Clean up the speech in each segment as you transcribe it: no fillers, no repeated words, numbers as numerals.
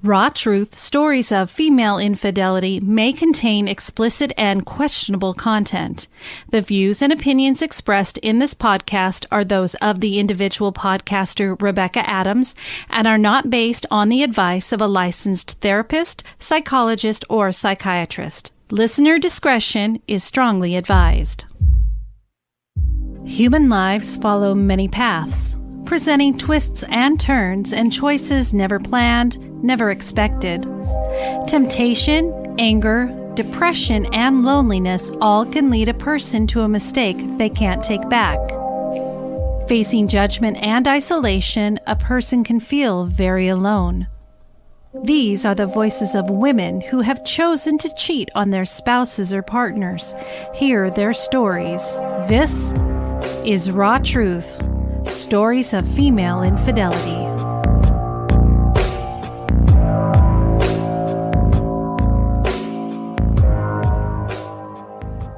Raw Truth, Stories of Female Infidelity may contain explicit and questionable content. The views and opinions expressed in this podcast are those of the individual podcaster Rebecca Adams and are not based on the advice of a licensed therapist, psychologist, or psychiatrist. Listener discretion is strongly advised. Human lives follow many paths, presenting twists and turns and choices never planned, never expected. Temptation, anger, depression, and loneliness all can lead a person to a mistake they can't take back. Facing judgment and isolation, a person can feel very alone. These are the voices of women who have chosen to cheat on their spouses or partners. Hear their stories. This is Raw Truth, Stories of Female Infidelity.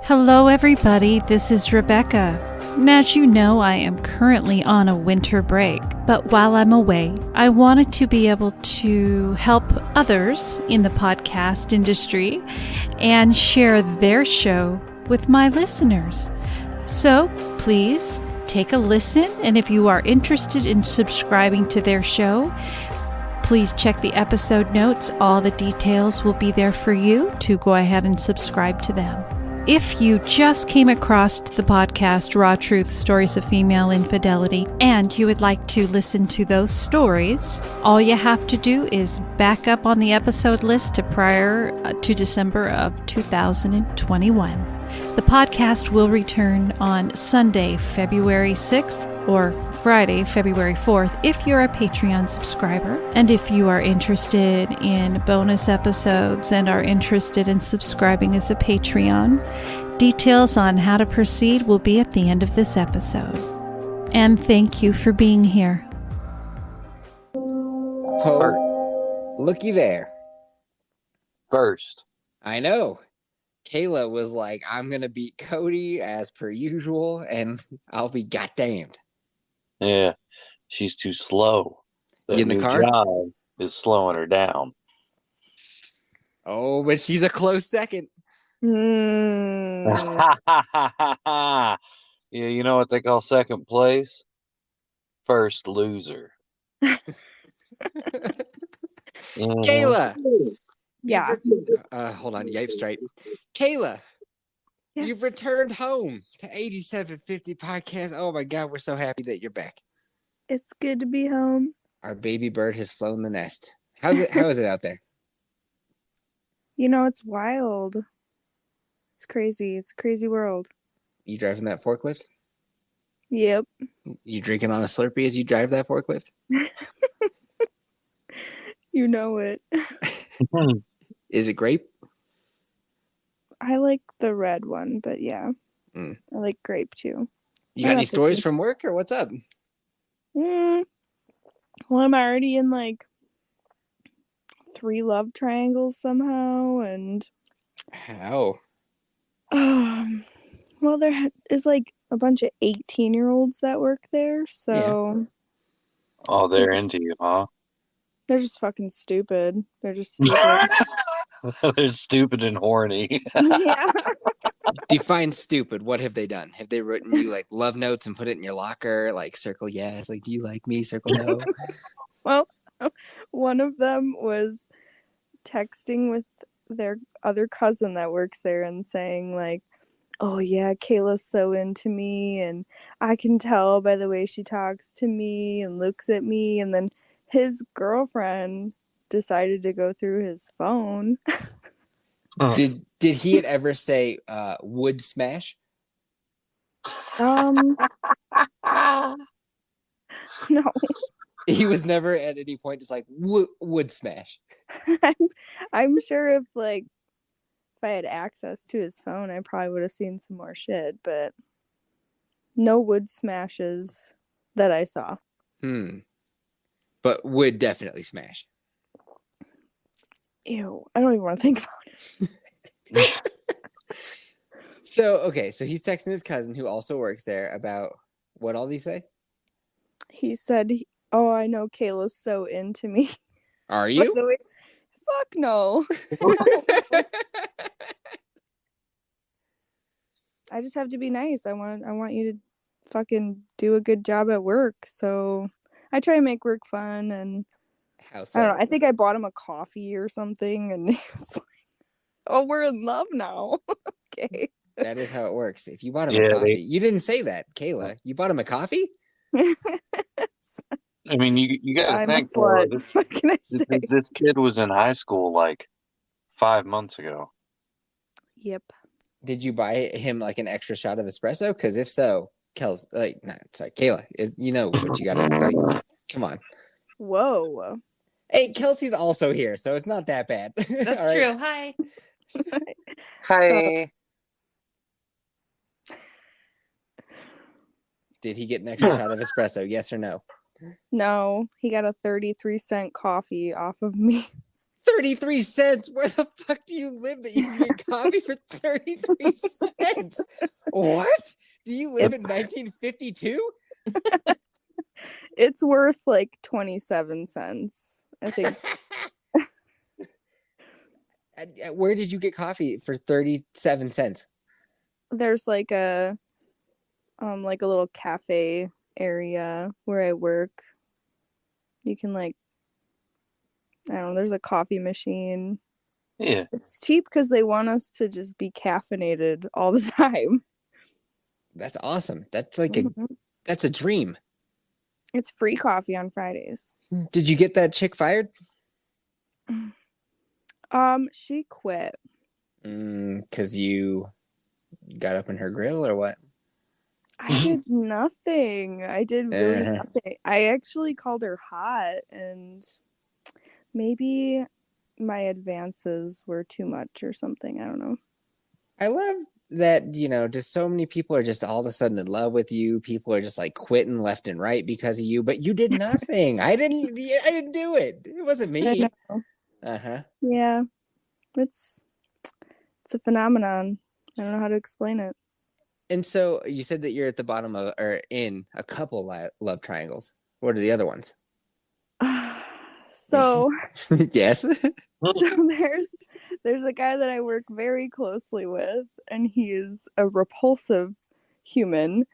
Hello everybody, this is Rebecca. And as you know, I am currently on a winter break. But while I'm away, I wanted to be able to help others in the podcast industry and share their show with my listeners. So please take a listen, and if you are interested in subscribing to their show, please check the episode notes. All the details will be there for you to go ahead and subscribe to them. If you just came across the podcast Raw Truth, Stories of Female Infidelity, and you would like to listen to those stories, all you have to do is back up on the episode list to prior to December of 2021. The podcast will return on Sunday, February 6th or Friday, February 4th if you're a Patreon subscriber. And if you are interested in bonus episodes and are interested in subscribing as a Patreon, details on how to proceed will be at the end of this episode. And thank you for being here. Oh, looky there. First. I know. Kayla was like, I'm going to beat Cody as per usual, and I'll be goddamned. Yeah, she's too slow. You in the new car? job is slowing her down. Oh, but she's a close second. Yeah, you know what they call second place? First loser. Kayla! Yeah. Hold on, yipe straight. Kayla, Yes. you've returned home to 8750 podcast. Oh my God, we're so happy that you're back. It's good to be home. Our baby bird has flown the nest. How is it out there? You know, it's wild. It's crazy. It's a crazy world. You driving that forklift? Yep. You drinking on a Slurpee as you drive that forklift? You know it. Is it grape? I like the red one, but yeah. I like grape too. You got any stories from work or what's up? Well, I'm already in like 3 love triangles somehow, and How? well, there is like a bunch of 18-year-olds that work there, so Oh, they're into you, huh? they're just fucking stupid. They're just stupid. They're stupid and horny. Yeah. Define stupid. What have they done? Have they written you like love notes and put it in your locker? Like circle yes. Like, do you like me? Circle no. Well, one of them was texting with their other cousin that works there and saying like, oh yeah, Kayla's so into me and I can tell by the way she talks to me and looks at me. And then his girlfriend decided to go through his phone. Did he ever say would smash? No. He was never at any point just like would smash. I'm sure if I had access to his phone, I probably would have seen some more shit, but no wood smashes that I saw. But would definitely smash. Ew, I don't even want to think about it. So he's texting his cousin who also works there about what all he say? He said, oh, I know Kayla's so into me. Are you? Fuck no. I just have to be nice. I want you to fucking do a good job at work. So I try to make work fun, and How I so? don't know. I think I bought him a coffee or something, and he was like, "Oh, we're in love now." Okay. That is how it works. If you bought him a Yeah, coffee, you didn't say that, Kayla. You bought him a coffee? I mean, you got to I'm a think, Kayla, slut. What can I say? this kid was in high school like 5 months ago. Yep. Did you buy him like an extra shot of espresso? Because if so, Kayla, you know what you gotta like. Come on. Whoa. Hey, Kelsey's also here, so it's not that bad. That's All right? true. Hi. Hey. Did he get an extra shot of espresso? Yes or no? No, he got a 33-cent coffee off of me. 33 cents? Where the fuck do you live that you can get coffee for 33 cents? What? Do you live in 1952? It's worth like 27 cents, I think. Where did you get coffee for 37 cents? There's like a little cafe area where I work. You can I don't know, there's a coffee machine. Yeah. It's cheap because they want us to just be caffeinated all the time. That's awesome. That's that's a dream. It's free coffee on Fridays. Did you get that chick fired? She quit. Because you got up in her grill or what? I did nothing. I did really nothing. I actually called her hot, and maybe my advances were too much or something. I don't know. I love that, just so many people are just all of a sudden in love with you. People are just like quitting left and right because of you, but you did nothing. I didn't do it. It wasn't me. I know. Yeah. It's a phenomenon. I don't know how to explain it. And so you said that you're at the bottom of, or in a couple love triangles. What are the other ones? So yes. So there's a guy that I work very closely with, and he is a repulsive human.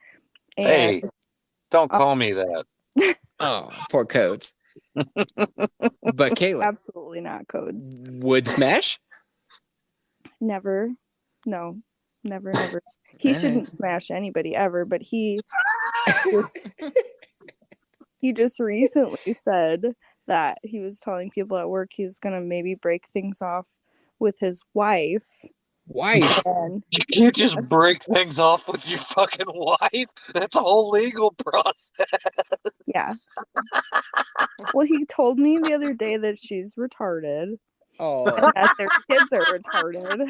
And Hey, don't call me that. Oh, poor Codes. But Kayla, absolutely not Codes. Would smash? Never. No. Never. He shouldn't smash anybody ever, but he just recently said that he was telling people at work he's gonna maybe break things off with his wife. And you can't just break things off with your fucking wife. That's a whole legal process. Yeah. Well, he told me the other day that she's retarded. Oh. And that their kids are retarded.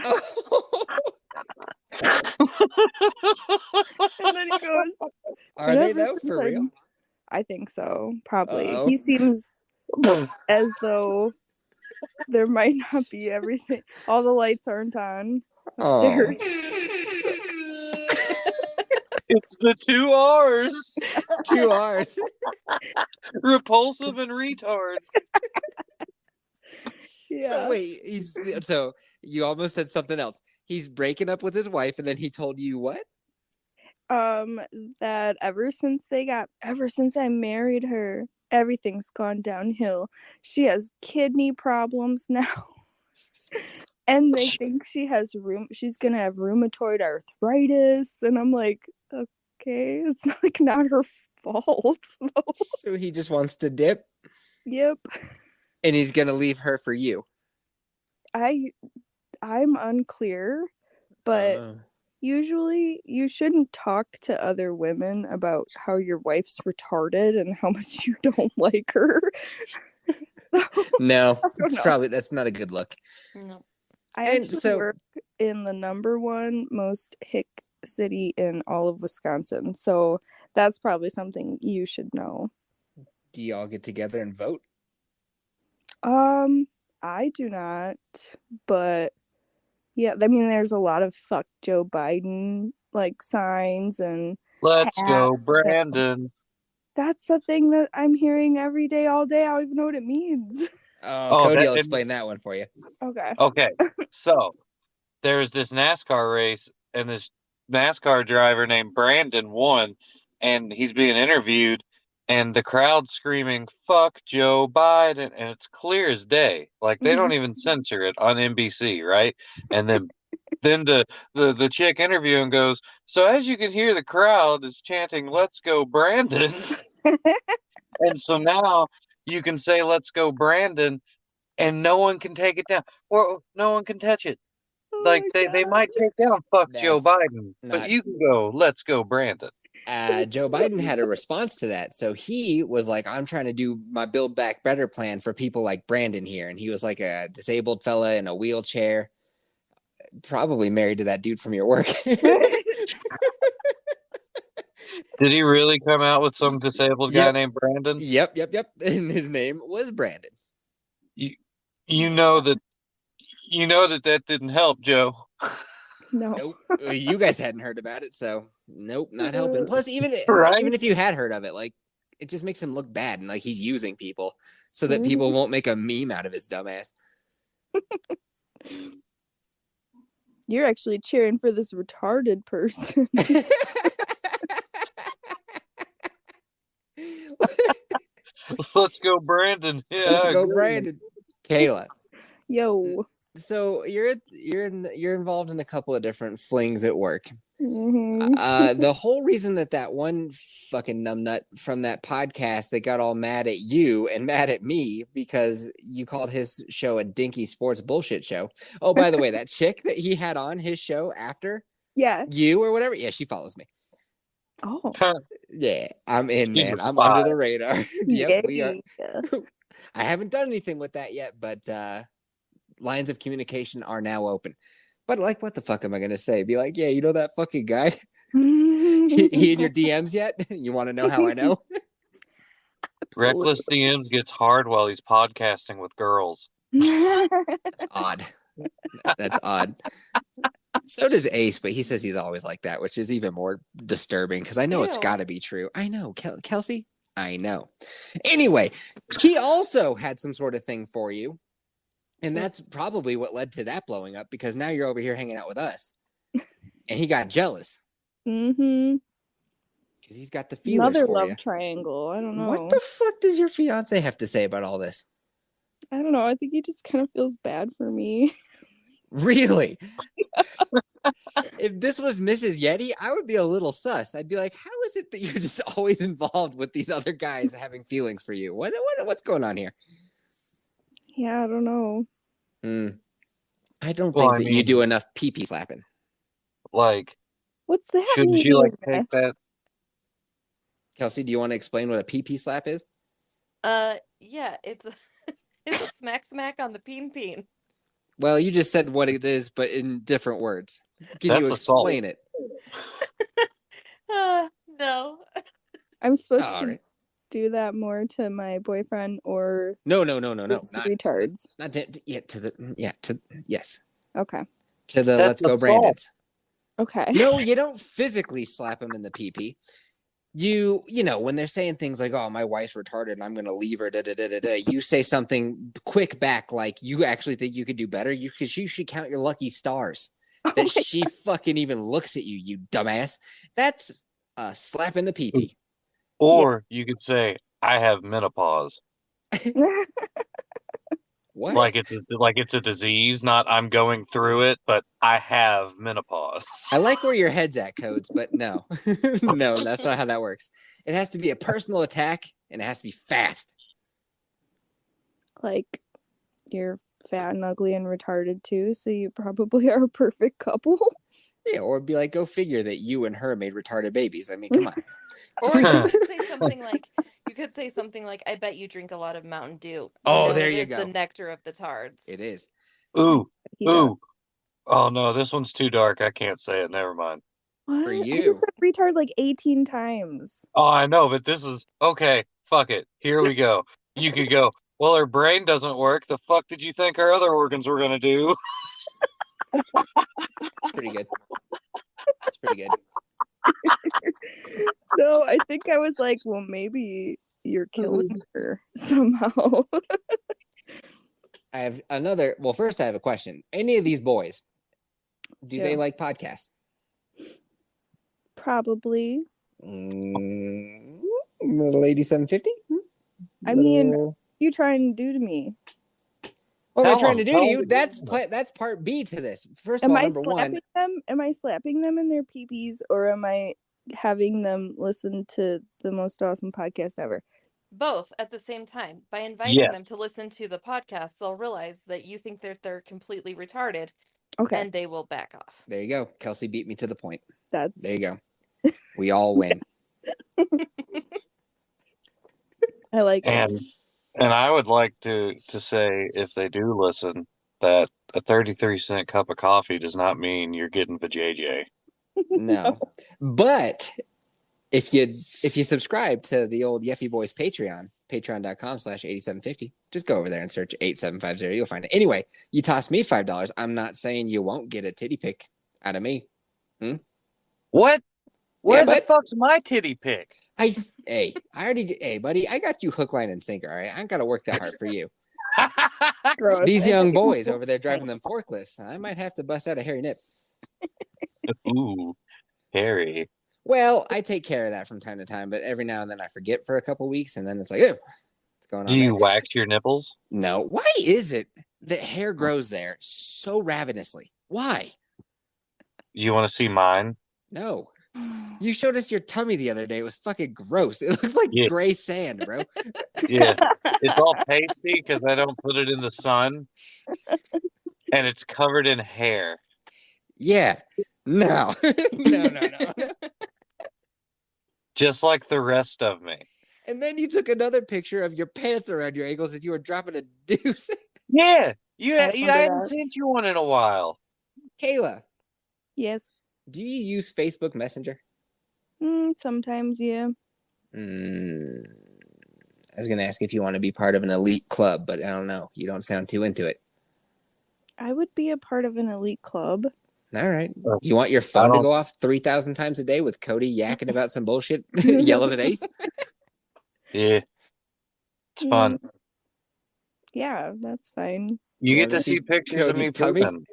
And then he goes, "Are they though, for real?" I think so. Probably. He seems as though there might not be everything. All the lights aren't on upstairs. It's the 2 R's. 2 R's. Repulsive and retard. Yeah. So wait, so you almost said something else. He's breaking up with his wife, and then he told you what? That ever since I married her, everything's gone downhill. She has kidney problems now. And they think she's gonna have rheumatoid arthritis, and I'm like, okay, it's not her fault. So he just wants to dip? Yep. And he's gonna leave her for you. I'm unclear, but usually you shouldn't talk to other women about how your wife's retarded and how much you don't like her. No, that's not a good look. No. I actually work in the #1 most hick city in all of Wisconsin, so that's probably something you should know. Do y'all get together and vote? I do not, but yeah, I mean, there's a lot of fuck Joe Biden signs and let's go, Brandon. That's the thing that I'm hearing every day, all day. I don't even know what it means. Oh, Oh, Cody that will and explain that one for you. Okay. okay. So there's this NASCAR race, and this NASCAR driver named Brandon won, and he's being interviewed, and the crowd's screaming, "Fuck Joe Biden," and it's clear as day. Like they don't even censor it on NBC, right? And then the chick interviewing goes, "So as you can hear, the crowd is chanting, 'Let's go, Brandon.'" And so now you can say, "Let's go, Brandon," and no one can take it down, or no one can touch it. Oh Like my they god. might take down "Fuck Joe That's Biden," but not. you can go, "Let's go, Brandon." Joe Biden had a response to that. So he was like, I'm trying to do my Build Back Better plan for people like Brandon here. And he was like a disabled fella in a wheelchair, probably married to that dude from your work. Did he really come out with some disabled guy Yep. named Brandon? Yep. And his name was Brandon. You, you know that that didn't help, Joe. No. Nope. You guys hadn't heard about it, so nope, not helping. Plus, even Right? if you had heard of it, like it just makes him look bad and like he's using people so that people won't make a meme out of his dumbass. You're actually cheering for this retarded person. Let's go, Brandon. Yeah, Let's I go, agree. Brandon. Kayla. Yo. So you're involved in a couple of different flings at work. Mhm. The whole reason that one fucking numbnut from that podcast that got all mad at you and mad at me because you called his show a dinky sports bullshit show. Oh, by the way, that chick that he had on his show after Yeah. you or whatever, yeah, she follows me. Oh. Yeah, I'm in, She's man. a I'm spy. under the radar. Yep, we are. Yeah. I haven't done anything with that yet, but lines of communication are now open. But like, what the fuck am I gonna say? Be like, yeah, you know that fucking guy? He in your DMs yet? You want to know how I know? Reckless DMs gets hard while he's podcasting with girls. That's odd. That's odd. So does Ace, but he says he's always like that, which is even more disturbing because I know it's Ew. got to be true. I know, Kelsey. I know. Anyway, he also had some sort of thing for you. And that's probably what led to that blowing up because now you're over here hanging out with us. And he got jealous Mm-hmm. because he's got the feelers Another for love you. triangle. I don't know. What the fuck does your fiance have to say about all this? I don't know. I think he just kind of feels bad for me. Really? If this was Mrs. Yeti, I would be a little sus. I'd be like, how is it that you're just always involved with these other guys having feelings for you? What's going on here? Yeah, I don't know. I don't Well, think I that you mean- do enough pee-pee slapping. Like, What's that shouldn't mean? she like take that? Kelsey, do you want to explain what a pee-pee slap is? Yeah, it's a it's a smack on the peen. Well, you just said what it is, but in different words. Can you That's assault. explain it? No. I'm supposed Oh, all to right. do that more to my boyfriend or No. it's retards. Not to, yeah, yes. Okay. To the That's Let's Go assault. Brandons. Okay. No, you don't physically slap them in the pee-pee. You know, when they're saying things like, oh, my wife's retarded and I'm going to leave her, you say something quick back like you actually think you could do better. You should count your lucky stars that she fucking even looks at you, you dumbass. That's a slap in the pee-pee. Or you could say, "I have menopause." What? Like it's a disease, not I'm going through it, but I have menopause. I like where your head's at, Codes, but no. No, that's not how that works. It has to be a personal attack and it has to be fast. Like, you're fat and ugly and retarded too, so you probably are a perfect couple. Yeah, or be like, go figure that you and her made retarded babies. I mean, come on. Or you could say something like, I bet you drink a lot of Mountain Dew. Oh, know, there it you is go. the nectar of the tards. It is. Ooh, He does. ooh. Oh no, this one's too dark. I can't say it. Never mind. What? For I you. just said retard like 18 times. Oh, I know, but this is okay. Fuck it. Here we go. You could go, well, her brain doesn't work. The fuck did you think her other organs were gonna do? It's pretty good. It's pretty good. No, I think I was like, well, maybe you're killing her somehow. I have another. Well, first I have a question. Any of these boys, do they like podcasts? Probably. Little 8750? I mean, you trying to do to me? What am I trying to do to you? That's part B to this. First of all, number one. Am I slapping them in their peepees, or am I having them listen to the most awesome podcast ever? Both at the same time. By inviting them to listen to the podcast, they'll realize that you think they're completely retarded. Okay. And they will back off. There you go. Kelsey beat me to the point. There you go. We all win. I like it. And I would like to say, if they do listen, that a 33-cent cup of coffee does not mean you're getting the JJ. No. But if you subscribe to the old Yeffy Boys Patreon, patreon.com/8750, just go over there and search 8750. You'll find it. Anyway, you toss me $5. I'm not saying you won't get a titty pic out of me. What? Where the fuck's my titty pic? Hey, buddy, I got you hook, line, and sinker. All right, I ain't got to work that hard for you. These young boys over there driving them forklifts, I might have to bust out a hairy nip. Ooh, hairy. Well, I take care of that from time to time, but every now and then I forget for a couple weeks, and then it's like, ew, what's going on? Do you wax your nipples? No. Why is it that hair grows there so ravenously? Why? You want to see mine? No. You showed us your tummy the other day. It was fucking gross. It looked like gray sand, bro. Yeah. It's all pasty because I don't put it in the sun. And it's covered in hair. Yeah. No. No. Just like the rest of me. And then you took another picture of your pants around your ankles as you were dropping a deuce. Yeah. I hadn't seen you one in a while. Kayla. Yes. Do you use Facebook Messenger? Sometimes, yeah. I was going to ask if you want to be part of an elite club, but I don't know. You don't sound too into it. I would be a part of an elite club. All right. Do you want your phone to go off 3,000 times a day with Cody yakking about some bullshit, yelling at Ace? Yeah. It's fun. Yeah, that's fine. You get to see pictures of me pooping.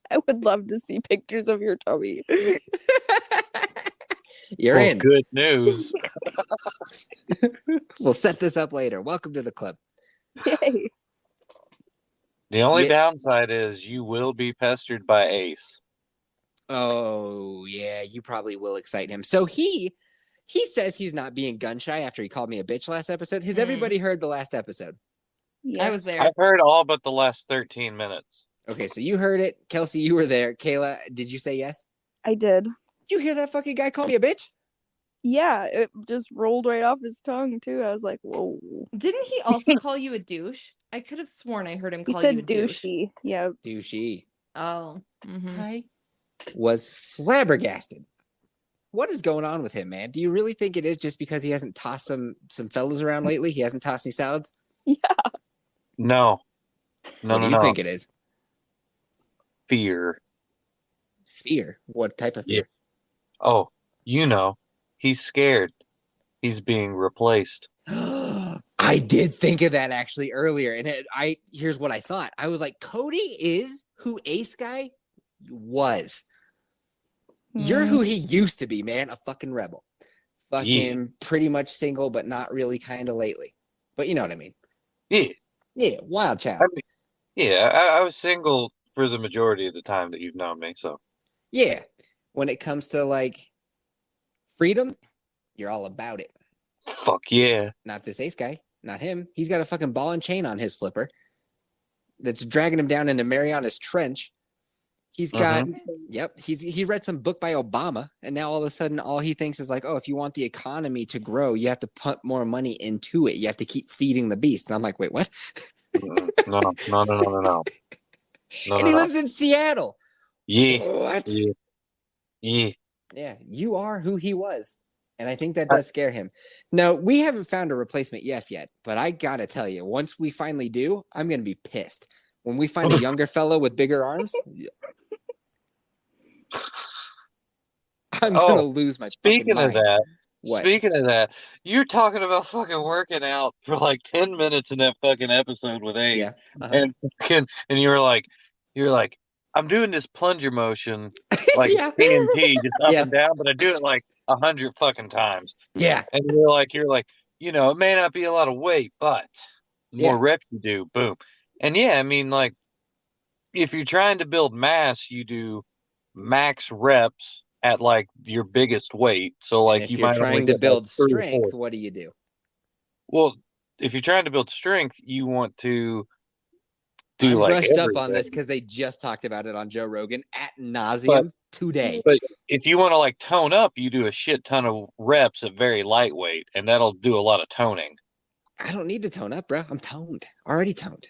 I would love to see pictures of your tummy. You're in. Good news. We'll set this up later. Welcome to the club. Yay. The only downside is you will be pestered by Ace. Oh, yeah. You probably will excite him. So he says he's not being gun shy after he called me a bitch last episode. Has everybody heard the last episode? Yes. I was there. I've heard all but the last 13 minutes. Okay, so you heard it. Kelsey, you were there. Kayla, did you say yes? I did. Did you hear that fucking guy call me a bitch? Yeah, it just rolled right off his tongue, too. I was like, whoa. Didn't he also call you a douche? I could have sworn I heard him call you a douche. Douchey. Yeah. Douchey. Oh. Mm-hmm. I was flabbergasted. What is going on with him, man? Do you really think it is just because he hasn't tossed some fellas around lately? He hasn't tossed any salads? Yeah. No. What do you think it is? Fear. Fear? What type of fear? Yeah. Oh, he's scared. He's being replaced. I did think of that actually earlier, and here's what I thought. I was like, Cody is who Ace Guy was. You're who he used to be, man. A fucking rebel. Fucking pretty much single, but not really kind of lately. But you know what I mean. Yeah. Yeah, wild child. I was single for the majority of the time that you've known me, so. Yeah. When it comes to, like, freedom, you're all about it. Fuck yeah. Not this Ace Guy. Not him. He's got a fucking ball and chain on his flipper that's dragging him down into Mariana's Trench. He's got, he read some book by Obama, and now all of a sudden, all he thinks is like, oh, if you want the economy to grow, you have to put more money into it. You have to keep feeding the beast. And I'm like, wait, what? No. And he lives in Seattle. Yeah. What? Yeah. Yeah, you are who he was. And I think that does scare him. No, we haven't found a replacement Yeff yet, but I got to tell you, once we finally do, I'm going to be pissed. When we find a younger fellow with bigger arms, I'm going to lose my fucking mind. Speaking of that, What? Speaking of that, you're talking about fucking working out for like 10 minutes in that fucking episode with Ace. Yeah. Uh-huh. And you're like, I'm doing this plunger motion like Yeah. TNT, just up Yeah. and down, but I do it like 100 fucking times. Yeah. And you're like, it may not be a lot of weight, but the more reps you do, boom. And yeah, I mean, like, if you're trying to build mass, you do max reps at like your biggest weight. So And like if you you're might only trying to get like build 3 or 4. strength, what do you do? Well, if you're trying to build strength, you want to do I'm like brushed up on everything. this because they just talked about it on Joe Rogan ad nauseum today. But if you want to like tone up, you do a shit ton of reps at very lightweight, and that'll do a lot of toning. I don't need to tone up, bro. I'm toned. Already toned.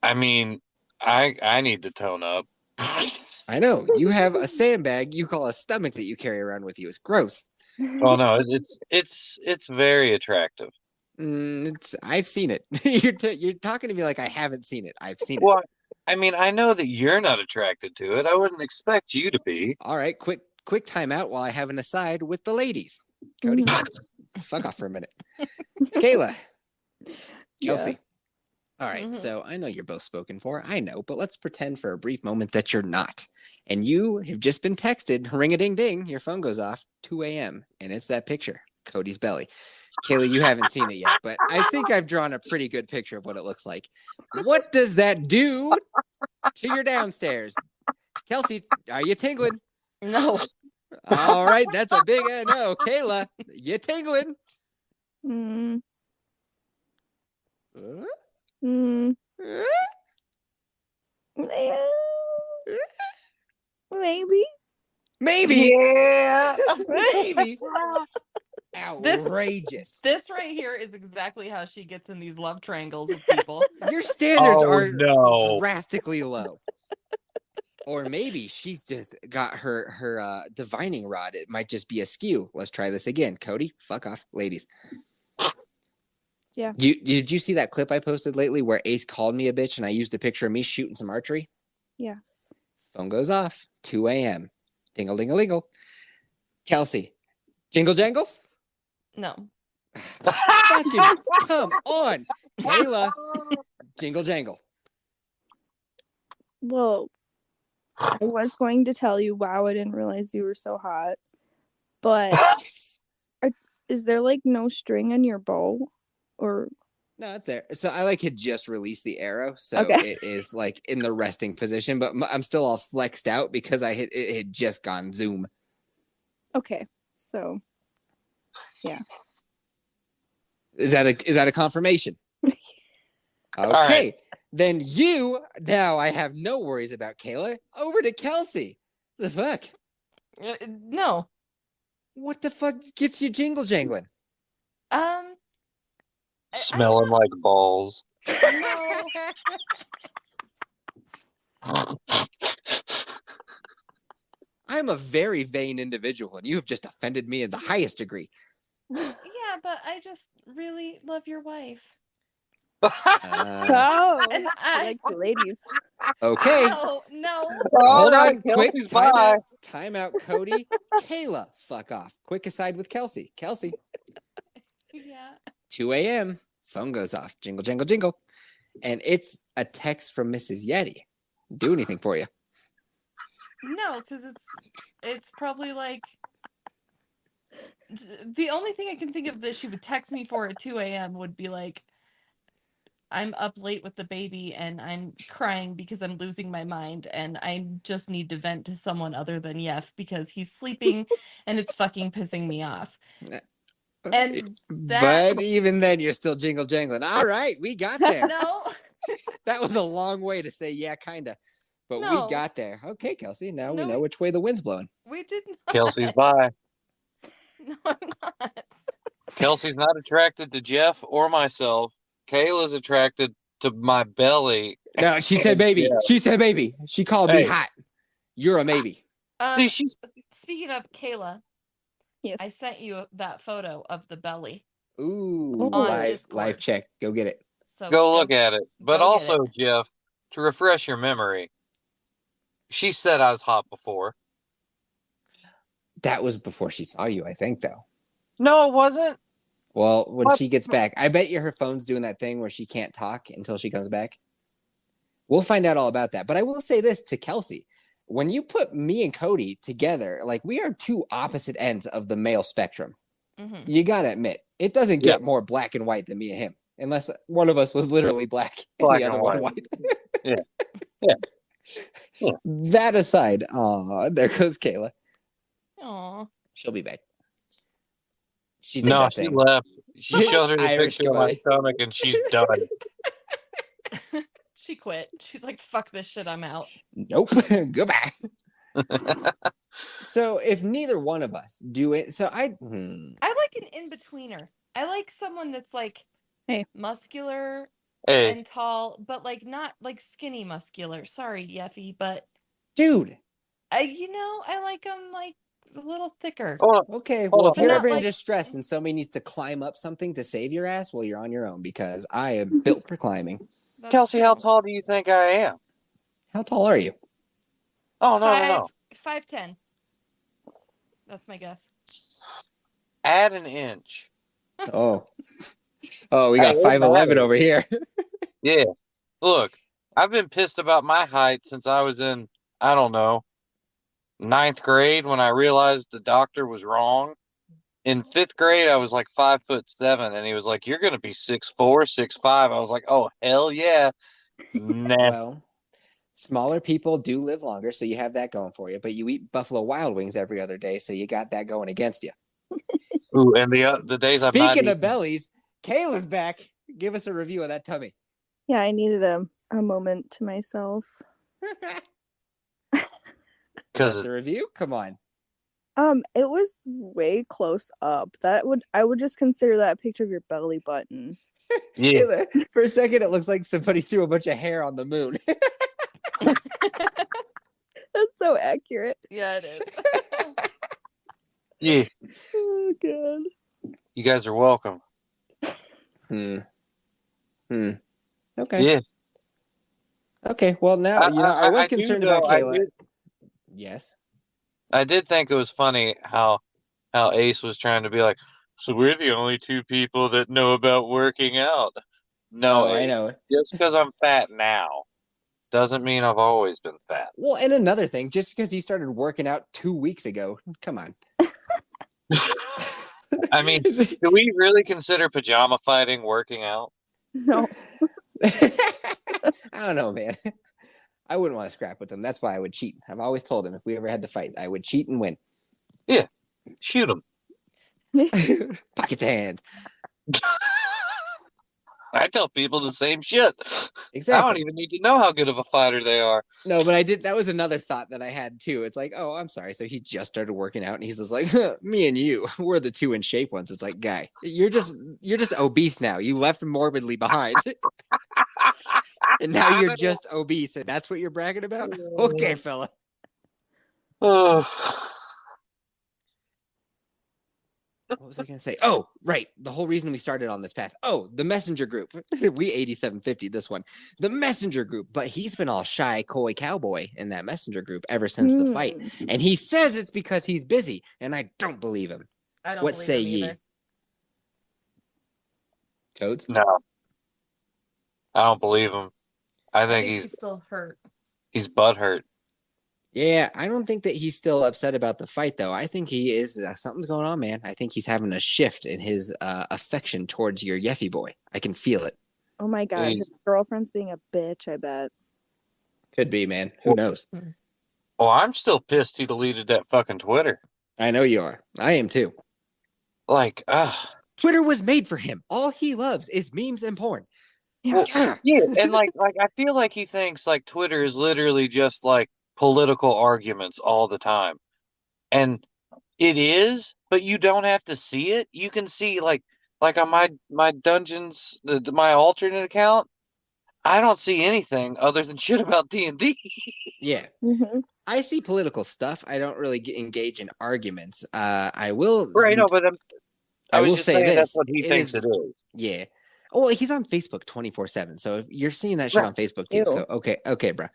I mean, I need to tone up. I know. You have a sandbag you call a stomach that you carry around with you. It's gross. Oh no, it's very attractive. I've seen it. You're talking to me like I haven't seen it. I've seen it. Well, I mean, I know that you're not attracted to it. I wouldn't expect you to be. All right, quick timeout while I have an aside with the ladies. Cody, fuck off for a minute. Kayla, Kelsey. All right, so I know you're both spoken for. I know, but let's pretend for a brief moment that you're not. And you have just been texted, ring-a-ding-ding, your phone goes off, 2 a.m., and it's that picture, Cody's belly. Kayla, you haven't seen it yet, but I think I've drawn a pretty good picture of what it looks like. What does that do to your downstairs? Kelsey, are you tingling? No. All right, that's a big no. Kayla, you tingling? Maybe. Yeah. Maybe. Outrageous. This right here is exactly how she gets in these love triangles with people. Your standards are no. drastically low. Or maybe she's just got her divining rod. It might just be askew. Let's try this again. Cody, fuck off. Ladies. Yeah. Did you see that clip I posted lately where Ace called me a bitch and I used a picture of me shooting some archery? Yes. Phone goes off. 2 a.m. Dingle-dingle-lingle. Kelsey, jingle jangle? No. Fucking come on. Kayla, jingle jangle. Well, I was going to tell you, wow, I didn't realize you were so hot. But is there like no string on your bow? Or no, it's there. So I had just released the arrow, so it is like in the resting position, but I'm still all flexed out because it had just gone zoom. Okay, so yeah. Is that a confirmation? Okay, right. then now I have no worries about Kayla. Over to Kelsey. The fuck? No. What the fuck gets you jingle jangling? Smelling like balls. No. I'm a very vain individual, and you have just offended me in the highest degree. Yeah, but I just really love your wife. And I like the ladies. Okay. No. Hold right, on. Quick Kelsey's time out, Cody. Kayla, fuck off. Quick aside with Kelsey. Kelsey. Yeah. 2 a.m. Phone goes off. Jingle, jingle, jingle. And it's a text from Mrs. Yeti. Do anything for you? No, because it's probably like the only thing I can think of that she would text me for at 2 a.m. would be like, I'm up late with the baby and I'm crying because I'm losing my mind and I just need to vent to someone other than Yeff because he's sleeping and it's fucking pissing me off. And but even then, you're still jingle jangling. All right, we got there. No. That was a long way to say, yeah, kind of. But we got there. Okay, Kelsey, now we know which way the wind's blowing. We did not. Kelsey's by. No, I'm not. Kelsey's not attracted to Jeff or myself. Kayla's attracted to my belly. No, she said baby. Yeah. She said baby. She called me hot. You're a maybe. Speaking of Kayla, yes, I sent you that photo of the belly. Ooh, live check. Go get it. So go look at it. But also, Jeff, to refresh your memory, she said I was hot before. That was before she saw you, I think, though. No, it wasn't. Well, when What? she gets back, I bet you her phone's doing that thing where she can't talk until she comes back. We'll find out all about that. But I will say this to Kelsey. When you put me and Cody together, like we are two opposite ends of the male spectrum. Mhm. You gotta admit, it doesn't get more black and white than me and him. Unless one of us was literally black and Black the and other one white. white. Yeah. That aside, there goes Kayla. Aw. She'll be back. She did No, that she thing. left. She showed her the Irish picture of my goodbye. stomach, and she's done. She quit. She's like, fuck this shit, I'm out. Nope. Goodbye. So if neither one of us do it, so I like an in-betweener. I like someone that's like muscular Hey, and tall, but like not like skinny muscular. Sorry, Yeffy, but dude. I like them like a little thicker. hold on. Okay, Hold well, on, if you're hold ever on. in Like- distress and somebody needs to climb up something to save your ass, well, you're on your own because I am built for climbing. That's Kelsey, how true. tall do you think I am? How tall are you? Oh, no. 5'10". That's my guess. Add an inch. Oh, we got Hey, it 5'11" matters. over here. Yeah. Look, I've been pissed about my height since I was in, I don't know, 9th grade when I realized the doctor was wrong. In 5th grade, I was like 5'7", and he was like, "You're gonna be 6'4", 6'5". I was like, "Oh hell yeah!" Nah. Well, smaller people do live longer, so you have that going for you. But you eat Buffalo Wild Wings every other day, so you got that going against you. Ooh, and the days I'm not Speaking eating, of bellies, Kayla's back. Give us a review of that tummy. Yeah, I needed a moment to myself. Is because that the review? Come on. It was way close up. I would just consider that a picture of your belly button. yeah, For a second, it looks like somebody threw a bunch of hair on the moon. That's so accurate. Yeah, it is. yeah, Oh god. you guys are welcome. Okay. Yeah, Okay. Well, now I was do, concerned though, about Kayla. Yes. I did think it was funny how Ace was trying to be like, so we're the only two people that know about working out. No, Oh, I Ace. know. Just because I'm fat now doesn't mean I've always been fat. Well, and another thing, just because he started working out 2 weeks ago, come on. I mean, do we really consider pajama fighting working out? No. I don't know, man. I wouldn't want to scrap with him. That's why I would cheat. I've always told him if we ever had to fight, I would cheat and win. Shoot him. Pocket hand. I tell people the same shit. Exactly. I don't even need to know how good of a fighter they are. No, but I did. That was another thought that I had too. It's like, oh, I'm sorry. So he just started working out, and he's just like, me and you, we're the two in shape ones. It's like, guy, you're just obese now. You left morbidly behind, and now you're just obese, and that's what you're bragging about. Okay, fella. What was I going to say? Oh, right. The whole reason we started on this path. Oh, the messenger group. We 8750 this one. The messenger group. But he's been all shy, coy cowboy in that messenger group ever since the fight. And he says it's because he's busy. And I don't believe him. I don't What believe say him ye? either. Toads? No, I don't believe him. I I think he's still hurt. he's butthurt. Yeah, I don't think that he's still upset about the fight, though. I think he is. Something's going on, man. I think he's having a shift in his affection towards your Yeffy boy. I can feel it. Oh my god, He's- his girlfriend's being a bitch, I bet. Could be, man. Who knows? Oh, I'm still pissed he deleted that fucking Twitter. I know you are. I am too. Like, Twitter was made for him. All he loves is memes and porn. Yeah. yeah, and like I feel like he thinks like Twitter is literally just like political arguments all the time. And it is, but you don't have to see it. You can see like on my dungeons, my alternate account, I don't see anything other than shit about D&D. Yeah. Mhm. I see political stuff. I don't really engage in arguments. I will. Right, no, but I was will just say saying this. that's what he It thinks is- it is. Yeah. Oh, well, he's on Facebook 24/7. So if you're seeing that shit Right. on Facebook too. Ew. So okay, bro.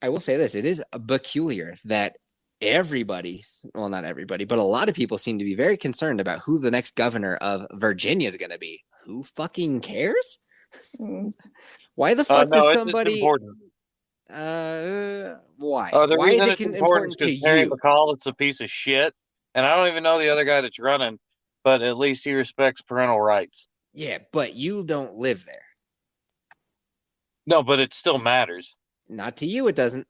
I will say this. It is peculiar that everybody, well, not everybody, but a lot of people seem to be very concerned about who the next governor of Virginia is going to be. Who fucking cares? Mm. Why the fuck No, does it's somebody? important. Why? The Why is reason it it's important important is to because Terry you? McAuliffe's a piece of shit, and I don't even know the other guy that's running, but at least he respects parental rights. Yeah, but you don't live there. No, but it still matters. Not to you, it doesn't.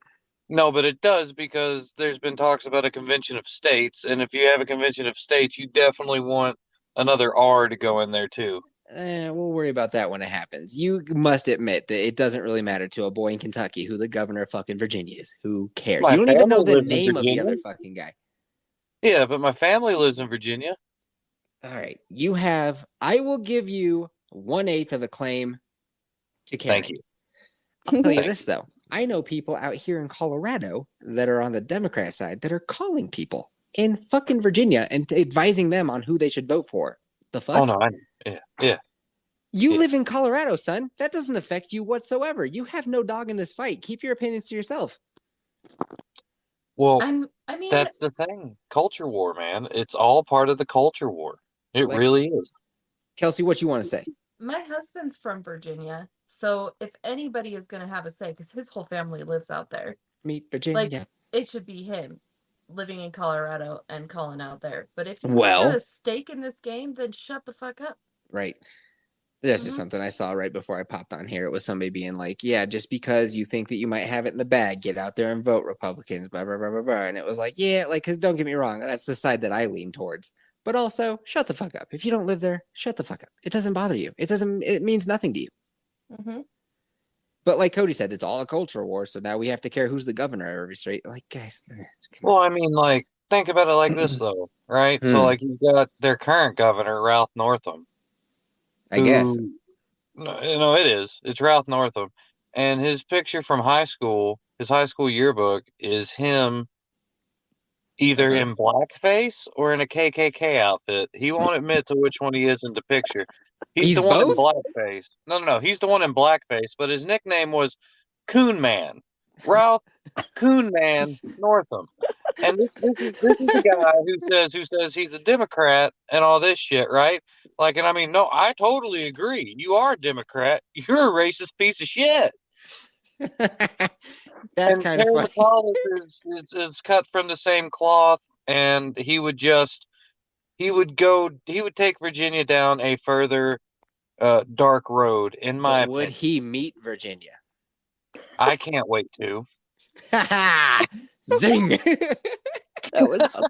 No, but it does because there's been talks about a convention of states, and if you have a convention of states, you definitely want another R to go in there too. We'll worry about that when it happens. You must admit that it doesn't really matter to a boy in Kentucky who the governor of fucking Virginia is. Who cares? My You don't even know family the lives in name of the Virginia. other fucking guy. Yeah, but my family lives in Virginia. All right. I will give you 1/8 of a claim to caring. Thank you. I'll tell you Thank this, though. I know people out here in Colorado that are on the Democrat side that are calling people in fucking Virginia and advising them on who they should vote for. The fuck? Oh, no, I know. Yeah. You Yeah. live in Colorado, son. That doesn't affect you whatsoever. You have no dog in this fight. Keep your opinions to yourself. Well, I mean, that's the thing. Culture war, man. It's all part of the culture war. It Like- really is. Kelsey, what you want to say? my husband's from Virginia, so if anybody is going to have a say, because his whole family lives out there, Meet Virginia. it should be him living in Colorado and calling out there. But if you Well- got a stake in this game, then shut the fuck up. Right. That's just Mhm. something I saw right before I popped on here. It was somebody being like, yeah, just because you think that you might have it in the bag, get out there and vote Republicans, blah, blah, blah, blah, blah. And it was like, yeah, like, because don't get me wrong, that's the side that I lean towards. But also, shut the fuck up. If you don't live there, shut the fuck up. It doesn't bother you. It means nothing to you. Mm-hmm. But like Cody said, it's all a cultural war. So now we have to care who's the governor of every state. Like, guys. Come Well, on. I mean, like, think about it like this, though, right? So, like, you've got their current governor, Ralph Northam. I guess. No, it is. It's Ralph Northam. And his picture from high school, his high school yearbook, is him either in blackface or in a KKK outfit. He won't admit to which one he is in the picture. He's the one both? in blackface. No. He's the one in blackface, but his nickname was Coon Man. Ralph Coon Man Northam. And this is the guy who says he's a Democrat and all this shit, right? Like, and I mean, no, I totally agree. You are a Democrat. You're a racist piece of shit. That's And kind of Terry funny. McAuliffe is cut from the same cloth, and he would take Virginia down a further dark road, in my But would opinion. he meet Virginia? I can't wait to. Zing! That was awesome.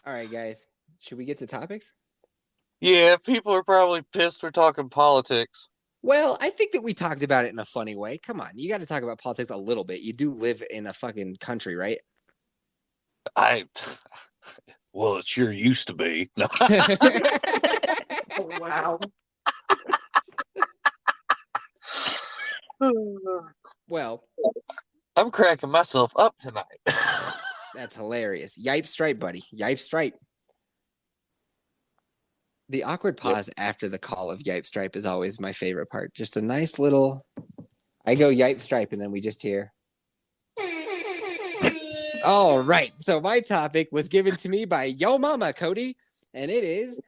All right, guys. Should we get to topics? Yeah, people are probably pissed we're talking politics. Well, I think that we talked about it in a funny way. Come on, you got to talk about politics a little bit. You do live in a fucking country, right? Well, it sure used to be. No. Wow. Well, I'm cracking myself up tonight. that's hilarious. Yipe stripe, buddy. Yipe stripe. The awkward pause after the call of Yipe stripe is always my favorite part. Just a nice little. I go Yipe stripe, and then we just hear. All right. So my topic was given to me by Yo Mama Cody, and it is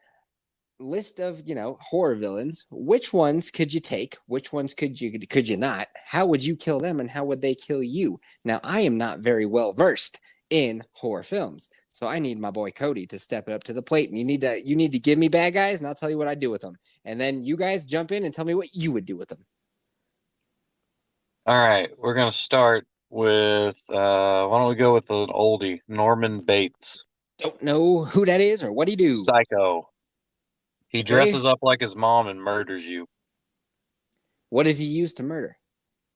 list of horror villains. Which ones could you take? Which ones could you not? How would you kill them, and how would they kill you? Now I am not very well versed in horror films, so I need my boy Cody to step it up to the plate. And you need to give me bad guys, and I'll tell you what I do with them. And then you guys jump in and tell me what you would do with them. All right, we're gonna start with why don't we go with an oldie, Norman Bates. Don't know who that is or what he do. Psycho. He Okay. dresses up like his mom and murders you. What does he use to murder?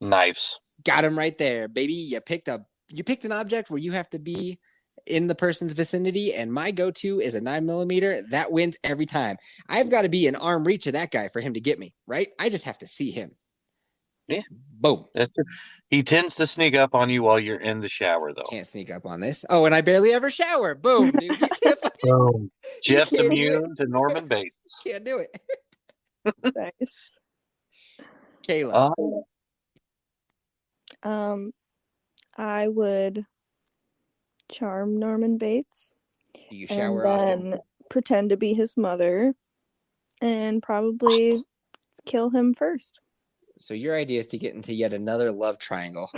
Knives. Got him right there, baby. You picked an object where you have to be in the person's vicinity, and my go-to is a 9mm. That wins every time. I've got to be in arm reach of that guy for him to get me, right? I just have to see him. Yeah. Boom. That's true. He tends to sneak up on you while you're in the shower, though. Can't sneak up on this. Oh, and I barely ever shower. Boom, dude. You can't, Boom. Just can't do immune to Norman Bates. can't do it. Nice. Kayla. Uh, I would charm Norman Bates. Do you And shower often? then pretend to be his mother and probably kill him first. So your idea is to get into yet another love triangle.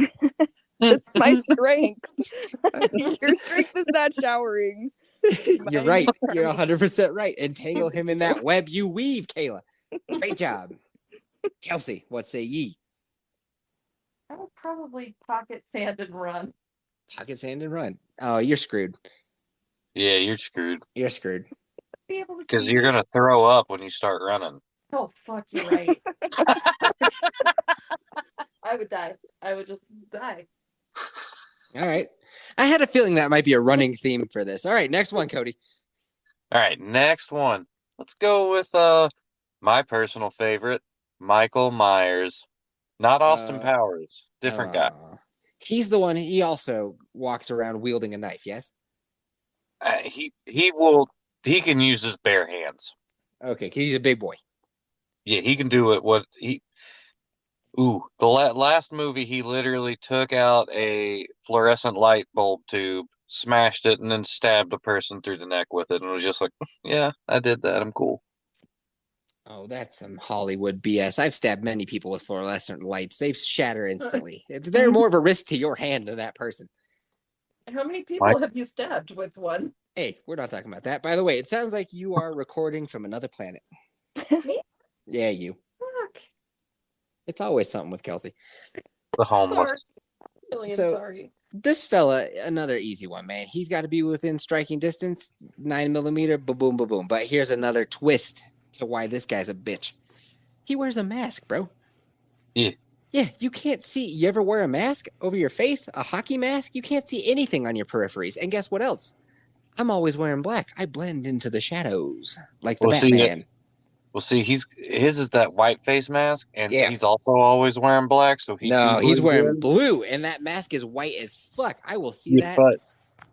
That's my strength. Your strength is not showering. You're right. You're 100% right. Entangle him in that web you weave, Kayla. Great job. Kelsey, what say ye? I would probably pocket sand and run. Pocket sand and run. Oh, you're screwed. Yeah, you're screwed. You're screwed. Be able to Because see you're me. going to throw up when you start running. Oh, fuck, you're right. I would die. I would just die. All right. I had a feeling that might be a running theme for this. All right, next one, Cody. All right, next one. Let's go with my personal favorite, Michael Myers. Not Austin Powers. Different guy. He's the one. He also walks around wielding a knife. Yes. He can use his bare hands. Okay, because he's a big boy. Yeah, he can do it. The last movie, he literally took out a fluorescent light bulb tube, smashed it, and then stabbed a person through the neck with it, and was just like, yeah, I did that. I'm cool. Oh, that's some Hollywood BS. I've stabbed many people with fluorescent lights. They shatter instantly. They're more of a risk to your hand than that person. How many people have you stabbed with one? Hey, we're not talking about that. By the way, it sounds like you are recording from another planet. Me? Yeah, you. Fuck. It's always something with Kelsey. The homeless. Sorry. So- Sorry. This fella, another easy one, man. He's got to be within striking distance, 9mm, boom, boom, boom. But here's another twist to why this guy's a bitch. He wears a mask, bro. Yeah. Yeah, you can't see. You ever wear a mask over your face? A hockey mask? You can't see anything on your peripheries. And guess what else? I'm always wearing black. I blend into the shadows like the Batman. His is that white face mask, and Yeah. he's also always wearing black, so He's blends wearing in. blue, and that mask is white as fuck. I will see that. But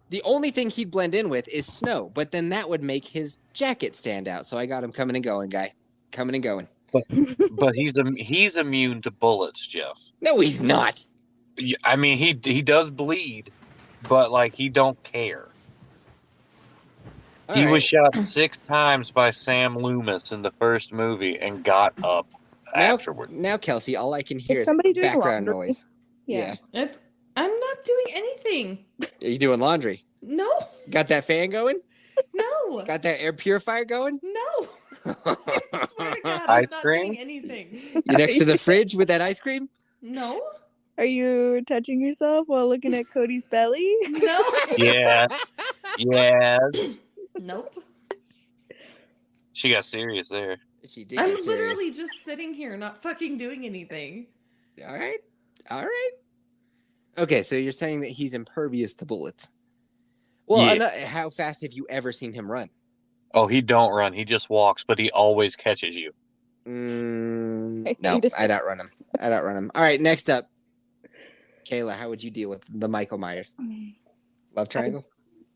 The only thing he'd blend in with is snow, but then that would make his jacket stand out. So I got him coming and going, guy. Coming and going. but he's immune to bullets, Jeff. No, he's not. I mean, he does bleed, but like he don't care. He was shot 6 times by Sam Loomis in the first movie and got up afterward. Now, Kelsey, all I can hear Is is somebody doing background laundry? noise. Yeah. I'm not doing anything. Are you doing laundry? No. Got that fan going? No. Got that air purifier going? No. I swear to God, Ice I'm not cream? doing anything. You next to the fridge with that ice cream? No. Are you touching yourself while looking at Cody's belly? No. Yes. Yes. Nope. She got serious there. She did I'm get serious. literally just sitting here, not fucking doing anything. All right. Okay, so you're saying that he's impervious to bullets. Well, Yeah. how fast have you ever seen him run? Oh, he don't run. He just walks, but he always catches you. No, I'd outrun him. All right, next up. Kayla, how would you deal with the Michael Myers? Love triangle?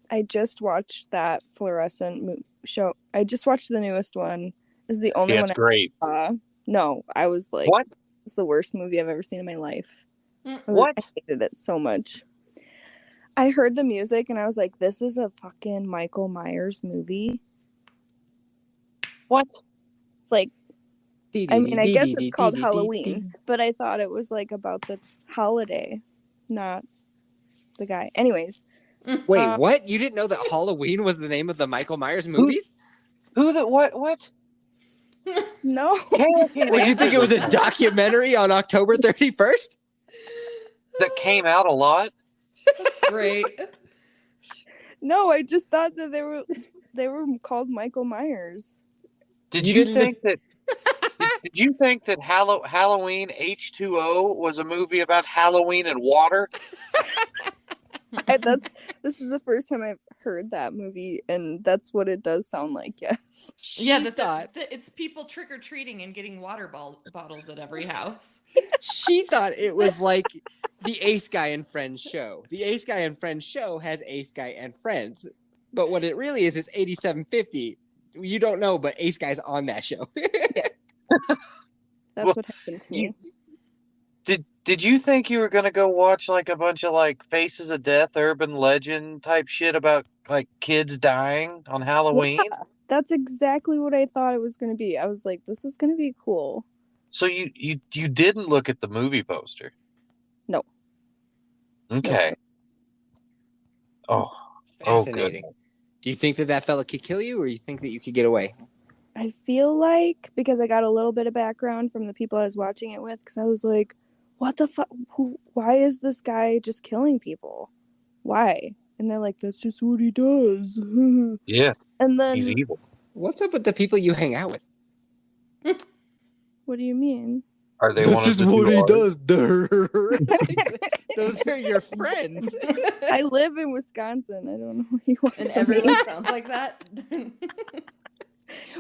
I just watched that fluorescent show. I just watched the newest one. This is the only Yeah, one it's great. I saw. No, I was like, What? It's the worst movie I've ever seen in my life. What? I hated it so much. I heard the music and I was like, this is a fucking Michael Myers movie. What? Like, I mean, I guess it's called Halloween, but I thought it was like about the holiday, not the guy. Anyways. Wait, what? You didn't know that Halloween was the name of the Michael Myers movies? What? No. Would you think it was a documentary on October 31st? That came out a lot? Great. No, I just thought that they were called Michael Myers. Did you think that Halloween H2O was a movie about Halloween and water? This is the first time I've heard that movie, and that's what it does sound like. Yes. Yeah, it's people trick-or-treating and getting water bottles at every house. She thought it was like the Ace Guy and Friends show. The Ace Guy and Friends show has Ace Guy and Friends, but what it really is 8750. You don't know, but Ace Guy's on that show. That's what happened to me. Did you think you were gonna go watch like a bunch of like Faces of Death, urban legend type shit about like kids dying on Halloween? That's exactly what I thought it was going to be. I was like, this is going to be cool. So you didn't look at the movie poster? No. Okay. Oh, Fascinating. good. Do you think that fella could kill you, or you think that you could get away? I feel like, because I got a little bit of background from the people I was watching it with, because I was like, what the fuck? Why is this guy just killing people? Why? And they're like, that's just what he does. Yeah, And then, he's evil. What's up with the people you hang out with? what do you mean? Are they one of the two ours? Those are your friends. I live in Wisconsin. I don't know what you want And from me. everyone sounds like that.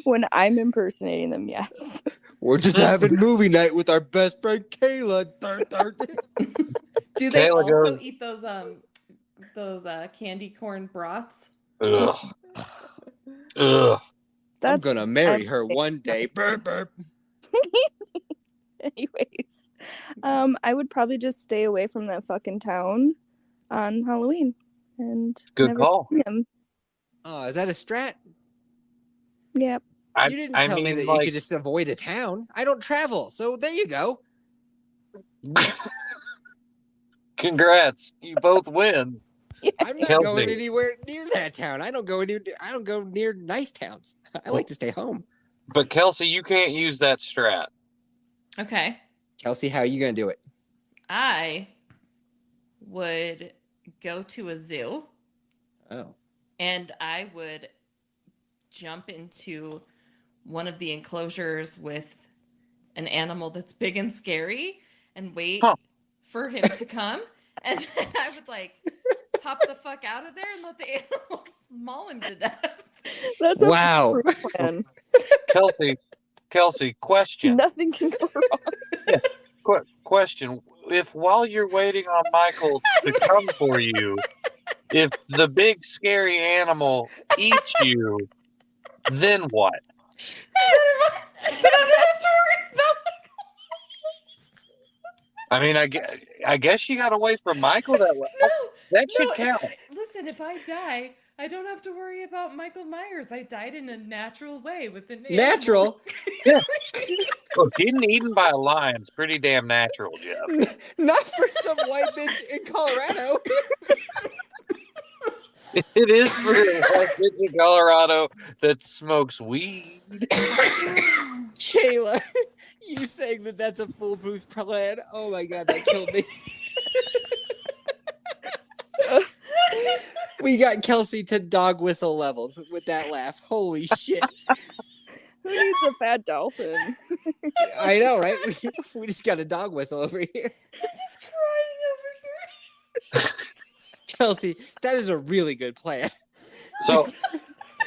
When I'm impersonating them, yes. We're just having movie night with our best friend Kayla. Do they Kayla also goes- eat those candy corn broths? Ugh. Ugh. I'm gonna marry her one day. Burp, burp. Anyways, I would probably just stay away from that fucking town on Halloween and Good never call. see him. Oh, is that a strat? Yep. You didn't tell me that you could just avoid a town. I don't travel, so there you go. Congrats, you both win. I'm not Kelsey. going anywhere near that town. I don't go near nice towns. I like to stay home. But Kelsey, you can't use that strat. Okay. Kelsey, how are you gonna do it? I would go to a zoo Oh. and I would jump into one of the enclosures with an animal that's big and scary and wait for him to come. And then I would like pop the fuck out of there and let the animal maul him to death. That's a Wow. perfect plan. Kelsey, question. Nothing can go wrong. Question. If while you're waiting on Michael to come for you, if the big scary animal eats you, then what? Then I don't have to worry about I mean, I guess you got away from Michael that way. That should count. Listen, if I die, I don't have to worry about Michael Myers. I died in a natural way with an animal. Natural? Look, getting eaten by a lion's pretty damn natural, Jeff. Not for some white bitch in Colorado. It is for a white bitch in Colorado that smokes weed. Kayla, you saying that that's a foolproof plan? Oh my god, that killed me. We got Kelsey to dog whistle levels with that laugh. Holy shit. Who needs a fat dolphin? I know, right? We just got a dog whistle over here. Just crying over here. Kelsey, that is a really good plan. So,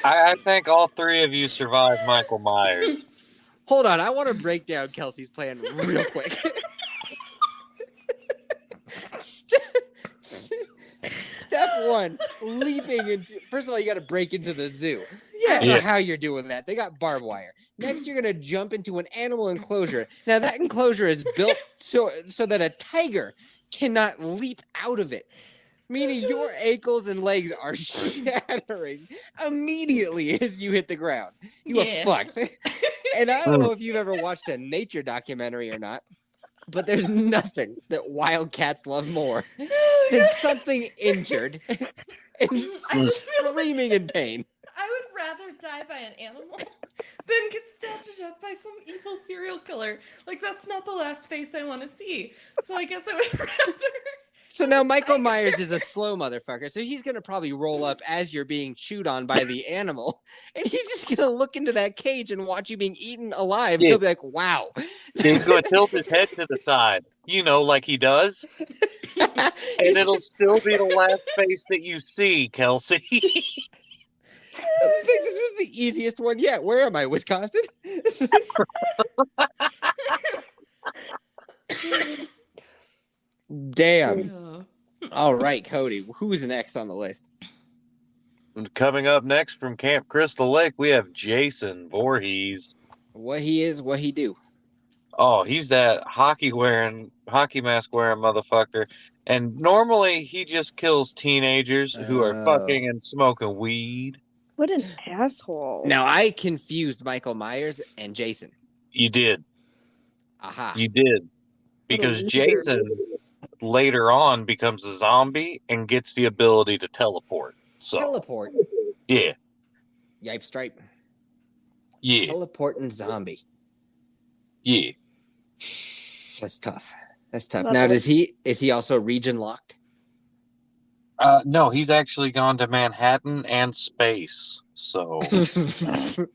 I think all three of you survived Michael Myers. Hold on, I want to break down Kelsey's plan real quick. Step one, leaping into. First of all, you got to break into the zoo. I don't know how you're doing that. They got barbed wire. Next, you're going to jump into an animal enclosure. Now, that enclosure is built so that a tiger cannot leap out of it. Meaning your ankles and legs are shattering immediately as you hit the ground. You are fucked. And I don't know if you've ever watched a nature documentary or not, but there's nothing that wildcats love more than something injured and screaming in pain. I would rather die by an animal than get stabbed to death by some evil serial killer. Like, that's not the last face I want to see. So I guess I would rather... So now Michael Myers is a slow motherfucker, so he's going to probably roll up as you're being chewed on by the animal, and he's just going to look into that cage and watch you being eaten alive. Yeah. He'll be like, wow. He's going to tilt his head to the side, like he does. And it'll still be the last face that you see, Kelsey. I think this was the easiest one yet. Where am I, Wisconsin? Damn. All right, Cody. Who's next on the list? Coming up next from Camp Crystal Lake, we have Jason Voorhees. What he is, what he do. Oh, he's that hockey mask wearing motherfucker. And normally he just kills teenagers who are fucking and smoking weed. What an asshole. Now I confused Michael Myers and Jason. You did. Aha. You did. Because loser. Jason later on becomes a zombie and gets the ability to teleport. So Teleport. yeah. Yipe stripe. Yeah. Teleporting zombie. Yeah. That's tough. That's tough. Love Now, it. is he also region locked? No, he's actually gone to Manhattan and space. So The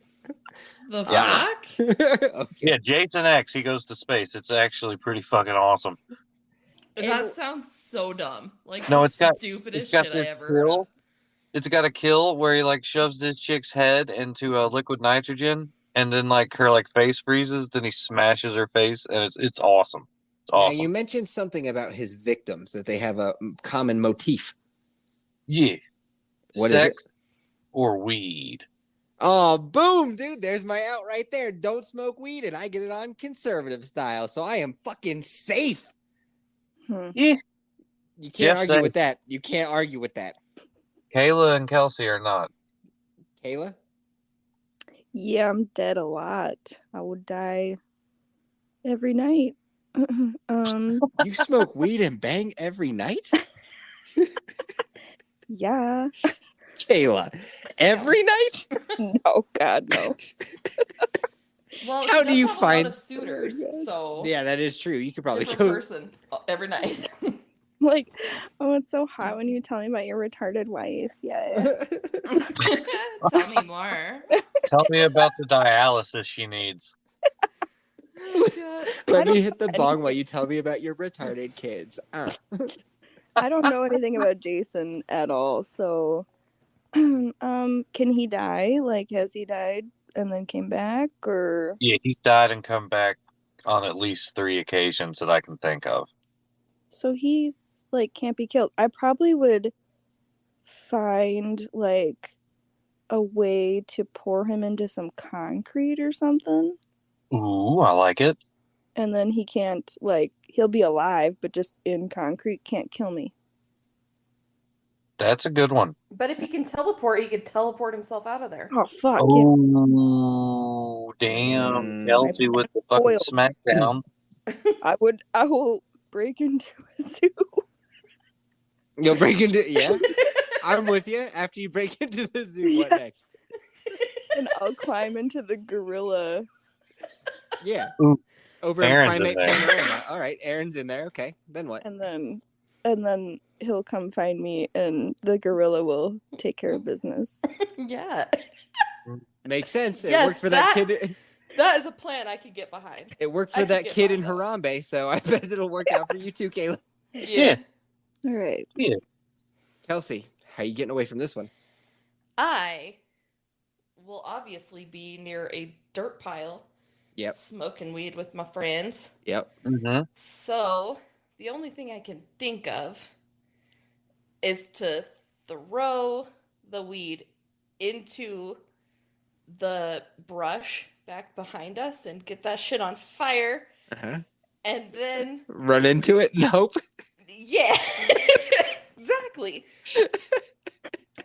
Yeah. fuck? Okay. yeah, Jason X, he goes to space. It's actually pretty fucking awesome. That And- sounds so dumb. Like No, the it's got stupidest this shit I ever heard of. kill. It's got a kill where he like shoves this chick's head into a liquid nitrogen, and then like her like face freezes. Then he smashes her face, and it's awesome. It's Now, awesome. you mentioned something about his victims, that they have a common motif. Yeah. What is it? Sex or weed. Oh, boom, dude. There's my out right there. Don't smoke weed, and I get it on conservative style. So I am fucking safe. Yeah. You can't Jeff argue said- with that. You can't argue with that. Kayla and Kelsey are not. Kayla? Yeah, I'm dead a lot. I would die every night. You smoke weed and bang every night? Yeah. Kayla, every night? No, God, no. Well, How she do does you have a find- lot of suitors? Oh my God. So Yeah, that is true. You could probably different go. person every night. Like, oh, it's so hot when you tell me about your retarded wife. Yeah. Tell me more. Tell me about the dialysis she needs. Let don't me hit the know bong while you tell me about your retarded kids. I don't know anything about Jason at all, so can he die? Like, has he died and then came back, or Yeah, he's died and come back on at least 3 occasions that I can think of. so he's like can't be killed? I probably would find like a way to pour him into some concrete or something, Ooh, I like it. and then he can't, like, he'll be alive, but just in concrete, can't kill me. That's a good one. But if he can teleport, he could teleport himself out of there. Oh fuck! Yeah. Oh, damn. Kelsey with the fucking Foiled. smackdown. I will break into a zoo. You'll break into I'm with you. After you break into the zoo, what Yes. next? And I'll climb into the gorilla. Yeah. Ooh, Over in Aaron's in Primate there. Panorama. All right, Aaron's in there. Okay, then what? And then he'll come find me, and the gorilla will take care of business. Yeah. Makes sense. It Yes, worked for that that- kid. That is a plan I could get behind. It worked I for could that get kid in behind that. Harambe, so I bet it'll work out for you too, Kayla. Yeah. All right. Kelsey, how are you getting away from this one? I will obviously be near a dirt pile Yep. smoking weed with my friends. Yep. Mm-hmm. So the only thing I can think of is to throw the weed into the brush back behind us and get that shit on fire. Uh-huh. And then, Run into it? Nope. yeah, exactly.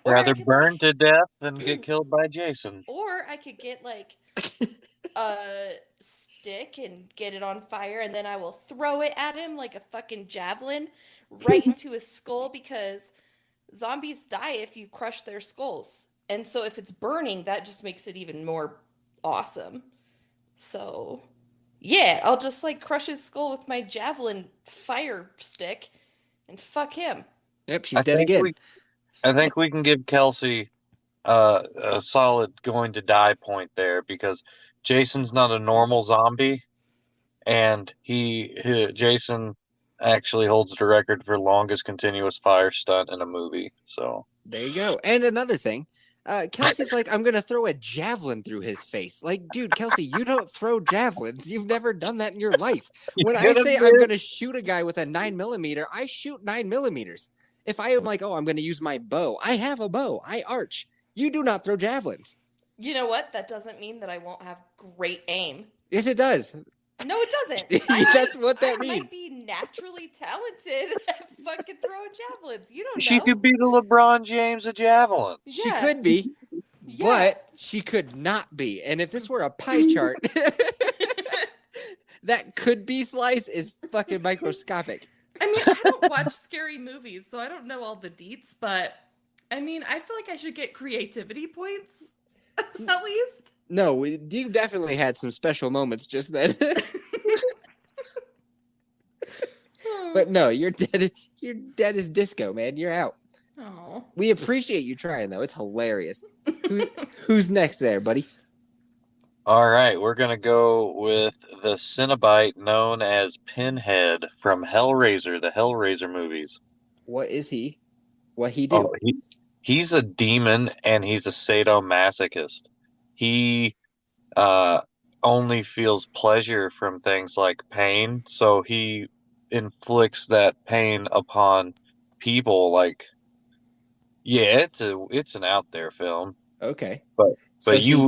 Or I Rather could, burn to death than get killed by Jason. Or I could get like a stick and get it on fire, and then I will throw it at him like a fucking javelin right into his skull, because zombies die if you crush their skulls. And so if it's burning, that just makes it even more awesome. So yeah, I'll just like crush his skull with my javelin fire stick and fuck him. Yep, she's dead again. I think we can give Kelsey a solid going to die point there, because Jason's not a normal zombie, and Jason actually holds the record for longest continuous fire stunt in a movie. So There you go. And another thing, Kelsey's like, I'm going to throw a javelin through his face. Like, dude, Kelsey, you don't throw javelins. You've never done that in your life. When I say I'm going to shoot a guy with a 9mm, I shoot 9mm. If I am like, oh, I'm going to use my bow, I have a bow. I arch. You do not throw javelins. You know what? That doesn't mean that I won't have great aim. Yes, it does. No, it doesn't. That's what that I might means. be naturally talented at fucking throwing javelins. You don't know. She could be the LeBron James of javelin. She Yeah. could be, Yeah. but she could not be. And if this were a pie chart, that could be slice is fucking microscopic. I mean, I don't watch scary movies, so I don't know all the deets, but I mean, I feel like I should get creativity points at least. No, you definitely had some special moments just then. But no, you're dead. You're dead as disco, man. You're out. Oh. We appreciate you trying, though. It's hilarious. Who's next there, buddy? All right, we're going to go with the Cenobite known as Pinhead from Hellraiser, the Hellraiser movies. What is he? What he do? Oh, he's a demon and he's a sadomasochist. He only feels pleasure from things like pain, so he inflicts that pain upon people. Like, yeah, it's an out there film, Okay. but So you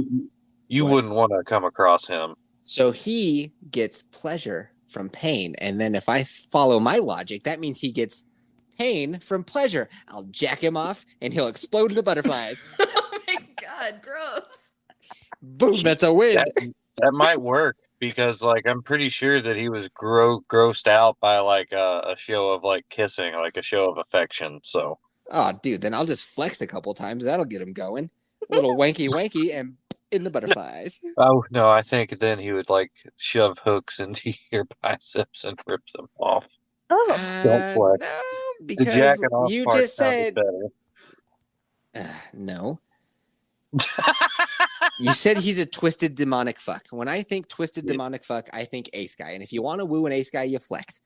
what? wouldn't want to come across him. So he gets pleasure from pain, and then if I follow my logic, that means he gets pain from pleasure. I'll jack him off, and he'll explode into butterflies. Oh my god, gross. Boom! That's a win. That might work because, like, I'm pretty sure that he was grossed out by like a show of like kissing, like a show of affection. So, Oh, dude, then I'll just flex a couple times. That'll get him going. A little wanky, and in the butterflies. oh no, I think then he would like shove hooks into your biceps and rip them off. Oh, Don't flex. No, The because jacking off you part just sounded said no. You said he's a twisted demonic fuck. When I think twisted demonic fuck, I think ace guy. And if you want to woo an ace guy, you flex.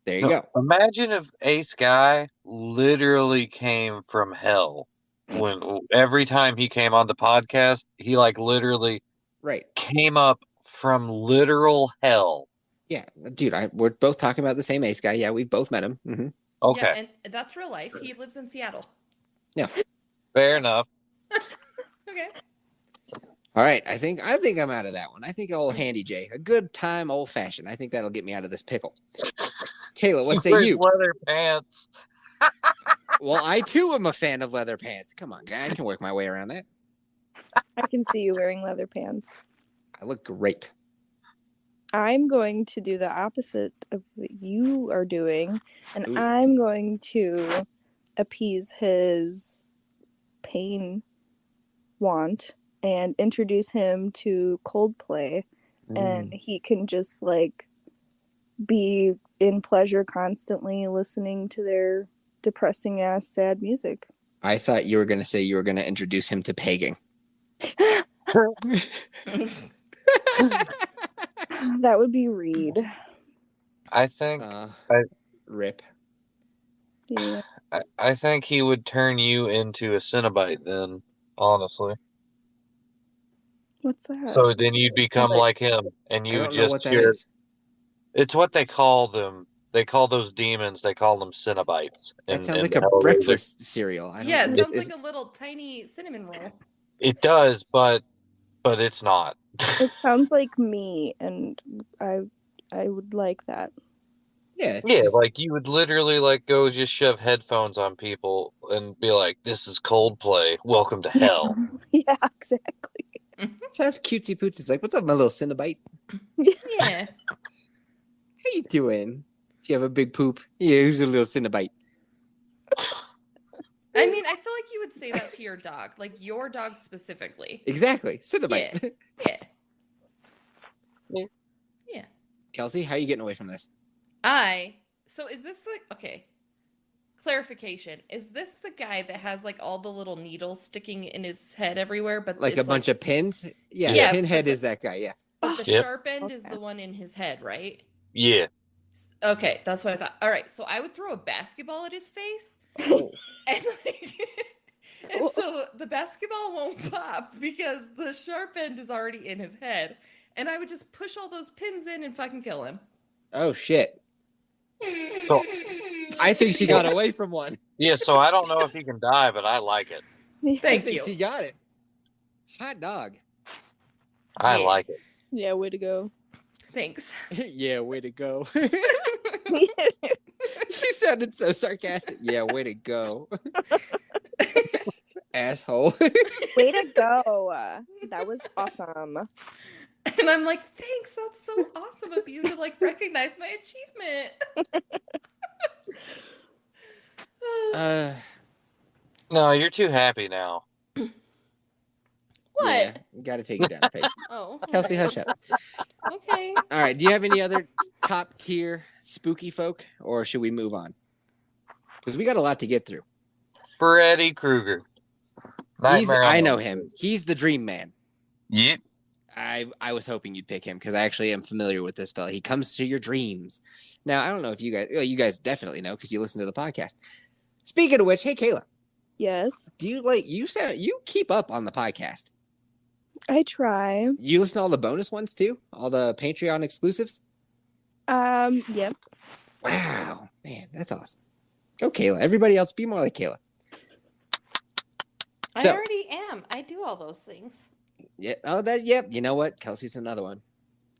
There you go. Imagine if Ace Guy literally came from hell. When every time he came on the podcast, he like literally Right. came up from literal hell. Yeah, dude, we're both talking about the same ace guy. Yeah, we've both met him. Mm-hmm. Okay, Yeah, and that's real life. He lives in Seattle. fair enough. Okay. All right, I think I'm out of that one. I think old Handy J, a good time, old fashioned. I think that'll get me out of this pickle. Kayla, what say Wears you? leather pants. Well, I too am a fan of leather pants. Come on, guy, I can work my way around that. I can see you wearing leather pants. I look great. I'm going to do the opposite of what you are doing, and Ooh. I'm going to appease his pain want and introduce him to Coldplay, and he can just like be in pleasure constantly listening to their depressing ass sad music. I thought you were going to say you were going to introduce him to pegging. That would be Reed. I think Rip. Yeah. I think he would turn you into a Cenobite then, honestly. What's that? So then you'd become Cenobite. like him, and I you don't know just what that share. is. It's what they call them. They call those demons. They call them Cenobites. That sounds in like a Hellraiser. breakfast cereal. I don't Yeah, know. it sounds Is- like a little tiny cinnamon roll. It does, but it's not. It sounds like me, and I would like that. yeah, Yeah, just- like you would literally like go just shove headphones on people and be like, "This is Coldplay. Welcome to hell." Yeah, exactly. sounds cutesy pootsy. It's like, what's up, my little Cenobite? Yeah. How you doing? Do you have a big poop? Yeah, who's a little Cenobite? I mean, I feel like you would say that to your dog, like your dog specifically. Exactly, Cenobite. Yeah. Yeah. Kelsey, how are you getting away from this? So is this like, okay, clarification. Is this the guy that has like all the little needles sticking in his head everywhere, but Like a it's bunch of pins? Yeah, Yeah, Pinhead but is that guy. Yeah. but the Yep. sharp end is Okay. the one in his head, right? Yeah. Okay, that's what I thought. All right, so I would throw a basketball at his face, Oh, and like, and so the basketball won't pop because the sharp end is already in his head, and I would just push all those pins in and fucking kill him. oh shit! So I think she got away from one. yeah, so I don't know if he can die, but I like it. I Thank think you. she got it. Hot dog. I Yeah. like it. Yeah, way to go. Thanks. Yeah, way to go. You sounded so sarcastic. Yeah, way to go. Asshole. Way to go. That was awesome. And I'm like, thanks, that's so awesome of you to like recognize my achievement. No, you're too happy now. What? Yeah, you got to take it down, Paige. Oh, Kelsey, hush up. okay. All right. Do you have any other top tier spooky folk, or should we move on? Because we got a lot to get through. Freddy Krueger. I know him. He's the dream man. Yep. I was hoping you'd pick him because I actually am familiar with this fella. He comes to your dreams. Now, I don't know if you guys definitely know because you listen to the podcast. Speaking of which, hey, Kayla, Yes, do you keep up on the podcast? I try. You listen to all the bonus ones too? All the Patreon exclusives? Yep. Wow, man, that's awesome. Go, Kayla. Everybody else, be more like Kayla. I already am. I do all those things. Yeah. Oh, yep. You know what? Kelsey's another one.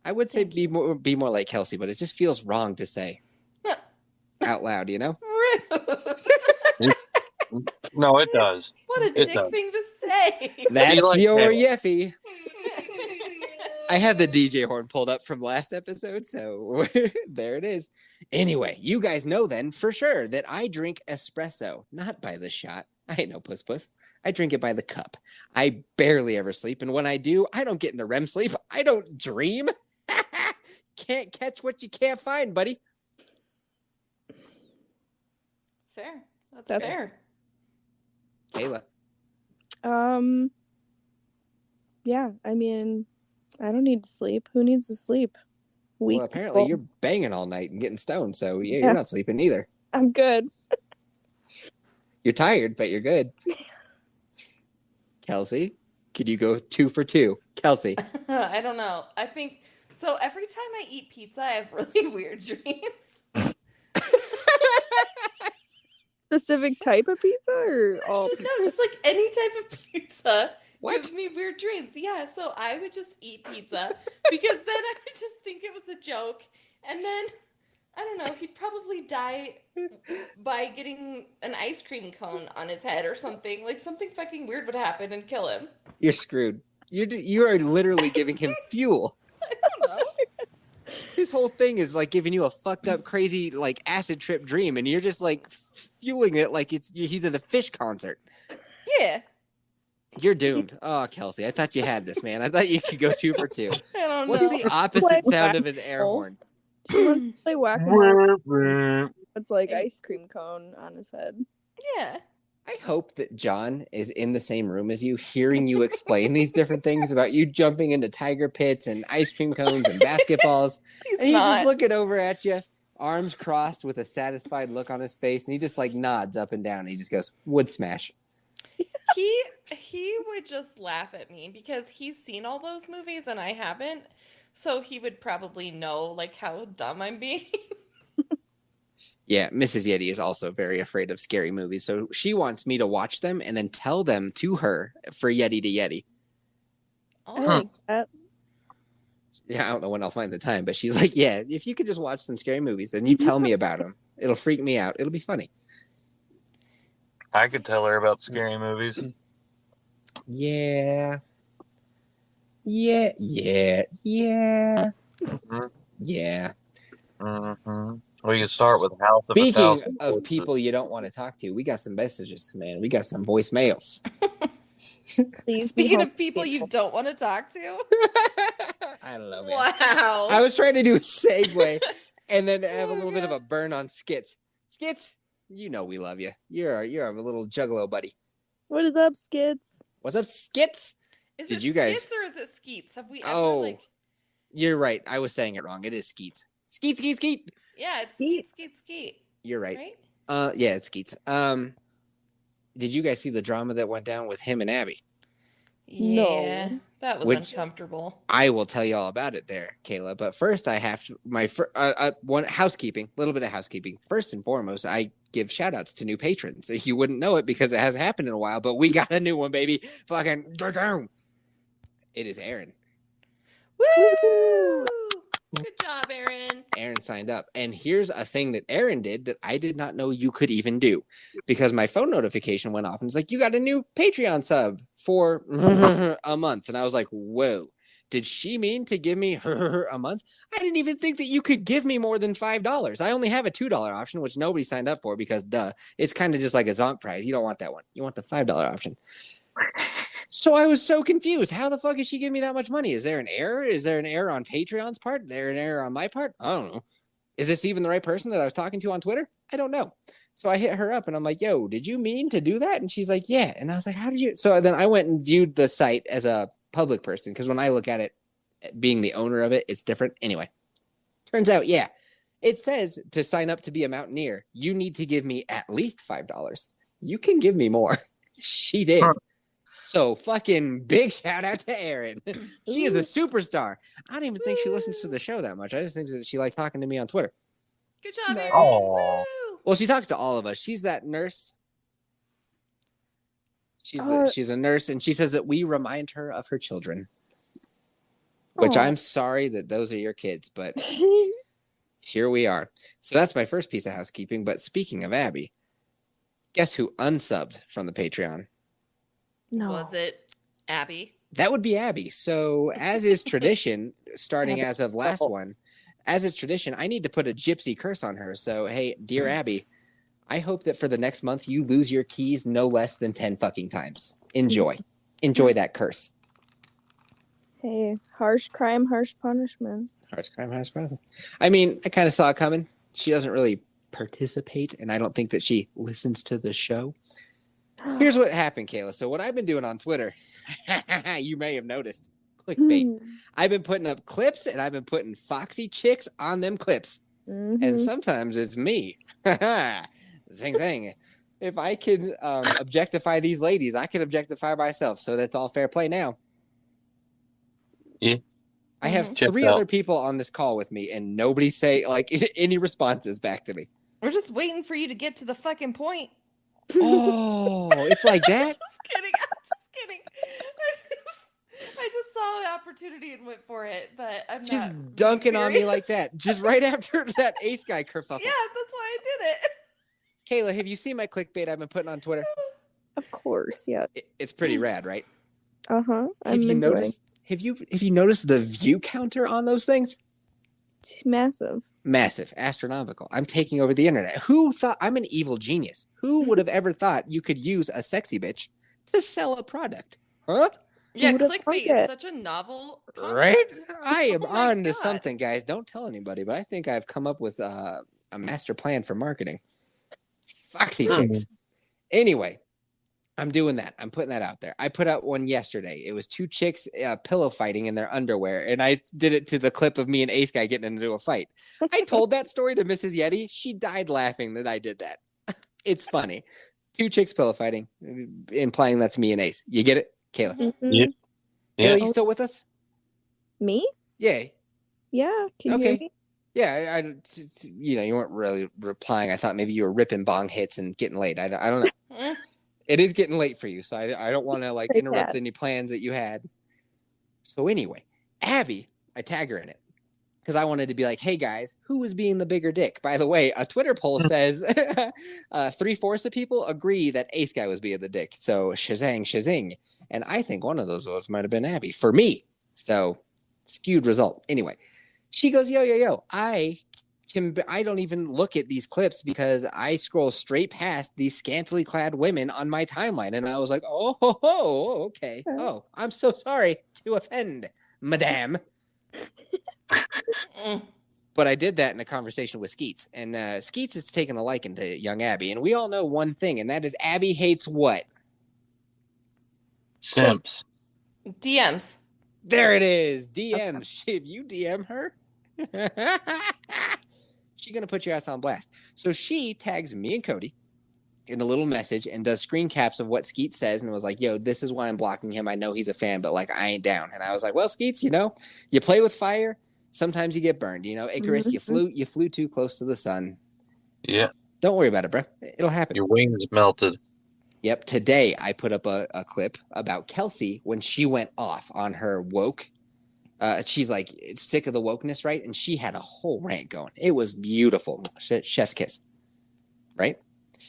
I would say be more like Kelsey, but it just feels wrong to say out loud. You know? Rude. No, it does. What a dick thing to say. That's like your Kayla. Yeffy. I have the DJ horn pulled up from last episode, so there it is. Anyway, you guys know then for sure that I drink espresso, not by the shot. I ain't no puss. I drink it by the cup. I barely ever sleep, and when I do, I don't get into REM sleep. I don't dream. Can't catch what you can't find, buddy. Fair. That's That's- fair. Kayla. Yeah, I mean, I don't need to sleep. Who needs to sleep? Weak Well, apparently people. you're banging all night and getting stoned, so yeah, Yeah. you're not sleeping either. I'm good. You're tired, but you're good. Kelsey, could you go 2 for 2? Kelsey. I don't know. I think so. Every time I eat pizza, I have really weird dreams. Specific type of pizza or all? No, just like any type of pizza What? gives me weird dreams. Yeah, so I would just eat pizza because then I would just think it was a joke. And then, I don't know, he'd probably die by getting an ice cream cone on his head or something. Like something fucking weird would happen and kill him. You're screwed. You are literally giving him fuel. I don't know. His whole thing is like giving you a fucked up, crazy, like acid trip dream, and you're just like fueling it like he's at a Fish concert. Yeah. You're doomed. Oh, Kelsey, I thought you had this, man. I thought you could go 2 for 2. I don't What's know. the opposite sound of an air horn? She wants to play whack-a-mole. It's like ice cream cone on his head. Yeah. I hope that John is in the same room as you, hearing you explain these different things about you jumping into tiger pits and ice cream cones and basketballs. He's And he's not. just looking over at you, arms crossed with a satisfied look on his face. And he just like nods up and down. And he just goes, wood smash. He would just laugh at me because he's seen all those movies and I haven't. So he would probably know like how dumb I'm being. Yeah, Mrs. Yeti is also very afraid of scary movies. So she wants me to watch them and then tell them to her for Yeti to Yeti. I Oh, like that. Yeah, I don't know when I'll find the time, but she's like, yeah, if you could just watch some scary movies and you tell me about them, it'll freak me out. It'll be funny. I could tell her about scary movies. Yeah. Yeah. Mhm. Yeah. Mm-hmm. We can start with House of a Speaking Thousand of Corpses. people you don't want to talk to, we got some messages, man. We got some voicemails. Please be speaking home. of people you don't want to talk to. I don't know, man. Wow. I was trying to do a segue and then have a Oh, little bit of God. a burn on Skits. Skits, you know we love you. You're a little juggalo buddy. What is up, Skits? What's up, Skits? Is Did it you guys- Skits or is it Skeets? Have we ever Oh. like You're right. I was saying it wrong. It is Skeets. Skeet, Skeet, Skeet. yeah, it's Skeet. Skeet. You're right. Right? Yeah, it's Skeets. Did you guys see the drama that went down with him and Abby? No. Yeah. That was Which- uncomfortable. I will tell you all about it there, Kayla. But first, I have one housekeeping, a little bit of housekeeping. First and foremost, I give shout outs to new patrons. You wouldn't know it because it hasn't happened in a while, but we got a new one, baby. Fucking, it is Aaron. Woo! Good job, Aaron. Aaron signed up. And here's a thing that Aaron did that I did not know you could even do, because my phone notification went off and it's like, you got a new Patreon sub for a month. And I was like, whoa, did she mean to give me a month? I didn't even think that you could give me more than $5. I only have a $2 option, which nobody signed up for because it's kind of just like a Zonk prize. You don't want that one. You want the $5 option. So I was so confused. How the fuck is she giving me that much money? Is there an error? Is there an error on Patreon's part? Is there an error on my part? I don't know. Is this even the right person that I was talking to on Twitter? I don't know. So I hit her up and I'm like, yo, did you mean to do that? And she's like, yeah. And I was like, how did you? So then I went and viewed the site as a public person, because when I look at it, being the owner of it, it's different. Anyway, turns out, yeah, it says to sign up to be a mountaineer, you need to give me at least $5. You can give me more. She did. So fucking big shout out to Erin. She is a superstar. I don't even think she listens to the show that much. I just think that she likes talking to me on Twitter. Good job, Aaron. Aw. Woo! Well, she talks to all of us. She's that nurse. She's a nurse, and she says that we remind her of her children. Which I'm sorry that those are your kids, but here we are. So that's my first piece of housekeeping. But speaking of Abby, guess who unsubbed from the Patreon? No. Was it Abby? That would be Abby. So as is tradition, starting as of last one, as is tradition, I need to put a gypsy curse on her. So, hey, dear Abby, I hope that for the next month you lose your keys no less than 10 fucking times. Enjoy that curse. Hey, harsh crime, harsh punishment. Harsh crime, harsh punishment. I mean, I kind of saw it coming. She doesn't really participate, and I don't think that she listens to the show. Here's what happened, Kayla. So what I've been doing on Twitter, you may have noticed, clickbait. I've been putting up clips, and I've been putting foxy chicks on them clips. And sometimes it's me. Zing, zing. If I could objectify these ladies, I could objectify myself. So that's all fair play now. Yeah. I have Checked three out. other people on this call with me, and nobody say like any responses back to me. We're just waiting for you to get to the fucking point. Oh, it's like that? Just kidding. I'm just kidding. I just saw the opportunity and went for it, but I'm Just not dunking on me serious. like that. Just right after that ace guy kerfuffle. Yeah, that's why I did it. Kayla, have you seen my clickbait I've been putting on Twitter? Of course, yeah. It's pretty rad, right? Uh-huh. Have you noticed? Have you noticed the view counter on those things? It's massive. Massive, astronomical. I'm taking over the internet. Who thought I'm an evil genius? Who would have ever thought you could use a sexy bitch to sell a product? Huh? Yeah, would've clickbait thunk is it? such a novel concept. Right? I am Oh my on to God. something, guys. Don't tell anybody, but I think I've come up with a master plan for marketing. Foxy chicks. Anyway, I'm doing that. I'm putting that out there. I put out one yesterday. It was two chicks pillow fighting in their underwear, and I did it to the clip of me and Ace Guy getting into a fight. I told that story to Mrs. Yeti. She died laughing that I did that. It's funny. Two chicks pillow fighting, implying that's me and Ace. You get it, Kayla? Mhm. Yeah. Yeah. Kayla, you still with us? Me? Yeah. Yeah. Can you hear Okay. me? Yeah, you weren't really replying. I thought maybe you were ripping bong hits and getting late. I don't know. Mm. It is getting late for you, so I don't want to like Very interrupt sad. any plans that you had. So anyway, Abby, I tag her in it because I wanted to be like, hey guys, who is being the bigger dick? By the way, a Twitter poll says 3/4 of people agree that Ace Guy was being the dick. So shazang. And I think one of those votes might have been Abby for me. So skewed result. Anyway, she goes, yo. I don't even look at these clips because I scroll straight past these scantily clad women on my timeline. And I was like, okay. Oh, I'm so sorry to offend, madame. Mm. But I did that in a conversation with Skeets. And Skeets has taken a liking to young Abby. And we all know one thing, and that is Abby hates what? Simps. DMs. There it is. DMs. If you DM her, she's going to put your ass on blast. So she tags me and Cody in a little message and does screen caps of what Skeets says and was like, yo, this is why I'm blocking him. I know he's a fan, but like, I ain't down. And I was like, well, Skeets, you play with fire. Sometimes you get burned. Icarus, you flew too close to the sun. Yeah. Don't worry about it, bro. It'll happen. Your wings melted. Yep. Today I put up a clip about Kelsey when she went off on her woke She's like sick of the wokeness, right? And she had a whole rant going. It was beautiful. Chef's kiss, right?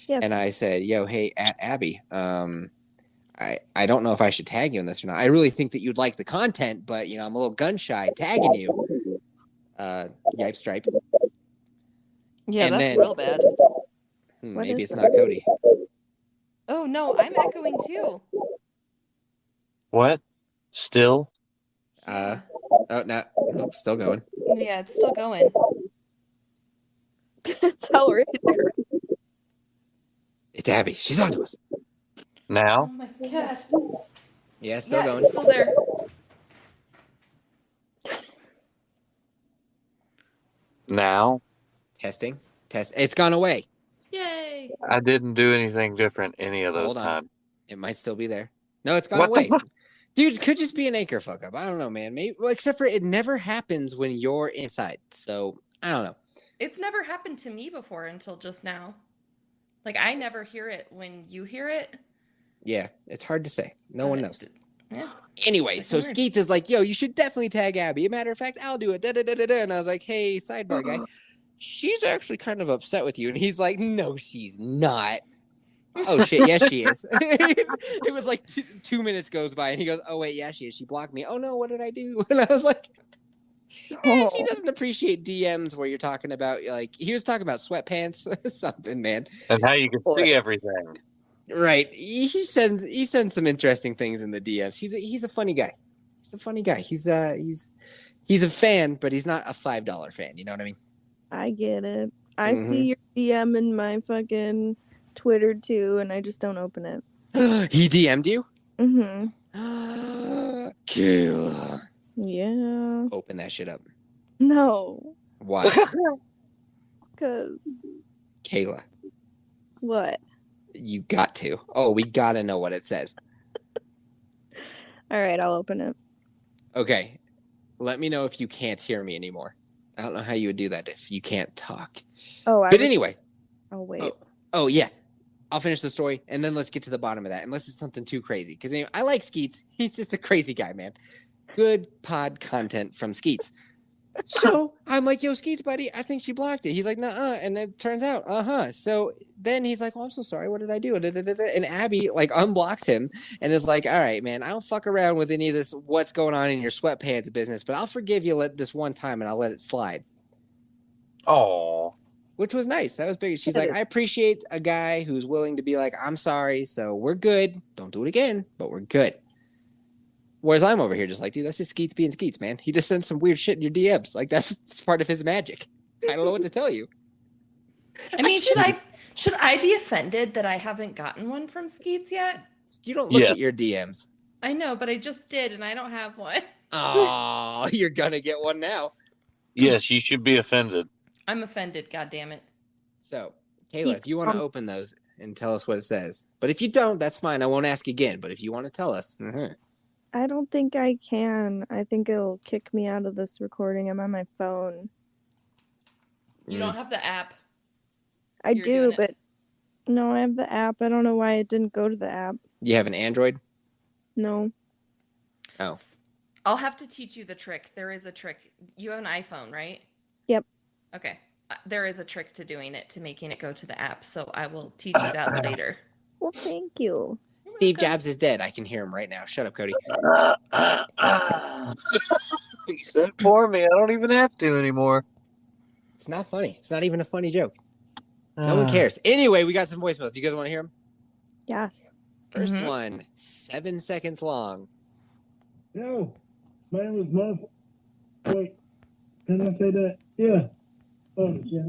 Yes. And I said, "Yo, hey, at Abby, I don't know if I should tag you in this or not. I really think that you'd like the content, but I'm a little gun shy tagging you." Yipe stripe. Yeah, And that's then- real bad. Maybe is it's not Cody. Oh no, I'm echoing too. What? Still? Oh no, nope, still going. Yeah, it's still going. Tell right there. It's Abby. She's onto us. Oh Now? my god. Yeah, still Yeah, going. it's still there. Now? Testing. Test. It's gone away. Yay. I didn't do anything different any of those Hold on. times. It might still be there. No, it's gone What the away. fuck? Dude, could just be an anchor fuck up. I don't know, man. Maybe, well, except for it never happens when you're inside. So I don't know. It's never happened to me before until just now. Like I never hear it when you hear it. Yeah, it's hard to say. No one but- knows. Yeah. Anyway, It's so weird. Skeets is like, "Yo, you should definitely tag Abby. A matter of fact, I'll do it." Da, da, da, da, da. And I was like, "Hey, sidebar guy, she's actually kind of upset with you." And he's like, "No, she's not." Oh shit, yes she is. It was like 2 minutes goes by, and he goes, "Oh wait, yeah she is. She blocked me. Oh no, what did I do?" And I was like, Oh. he doesn't appreciate DMs where you're talking about like he was talking about sweatpants, something, man. And how you can see everything. Right. He sends some interesting things in the DMs. He's a funny guy. He's a funny guy. He's a fan, but he's not a $5 fan. You know what I mean? I get it. I Mhm. see your DM in my fucking Twitter too, and I just don't open it. He DM'd you? Mm-hmm. Kayla. Yeah. Open that shit up. No. Why? Cause Kayla, what? you got to. Oh, we gotta know what it says. All right, I'll open it. Okay. Let me know if you can't hear me anymore. I don't know how you would do that if you can't talk. Oh, But anyway. Oh wait. Oh yeah. I'll finish the story and then let's get to the bottom of that. Unless it's something too crazy. Because anyway, I like Skeets. He's just a crazy guy, man. Good pod content from Skeets. So I'm like, "Yo, Skeets, buddy, I think she blocked it." He's like, "Nuh-uh." And it turns out, So then he's like, "Oh, I'm so sorry. What did I do?" And Abby like unblocks him and is like, "All right, man, I don't fuck around with any of this what's going on in your sweatpants business, but I'll forgive you this one time and I'll let it slide." Oh. Which was nice. That was big. She's like, "I appreciate a guy who's willing to be like, I'm sorry, so we're good. Don't do it again, but we're good." Whereas I'm over here just like, dude, that's just Skeets being Skeets, man. He just sends some weird shit in your DMs. Like that's part of his magic. I don't know what to tell you. I mean, should I be offended that I haven't gotten one from Skeets yet? You don't look at Yes. your DMs. I know, but I just did, and I don't have one. Oh, you're gonna get one now. Yes, you should be offended. I'm offended. God damn it. So, Kayla, if you want to open those and tell us what it says, but if you don't, that's fine. I won't ask again. But if you want to tell us, I don't think I can. I think it'll kick me out of this recording. I'm on my phone. You don't have the app. I You're do, doing it. but no, I have the app. I don't know why it didn't go to the app. You have an Android? No. Oh, I'll have to teach you the trick. There is a trick. You have an iPhone, right? Yep. Okay. There is a trick to doing it, to making it go to the app. So I will teach you that later. Well, thank you. Steve Jobs is dead. I can hear him right now. Shut up, Cody. He said for me. I don't even have to anymore. It's not funny. It's not even a funny joke. No one cares. Anyway, we got some voicemails. Do you guys want to hear them? Yes. First Mhm. one, 7 seconds long. Yo, my name is Muff. Wait, can I say that? Yeah. Oh, yeah.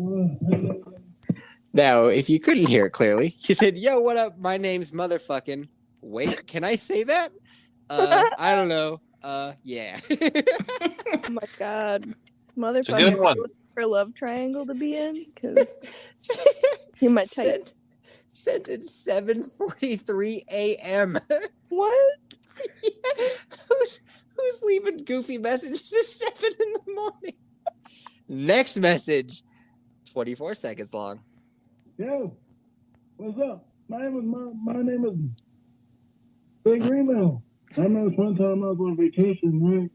Now, if you couldn't hear it clearly, he said, "Yo, what up? My name's motherfucking." Wait, can I say that? I don't know. Yeah. Oh my god. It's a Motherfucker, good are you one. looking for a love triangle to be in? Because you might type. Sent at 7:43 a.m. What? Yeah. Who's leaving goofy messages at 7 in the morning? Next message, 24 seconds long. Yo, what's up? My name is Big Remo. I remember one time I was on vacation, right?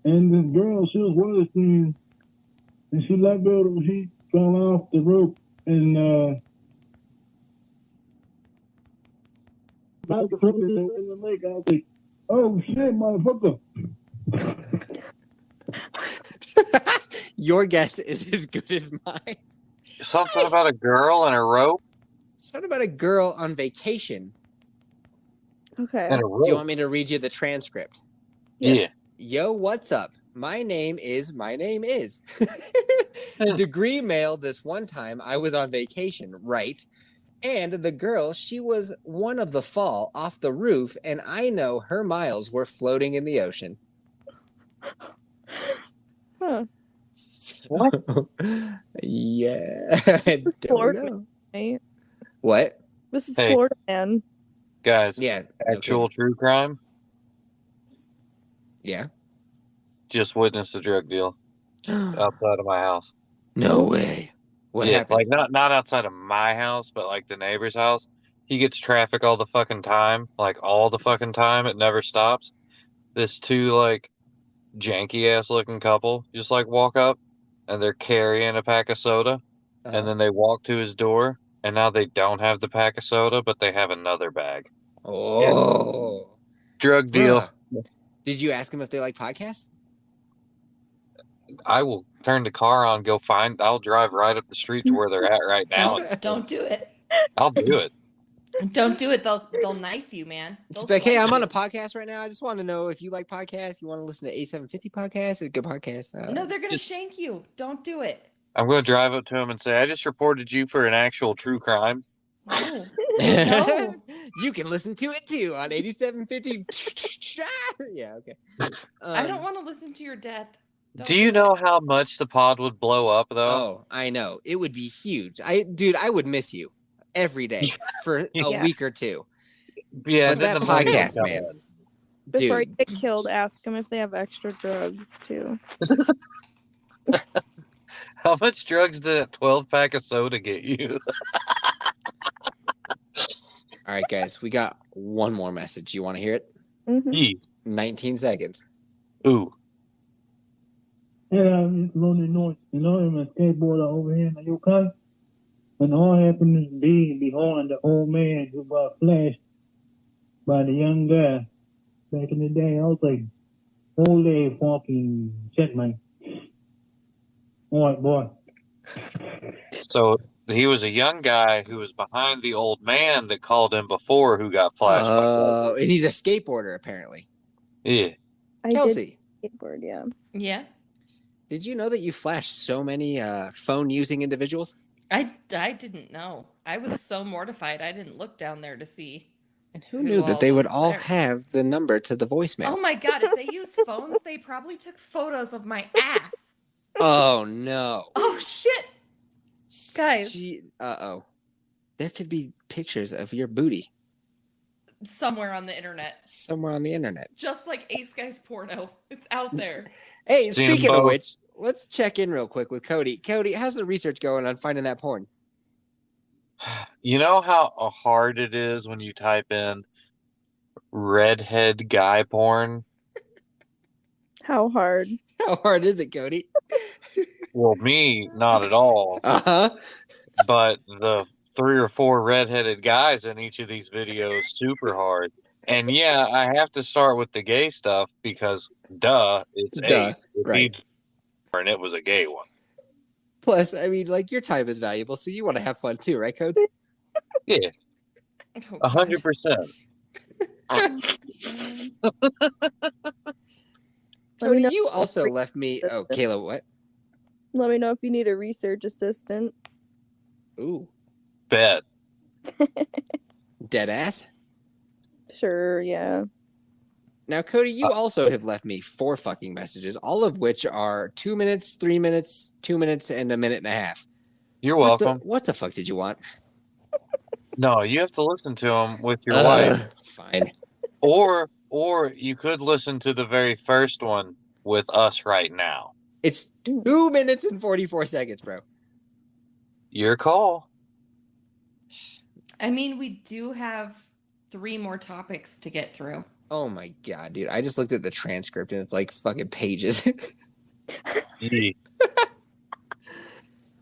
And this girl, she was water skiing, and she let go. She fell off the rope, and I was in the lake. I was like, "Oh shit, motherfucker!" Your guess is as good as mine. Something about a girl and a rope Something about a girl on vacation. Okay. and a Do you rope. want me to read you the transcript? Yeah. Yo, what's up? My name is. Degree mail this one time I was on vacation, right? And the girl, she was one of the fall off the roof, and I know her miles were floating in the ocean. Huh. What? Yeah. I don't Florida, know. right? What? This is Hey. Florida, man. Guys, Yeah. no actual kidding. true crime. Yeah. Just witnessed a drug deal outside of my house. No way. What Yeah, happened? like not outside of my house, but like the neighbor's house. He gets traffic all the fucking time, like all the fucking time. It never stops. This two like janky ass looking couple just like walk up and they're carrying a pack of soda, and then they walk to his door, and now they don't have the pack of soda, but they have another bag. Oh. Drug deal. Bruh. Did you ask them if they like podcasts? I will turn the car on, go find. I'll drive right up the street to where they're at right now. Don't do it. I'll do it. Don't do it. They'll knife you, man. Just They'll like, hey, slice I'm on you. a podcast right now. I just want to know if you like podcasts. You want to listen to A750 podcast? It's a good podcast. No, they're gonna Just- shank you. Don't do it. I'm going to drive up to him and say, I just reported you for an actual true crime. No. No. You can listen to it too on 8750. Yeah, okay. I don't want to listen to your death. Don't Do you it. know how much the pod would blow up, though? Oh, I know. It would be huge. Dude, I would miss you every day for a Yeah. week or two. Yeah, But then that the money would podcast, come man. in. Before Dude. you get killed, ask them if they have extra drugs too. How much drugs did a 12-pack of soda get you? All right, guys, we got one more message. You want to hear it? Mhm. Yee. 19 seconds. Ooh. Yeah, I'm just lonely noise. You know, I'm a skateboarder over here. Are you okay? And all happened is being behind the old man who got flashed by the young guy. Back in the day, I was like, holy fucking shit, man. All right, boy. So he was a young guy who was behind the old man that called him before, who got flashed by Oh, lightning. and he's a skateboarder, apparently. Yeah. I Kelsey, did skateboard, yeah. Yeah. did you know that you flashed so many phone-using individuals? I didn't know. I was so mortified. I didn't look down there to see. And who knew that they all would was all there. have the number to the voicemail? Oh my god! If they use phones, they probably took photos of my ass. Oh, no. Oh shit! Guys. Uh-oh. There could be pictures of your booty Somewhere on the internet, somewhere on the internet. just like Ace Guy's porno, it's out there. Hey, Seen speaking of both. which, let's check in real quick with Cody. Cody, how's the research going on finding that porn? You know how hard it is when you type in redhead guy porn? How hard? How hard is it, Cody? Well, me, not at all. Uh-huh. But the 3 or 4 redheaded guys in each of these videos, super hard. And yeah, I have to start with the gay stuff because, duh, it's Duh, Ace. If right. and it was a gay one. Plus, I mean, like, your time is valuable, so you want to have fun too, right, Cody? Yeah, Oh, God. 100%. Let me Cody, know you if you also need a left me. Oh, assistant. Kayla, what? Let me know if you need a research assistant. Ooh, Bet. dead ass. Sure, yeah. Now, Cody, you also have left me 4 fucking messages, all of which are 2 minutes, 3 minutes, 2 minutes, and a minute and a half. You're welcome. What the fuck did you want? No, you have to listen to them with your wife. Fine. Or you could listen to the very first one with us right now. It's 2 minutes and 44 seconds, bro. Your call. I mean, we do have 3 more topics to get through. Oh my god, dude! I just looked at the transcript and it's like fucking pages. Yee.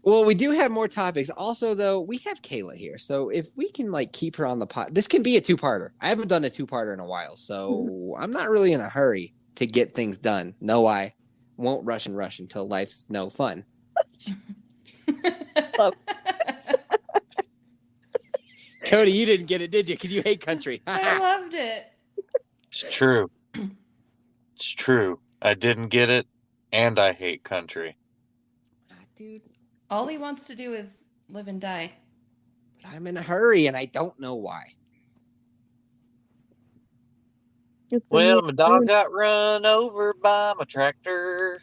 Well, we do have more topics. Also, though, we have Kayla here, so if we can like keep her on the pot, this can be a two-parter. I haven't done a two-parter in a while, so I'm not really in a hurry to get things done. No, I won't rush until life's no fun. Cody, you didn't get it, did you? Because you hate country. I loved it. It's true. It's true. I didn't get it, and I hate country. Dude, All he wants to do is live and die. I'm in a hurry, and I don't know why. It's Well, my dog got run over by my tractor.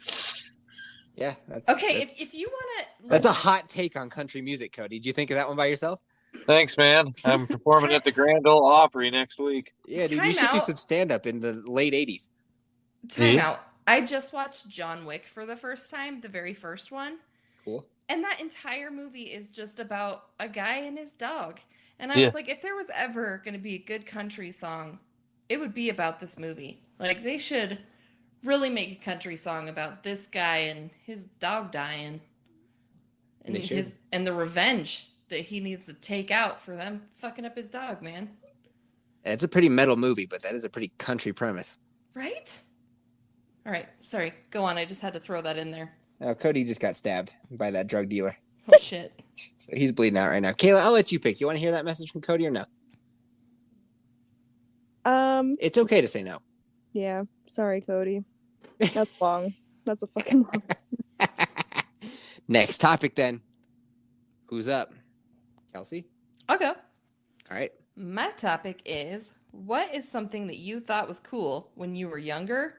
Yeah, that's Okay, if you want to... that's a hot take on country music, Cody. Did you think of that one by yourself? Thanks, man. I'm performing at the Grand Ole Opry next week. Yeah, dude, you Time should do out. some stand-up in the late 80s. Time Yeah. out. I just watched John Wick for the first time, the very first one. Cool. And that entire movie is just about a guy and his dog. And I Yeah. was like, if there was ever going to be a good country song, it would be about this movie. Like, they should really make a country song about this guy and his dog dying. And They should. and the revenge that he needs to take out for them fucking up his dog, man. And it's a pretty metal movie, but that is a pretty country premise. Right? All right, sorry. Go on. I just had to throw that in there. Now, Cody just got stabbed by that drug dealer. Oh, shit. So he's bleeding out right now. Kayla, I'll let you pick. You want to hear that message from Cody or no? It's okay to say no. Yeah. Sorry, Cody. That's long. That's a fucking long. Next topic then. Who's up? Kelsey? I'll go. All right. My topic is, what is something that you thought was cool when you were younger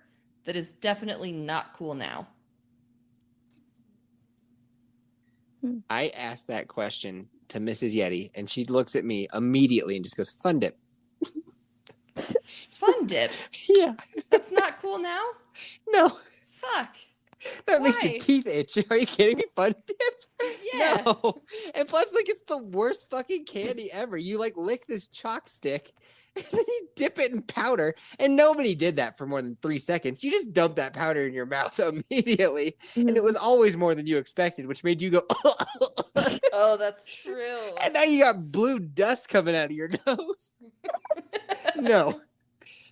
that is definitely not cool now? I asked that question to Mrs. Yeti, and she looks at me immediately and just goes, "Fun dip." Fun dip. Yeah. That's not cool now? No. Fuck. That makes Why? your teeth itch. Are you kidding me? Fun dip? Yeah. No. And plus, like, it's the worst fucking candy ever. You, like, lick this chalk stick, and then you dip it in powder, and nobody did that for more than 3 seconds. You just dump that powder in your mouth immediately, and it was always more than you expected, which made you go, Oh, that's true. and now you got blue dust coming out of your nose. No.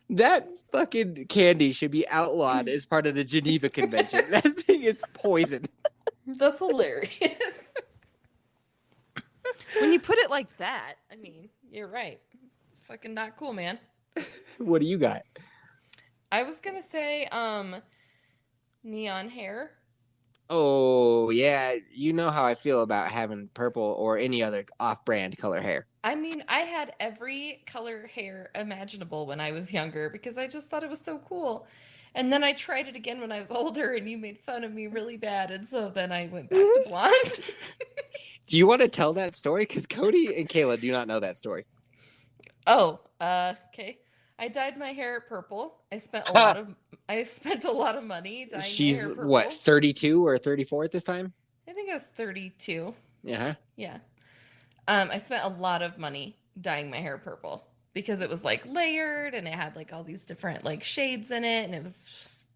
That fucking candy should be outlawed as part of the Geneva Convention. That thing is poison. That's hilarious. When you put it like that, I mean, you're right. It's fucking not cool, man. What do you got? I was gonna say, neon hair. Oh, yeah. You know how I feel about having purple or any other off-brand color hair. I mean, I had every color hair imaginable when I was younger because I just thought it was so cool. And then I tried it again when I was older and you made fun of me really bad. And so then I went back to blonde. Do you want to tell that story? Because Cody and Kayla do not know that story. Oh, okay. I dyed my hair purple. I spent a lot of money dyeing my She's, hair purple. what, 32 or 34 at this time? I think I was 32. Yeah. Yeah. I spent a lot of money dyeing my hair purple because it was like layered and it had like all these different like shades in it and it was just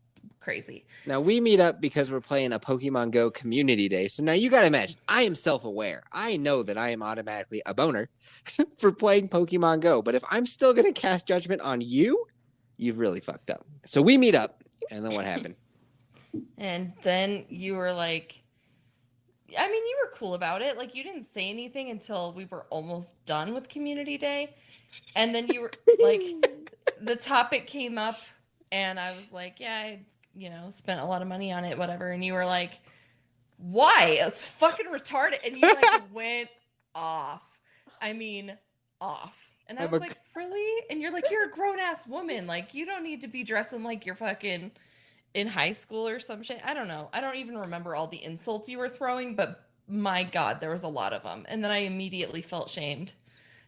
crazy. Now we meet up because we're playing a Pokemon Go community day. So now you got to imagine, I am self-aware. I know that I am automatically a boner for playing Pokemon Go. But if I'm still going to cast judgment on you, you've really fucked up. So we meet up. And then what happened? And then you were like, I mean, you were cool about it. Like, you didn't say anything until we were almost done with community day. And then you were like, the topic came up and I was like, yeah, I, spent a lot of money on it, whatever. And you were like, why? It's fucking retarded. And you like went off. I mean, off. And I was like, really? And you're like, you're a grown ass woman. Like, you don't need to be dressing like you're fucking in high school or some shit. I don't know. I don't even remember all the insults you were throwing, but my God, there was a lot of them. And then I immediately felt shamed.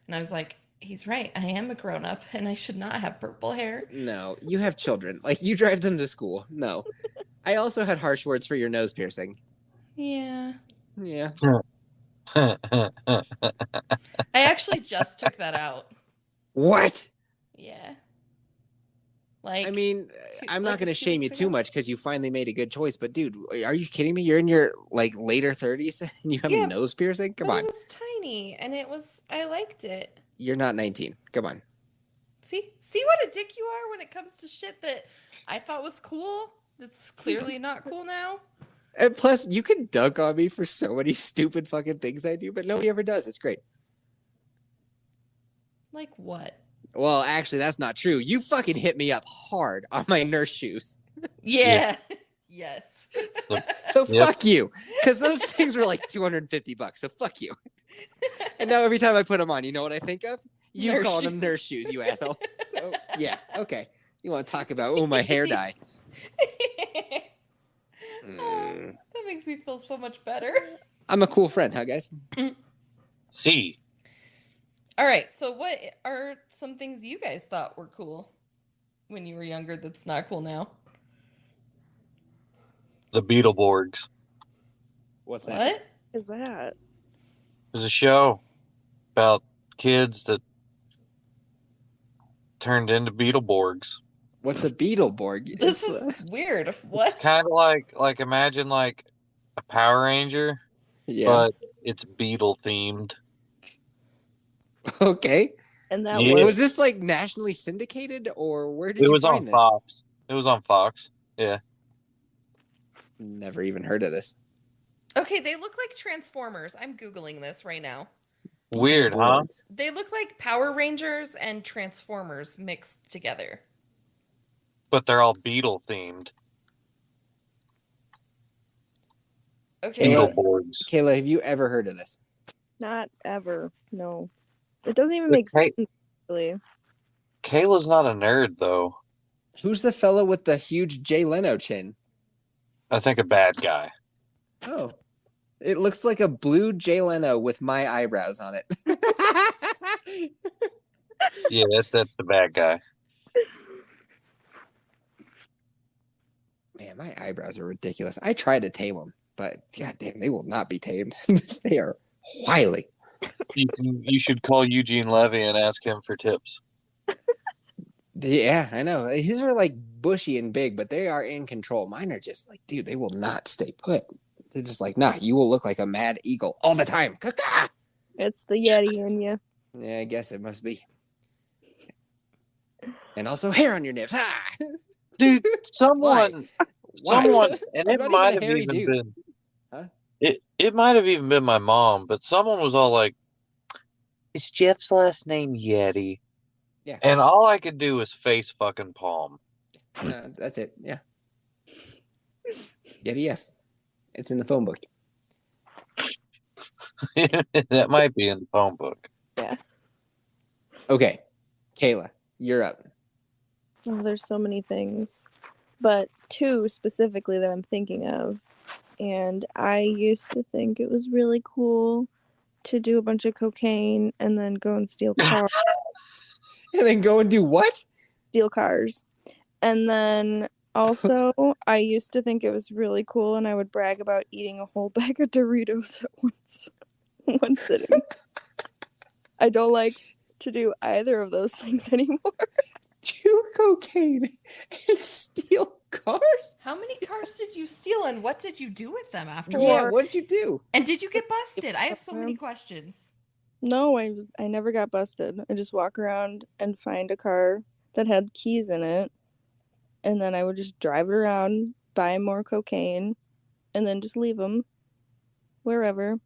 And I was like, he's right. I am a grown up and I should not have purple hair. No, you have children. Like, you drive them to school. No. I also had harsh words for your nose piercing. Yeah. Yeah. I actually just took that out. What? Yeah. Like, I mean, I'm like not going to 2 shame you weeks too ago? much because you finally made a good choice. But dude, are you kidding me? You're in your like later 30s and you have a Yeah, nose piercing? Come but on. it was tiny, and I liked it. You're not 19. Come on. See what a dick you are when it comes to shit that I thought was cool. That's clearly not cool now. And plus, you can dunk on me for so many stupid fucking things I do, but nobody ever does. It's great. Like what? Well, actually, that's not true. You fucking hit me up hard on my nurse shoes. Yeah. Yes. So Yep. fuck you. Because those things were like $250. So fuck you. And now every time I put them on, you know what I think of? You Nurse call them shoes. nurse shoes, you asshole. So yeah, okay. You want to talk about my hair dye? Oh, that makes me feel so much better. I'm a cool friend, huh, guys? See, All right, so what are some things you guys thought were cool when you were younger that's not cool now? the Beetleborgs. What's that? What? Is that? There's a show about kids that turned into Beetleborgs. What's a Beetleborg? This It's, is weird. It's What? kind of like imagine like a Power Ranger, yeah. but it's Beetle themed. Okay. And that Yeah. was Was this like nationally syndicated, or where did It you was find on this? Fox. It was on Fox. Yeah. Never even heard of this. Okay, they look like Transformers. I'm Googling this right now. Weird, huh? Beetleborgs. They look like Power Rangers and Transformers mixed together. But they're all Beetle themed. Okay, Kayla- Beetleborgs. Kayla, have you ever heard of this? not ever. No. It doesn't even Look, make hey- sense, really. Kayla's not a nerd though. Who's the fellow with the huge Jay Leno chin? I think a bad guy. Oh, it looks like a blue Jay Leno with my eyebrows on it. Yeah, that's the bad guy. Man, my eyebrows are ridiculous. I try to tame them, but goddamn, they will not be tamed. They are wily. You should call Eugene Levy and ask him for tips. Yeah, I know. His are like bushy and big, but they are in control. Mine are just like, dude, they will not stay put. They're just like, nah, you will look like a mad eagle all the time. Caw-caw! It's the Yeti in you. Yeah, I guess it must be. And also hair on your nips. Ha! Dude, someone, Why? and I'm it not might even a have hairy even dude. been, Huh? it might have even been my mom, but someone was all like, "Is Jeff's last name Yeti?" Yeah. And all I could do was face fucking palm. That's it. Yeah. Yeti Yeff. It's in the phone book. That might be in the phone book. Okay. Kayla, you're up. Oh, there's so many things. But two specifically that I'm thinking of. And I used to think it was really cool to do a bunch of cocaine and then go and steal cars. And then go and do what? Steal cars. And then also, I used to think it was really cool, and I would brag about eating a whole bag of Doritos at one sitting. I don't like to do either of those things anymore. Do cocaine and steal cars? How many cars did you steal and what did you do with them after? Yeah, what did you do? And did you get busted? I have so many questions. No, I never got busted. I just walk around and find a car that had keys in it, and then I would just drive it around, buy more cocaine, and then just leave them wherever.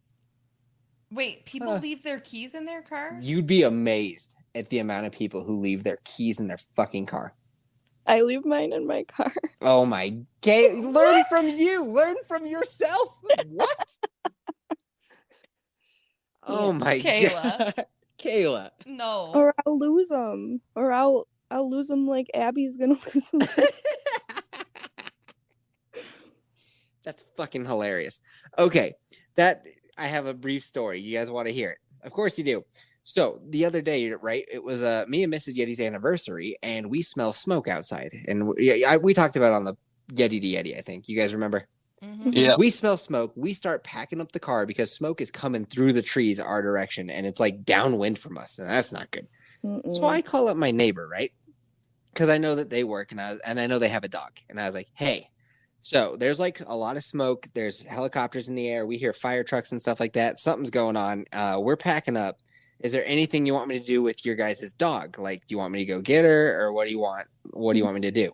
Wait, people leave their keys in their cars? You'd be amazed at the amount of people who leave their keys in their fucking car. I leave mine in my car. Oh my God. Learn from you. Learn from yourself. What? Oh my Kayla. God. Kayla. No. Or I'll lose them. Or I'll lose them like Abby's gonna lose them. That's fucking hilarious. Okay, that I have a brief story. You guys want to hear it? Of course you do. So the other day, right? It was me and Mrs. Yeti's anniversary, and we smell smoke outside. And we talked about it on the Yeti to Yeti. I think you guys remember. Mhm. Yeah. We smell smoke. We start packing up the car because smoke is coming through the trees our direction, and it's like downwind from us, and that's not good. So I call up my neighbor, right? because I know that they work, and I know they have a dog, and I was like, hey. So there's like a lot of smoke. There's helicopters in the air. We hear fire trucks and stuff like that. Something's going on. We're packing up. Is there anything you want me to do with your guys' dog? Like, do you want me to go get her, or what do you want? What do you want me to do?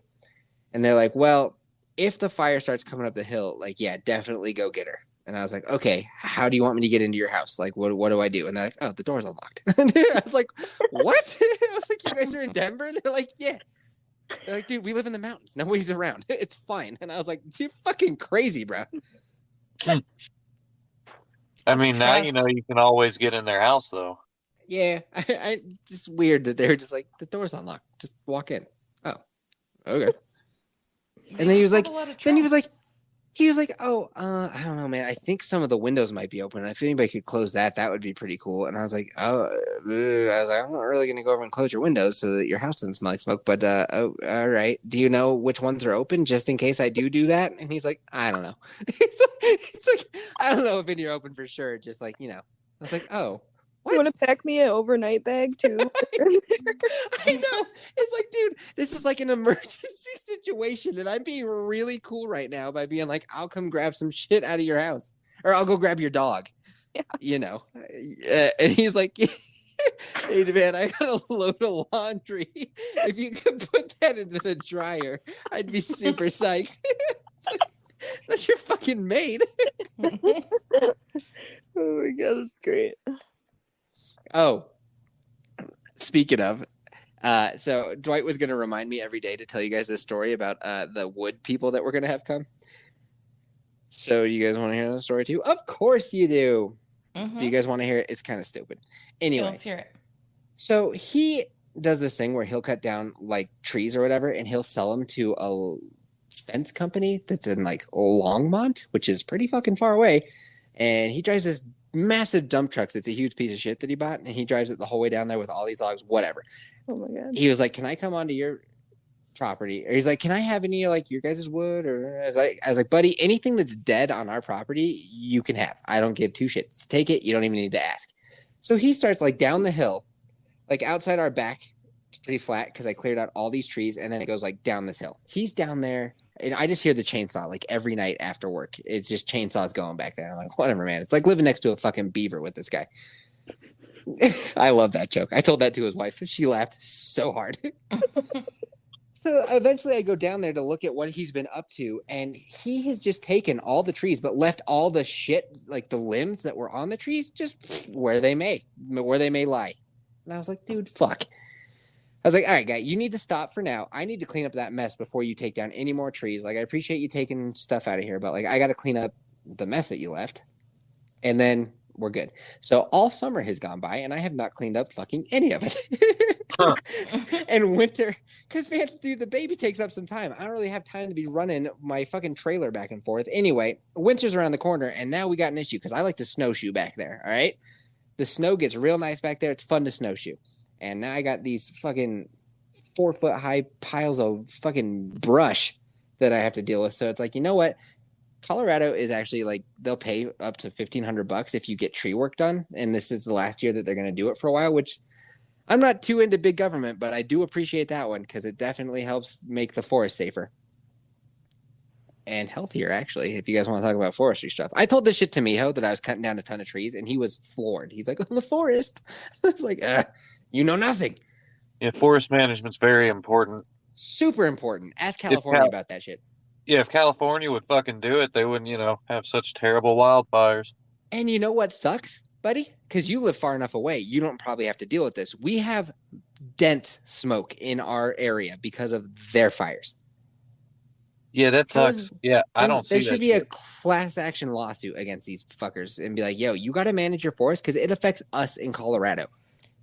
And they're like, well, if the fire starts coming up the hill, like, yeah, definitely go get her. And I was like, okay, how do you want me to get into your house? Like, what do I do? And they're like, oh, the door's unlocked. I was like, what? I was like, you guys are in Denver? And they're like, yeah. They're like, dude, we live in the mountains. Nobody's around. It's fine. And I was like, you're fucking crazy, bro. I mean, now you know you can always get in their house, though. Yeah, I just weird that they're just like, the door's unlocked. Just walk in. Oh, okay. And then he was like, oh, I don't know, man. I think some of the windows might be open. If anybody could close that, that would be pretty cool. And I was like, I'm not really going to go over and close your windows so that your house doesn't smell like smoke. But, all right. Do you know which ones are open just in case I do that? And he's like, I don't know. It's like, I don't know if any are open for sure. Just like, I was like, oh. What? You want to pack me an overnight bag too? I know. It's like, dude, this is like an emergency situation, and I'm being really cool right now by being like, I'll come grab some shit out of your house, or I'll go grab your dog. Yeah. And he's like, hey, man, I got a load of laundry. If you could put that into the dryer, I'd be super psyched. It's like, that's your fucking maid. Oh my god, that's great. Oh, speaking of, so Dwight was going to remind me every day to tell you guys this story about the wood people that we're going to have come. So you guys want to hear the story too? Of course you do. Mm-hmm. Do you guys want to hear it? It's kind of stupid. Anyway, let's hear it. So he does this thing where he'll cut down like trees or whatever, and he'll sell them to a fence company that's in like Longmont, which is pretty fucking far away. And he drives this massive dump truck that's a huge piece of shit that he bought, and he drives it the whole way down there with all these logs, whatever. Oh my god. He was like, can I come onto your property? Or he's like, can I have any like your guys' wood? Or I was like, buddy, anything that's dead on our property you can have. I don't give two shits. Take it. You don't even need to ask. So he starts like down the hill, like outside our back. It's pretty flat because I cleared out all these trees, and then it goes like down this hill. He's down there, and I just hear the chainsaw like every night after work. It's just chainsaws going back there. I'm like, whatever, man. It's like living next to a fucking beaver with this guy. I love that joke. I told that to his wife. She laughed so hard. So eventually I go down there to look at what he's been up to, and he has just taken all the trees but left all the shit, like the limbs that were on the trees, just where they may lie. And I was like, dude, fuck. I was like, all right, guy, you need to stop for now. I need to clean up that mess before you take down any more trees. Like, I appreciate you taking stuff out of here, but like, I got to clean up the mess that you left, and then we're good. So all summer has gone by, and I have not cleaned up fucking any of it. And winter, because man, dude, the baby takes up some time. I don't really have time to be running my fucking trailer back and forth. Anyway, winter's around the corner, and now we got an issue because I like to snowshoe back there. All right, the snow gets real nice back there. It's fun to snowshoe. And now I got these fucking 4-foot high piles of fucking brush that I have to deal with. So it's like, you know what? Colorado is actually like, they'll pay up to $1,500 if you get tree work done. And this is the last year that they're going to do it for a while, which I'm not too into big government, but I do appreciate that one because it definitely helps make the forest safer. And healthier, actually, if you guys want to talk about forestry stuff. I told this shit to Miho that I was cutting down a ton of trees, and he was floored. He's like, oh, the forest. It's like, you know nothing. Yeah, forest management's very important. Super important. Ask California about that shit. Yeah, if California would fucking do it, they wouldn't, have such terrible wildfires. And you know what sucks, buddy? Because you live far enough away, you don't probably have to deal with this. We have dense smoke in our area because of their fires. Yeah, that sucks. Yeah, I don't see that. There should be a class action lawsuit against these fuckers and be like, yo, you got to manage your forest because it affects us in Colorado.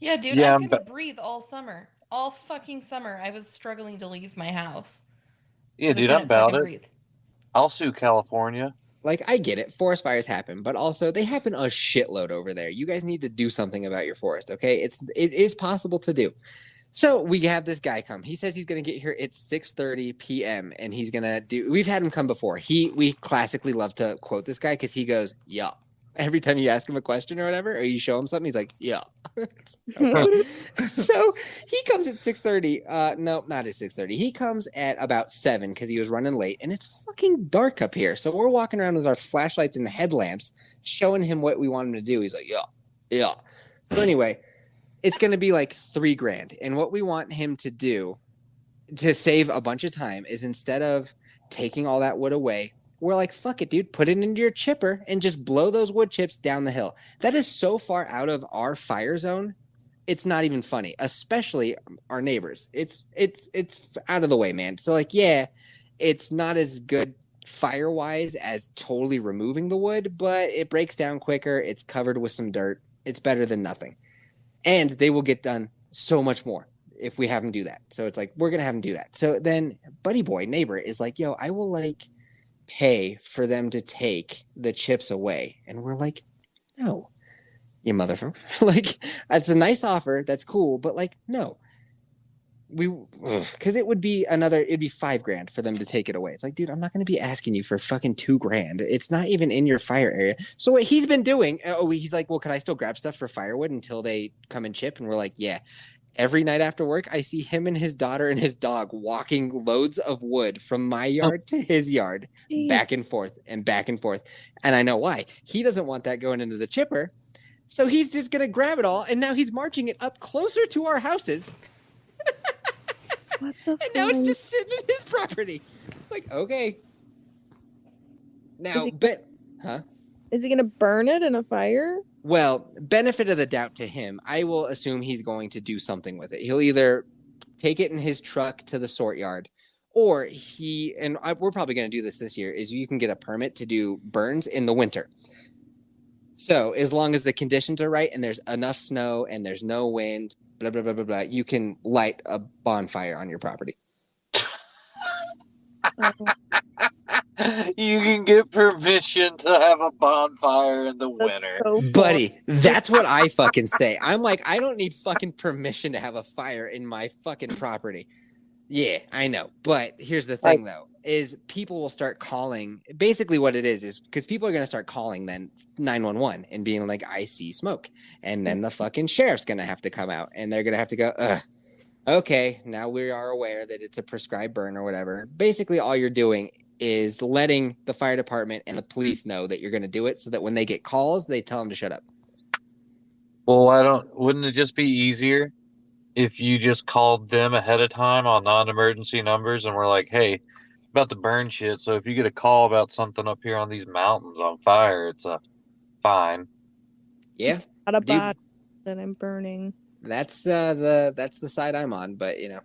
Yeah, dude, I couldn't breathe all summer. All fucking summer, I was struggling to leave my house. Yeah, dude, I'm about it. Breathe. I'll sue California. Like, I get it. Forest fires happen, but also they happen a shitload over there. You guys need to do something about your forest, okay? It is possible to do. So we have this guy come. He says he's going to get here at 6:30 p.m. and he's going to do. We've had him come before. We classically love to quote this guy because he goes, "Yeah." Every time you ask him a question or whatever, or you show him something, he's like, "Yeah." Okay. So he comes at 6:30. No, not at 6:30. He comes at about 7 because he was running late, and it's fucking dark up here. So we're walking around with our flashlights and headlamps, showing him what we want him to do. He's like, yeah. So anyway, it's gonna be like $3,000, and what we want him to do to save a bunch of time is instead of taking all that wood away, we're like, fuck it, dude, put it into your chipper and just blow those wood chips down the hill. That is so far out of our fire zone. It's not even funny, especially our neighbors. It's out of the way, man. So like, yeah, it's not as good fire wise as totally removing the wood, but it breaks down quicker. It's covered with some dirt. It's better than nothing. And they will get done so much more if we have them do that. So it's like, we're going to have them do that. So then buddy boy neighbor is like, yo, I will like pay for them to take the chips away. And we're like, no, you motherfucker. Like, that's a nice offer. That's cool. But like, no, because it'd be $5,000 for them to take it away. It's like, dude, I'm not going to be asking you for fucking $2,000. It's not even in your fire area. So what he's been doing, he's like, well, can I still grab stuff for firewood until they come and chip? And we're like, yeah. Every night after work, I see him and his daughter and his dog walking loads of wood from my yard to his yard, back and forth and back and forth. And I know why. He doesn't want that going into the chipper. So he's just going to grab it all. And now he's marching it up closer to our houses. What the And now it's just sitting in his property. It's like, okay. Now, Is he gonna burn it in a fire? Well, benefit of the doubt to him, I will assume he's going to do something with it. He'll either take it in his truck to the sort yard, or we're probably going to do this year, is you can get a permit to do burns in the winter. So as long as the conditions are right and there's enough snow and there's no wind, blah, blah, blah, blah, blah, you can light a bonfire on your property. You can get permission to have a bonfire in the winter. So Buddy, that's what I fucking say. I'm like, I don't need fucking permission to have a fire in my fucking property. Yeah, I know. But here's the thing, though, is people will start calling. Basically what it is because people are going to start calling then 911 and being like, I see smoke. And then the fucking sheriff's going to have to come out and they're going to have to go, okay, now we are aware that it's a prescribed burn or whatever. Basically, all you're doing is letting the fire department and the police know that you're going to do it so that when they get calls, they tell them to shut up. Well, wouldn't it just be easier if you just called them ahead of time on non-emergency numbers and were like, hey, about to burn shit. So if you get a call about something up here on these mountains on fire, it's fine. Yeah. It's not a body that I'm burning. That's the side I'm on, but you know,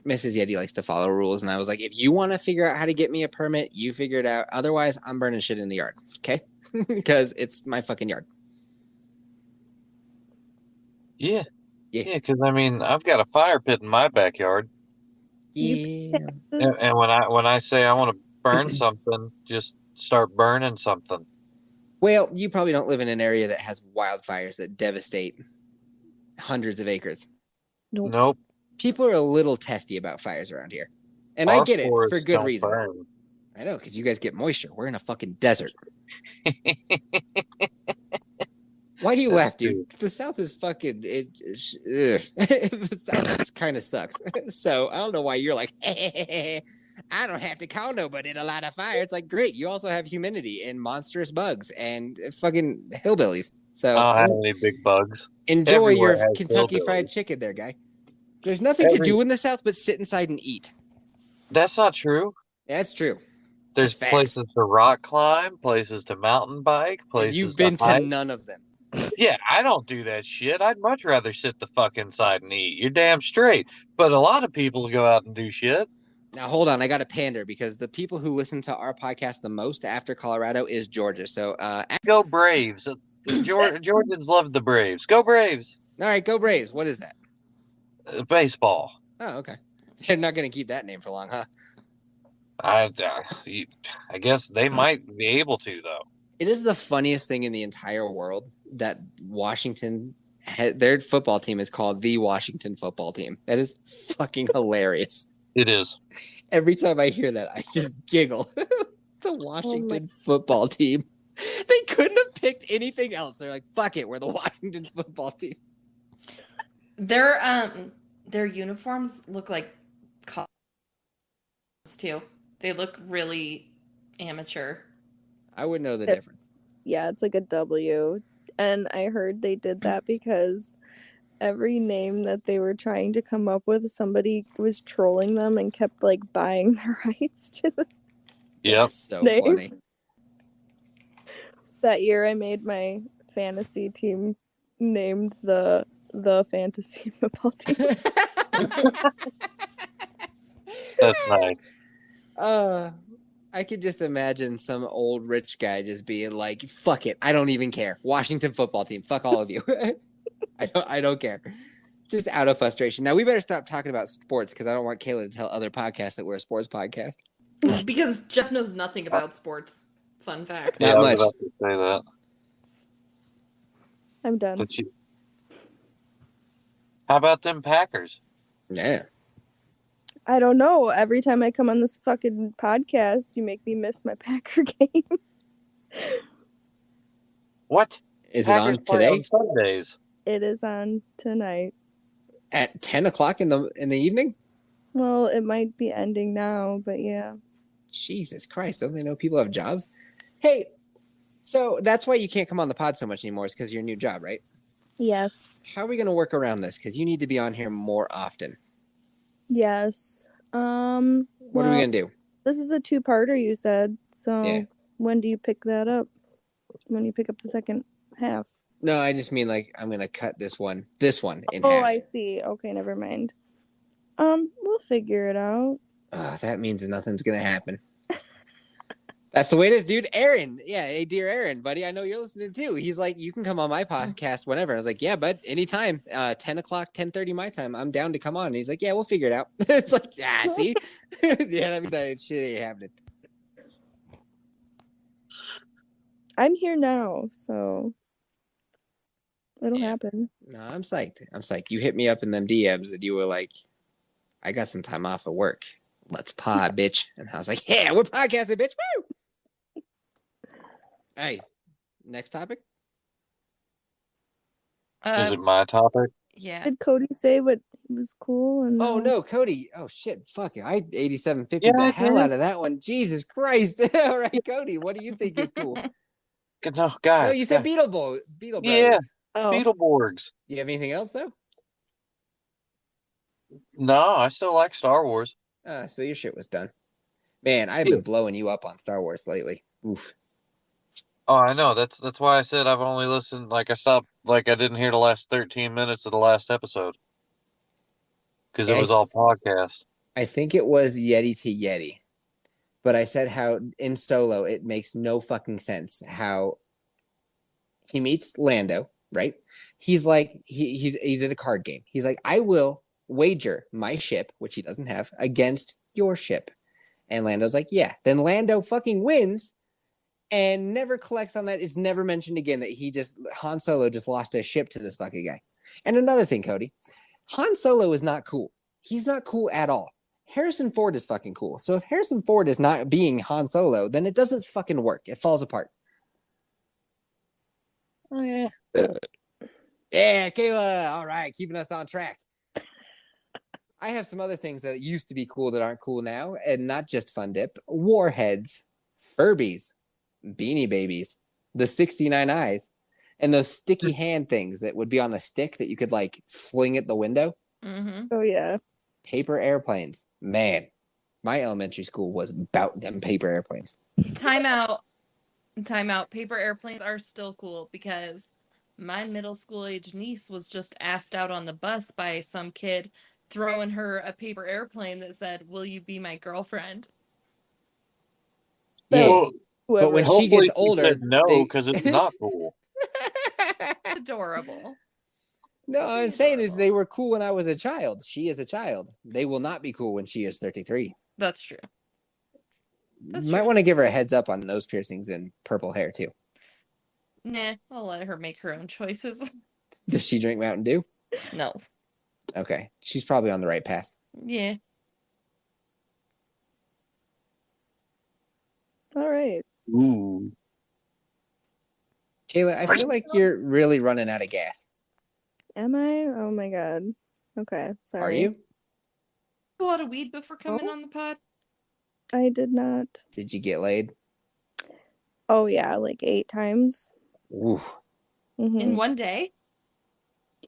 Mrs. Yeti likes to follow rules, and I was like, if you want to figure out how to get me a permit, you figure it out. Otherwise, I'm burning shit in the yard, okay? Because it's my fucking yard. Yeah, because I mean, I've got a fire pit in my backyard. Yeah. And when I say I want to burn something, just start burning something. Well, you probably don't live in an area that has wildfires that devastate hundreds of acres. Nope. People are a little testy about fires around here. And I get it for good reason. Burn. I know, because you guys get moisture. We're in a fucking desert. Why do you laugh, dude? The South is fucking... the South kind of sucks. So I don't know why you're like, I don't have to call nobody in a lot of fire. It's like, great. You also have humidity and monstrous bugs and fucking hillbillies. So I don't have any big bugs. Enjoy Everywhere your has Kentucky hillbillies. Fried Chicken there, guy. There's nothing to do in the South but sit inside and eat. That's not true. That's true. There's That's places to rock climb, places to mountain bike, places And you've been to hike. to none of them. Yeah, I don't do that shit. I'd much rather sit the fuck inside and eat. You're damn straight. But a lot of people go out and do shit. Now, hold on. I got to pander because the people who listen to our podcast the most after Colorado is Georgia. So, Go Braves. Georgians love the Braves. Go Braves. all right, go Braves. What is that? Baseball. Oh, okay. They're not going to keep that name for long, huh? I guess they might be able to, though. It is the funniest thing in the entire world that Washington, their football team is called the Washington football team. That is fucking hilarious. It is. Every time I hear that, I just giggle. The Washington football team. They couldn't have picked anything else. They're like, fuck it, we're the Washington football team. Their uniforms look like cops too. They look really amateur. I would know the difference. Yeah, it's like a W. And I heard they did that because every name that they were trying to come up with, somebody was trolling them and kept like buying the rights to the Yep. That's so name. funny. That year I made my fantasy team named the fantasy football team. That's nice. I could just imagine some old rich guy just being like, fuck it, I don't even care. Washington football team, fuck all of you. I don't care. Just out of frustration. Now we better stop talking about sports because I don't want Kayla to tell other podcasts that we're a sports podcast. Because Jeff knows nothing about sports. Fun fact. Yeah, Not I was much. about to say that. I'm done. But how about them Packers? Yeah. I don't know. Every time I come on this fucking podcast, you make me miss my Packer game. What? Is Packers it on play today? on Sundays. It is on tonight. At 10 o'clock in the evening? Well, it might be ending now, but yeah. Jesus Christ, don't they know people have jobs? Hey, so that's why you can't come on the pod so much anymore, is because of your new job, right? Yes. How are we going to work around this? Because you need to be on here more often. Yes. What are we well, going to do? this is a two-parter, you said. So Yeah. when do you pick that up? When you pick up the second half? No, I just mean like I'm going to cut this one in Oh, half. I see. Okay, never mind. We'll figure it out. That means nothing's going to happen. That's the way it is, dude. Aaron. Yeah. Hey, dear Aaron, buddy. I know you're listening too. He's like, you can come on my podcast whenever. I was like, yeah, bud, anytime. 10 o'clock, 10:30 my time. I'm down to come on. And he's like, yeah, we'll figure it out. It's like, see? Yeah, that means that shit ain't happening. I'm here now, so it'll Yeah. happen. No, I'm psyched. You hit me up in them DMs and you were like, I got some time off of work. Let's pod, bitch. And I was like, yeah, we're podcasting, bitch. Woo! Hey, next topic. Is it my topic? Yeah. Did Cody say what was cool? And Oh no, Cody. Oh shit, fuck it. I 8750 Yeah, the I hell did. out of that one. Jesus Christ. All right, Cody, what do you think is cool? No, guys. No, you said guys. Beetle Yeah. Brothers. Oh, Beetleborgs. Do you have anything else though? No, I still like Star Wars. So your shit was done. Man, I've been blowing you up on Star Wars lately. Oof. Oh, I know. That's why I said I've only listened. Like I stopped. Like I didn't hear the last 13 minutes of the last episode because it was all podcast. I think it was Yeti to Yeti. But I said how in Solo it makes no fucking sense how he meets Lando, right? He's like he's in a card game. He's like, I will wager my ship, which he doesn't have, against your ship. And Lando's like, yeah. Then Lando fucking wins and never collects on that. It's never mentioned again that Han Solo just lost a ship to this fucking guy. And another thing, Cody, Han Solo is not cool. He's not cool at all. Harrison Ford is fucking cool. So if Harrison Ford is not being Han Solo, then it doesn't fucking work. It falls apart. Oh yeah. Yeah, Kayla. All right, keeping us on track. I have some other things that used to be cool that aren't cool now, and not just Fun Dip. Warheads, Furbies, Beanie Babies, the 69 eyes, and those sticky hand things that would be on a stick that you could like fling at the window. Mm-hmm. oh yeah. Paper airplanes. Man, my elementary school was about them paper airplanes. Time out. Paper airplanes are still cool because my middle school age niece was just asked out on the bus by some kid throwing her a paper airplane that said, "Will you be my girlfriend?" Yeah, Well, but when hopefully she gets she older, said no, because it's not cool. Adorable. No, I'm saying is they were cool when I was a child. She is a child. They will not be cool when she is 33. That's true. That's Might true. want to give her a heads up on nose piercings and purple hair too. Nah, I'll let her make her own choices. Does she drink Mountain Dew? No. Okay, she's probably on the right path. Yeah. All right. Ooh. Kayla, I feel like you're really running out of gas. Am I? Oh my god. Okay, sorry. Are you? A lot of weed before coming Oh. on the pod. I did not. Did you get laid? Oh yeah, like 8 times. Ooh. Mhm. In one day?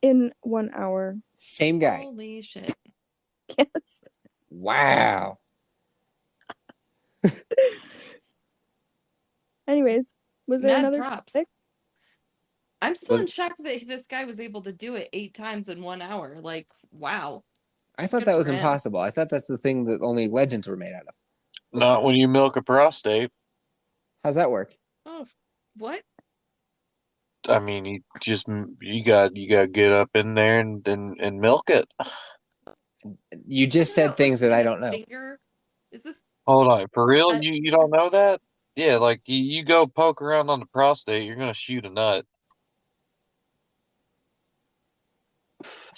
In 1 hour. Same guy. Holy shit. Yes. Wow. Anyways, was there Mad another props. topic? I'm still Was- in shock that this guy was able to do it 8 times in 1 hour. Like, wow. I thought Good that was for him. impossible. I thought that's the thing that only legends were made out of. Not when you milk a prostate. How's that work? Oh, what? I mean, you got to get up in there and milk it. You just No, said things that I don't know. Finger. Is this? Hold on, for real? Uh, You don't know that? Yeah, like you go poke around on the prostate, you're gonna shoot a nut.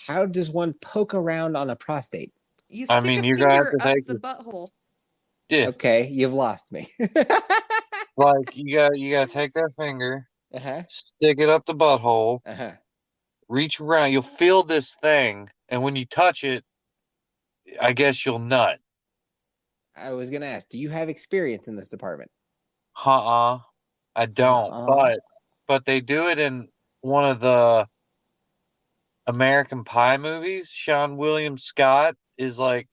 How does one poke around on a prostate? You I stick mean, a you're gonna have finger to up take the it. butthole. Yeah, Okay, you've lost me. like you gotta take that finger, Uh-huh. stick it up the butthole, Uh-huh. reach around. You'll feel this thing, and when you touch it, I guess you'll nut. I was gonna ask, do you have experience in this department? I don't. But they do it in one of the American Pie movies. Sean William Scott is like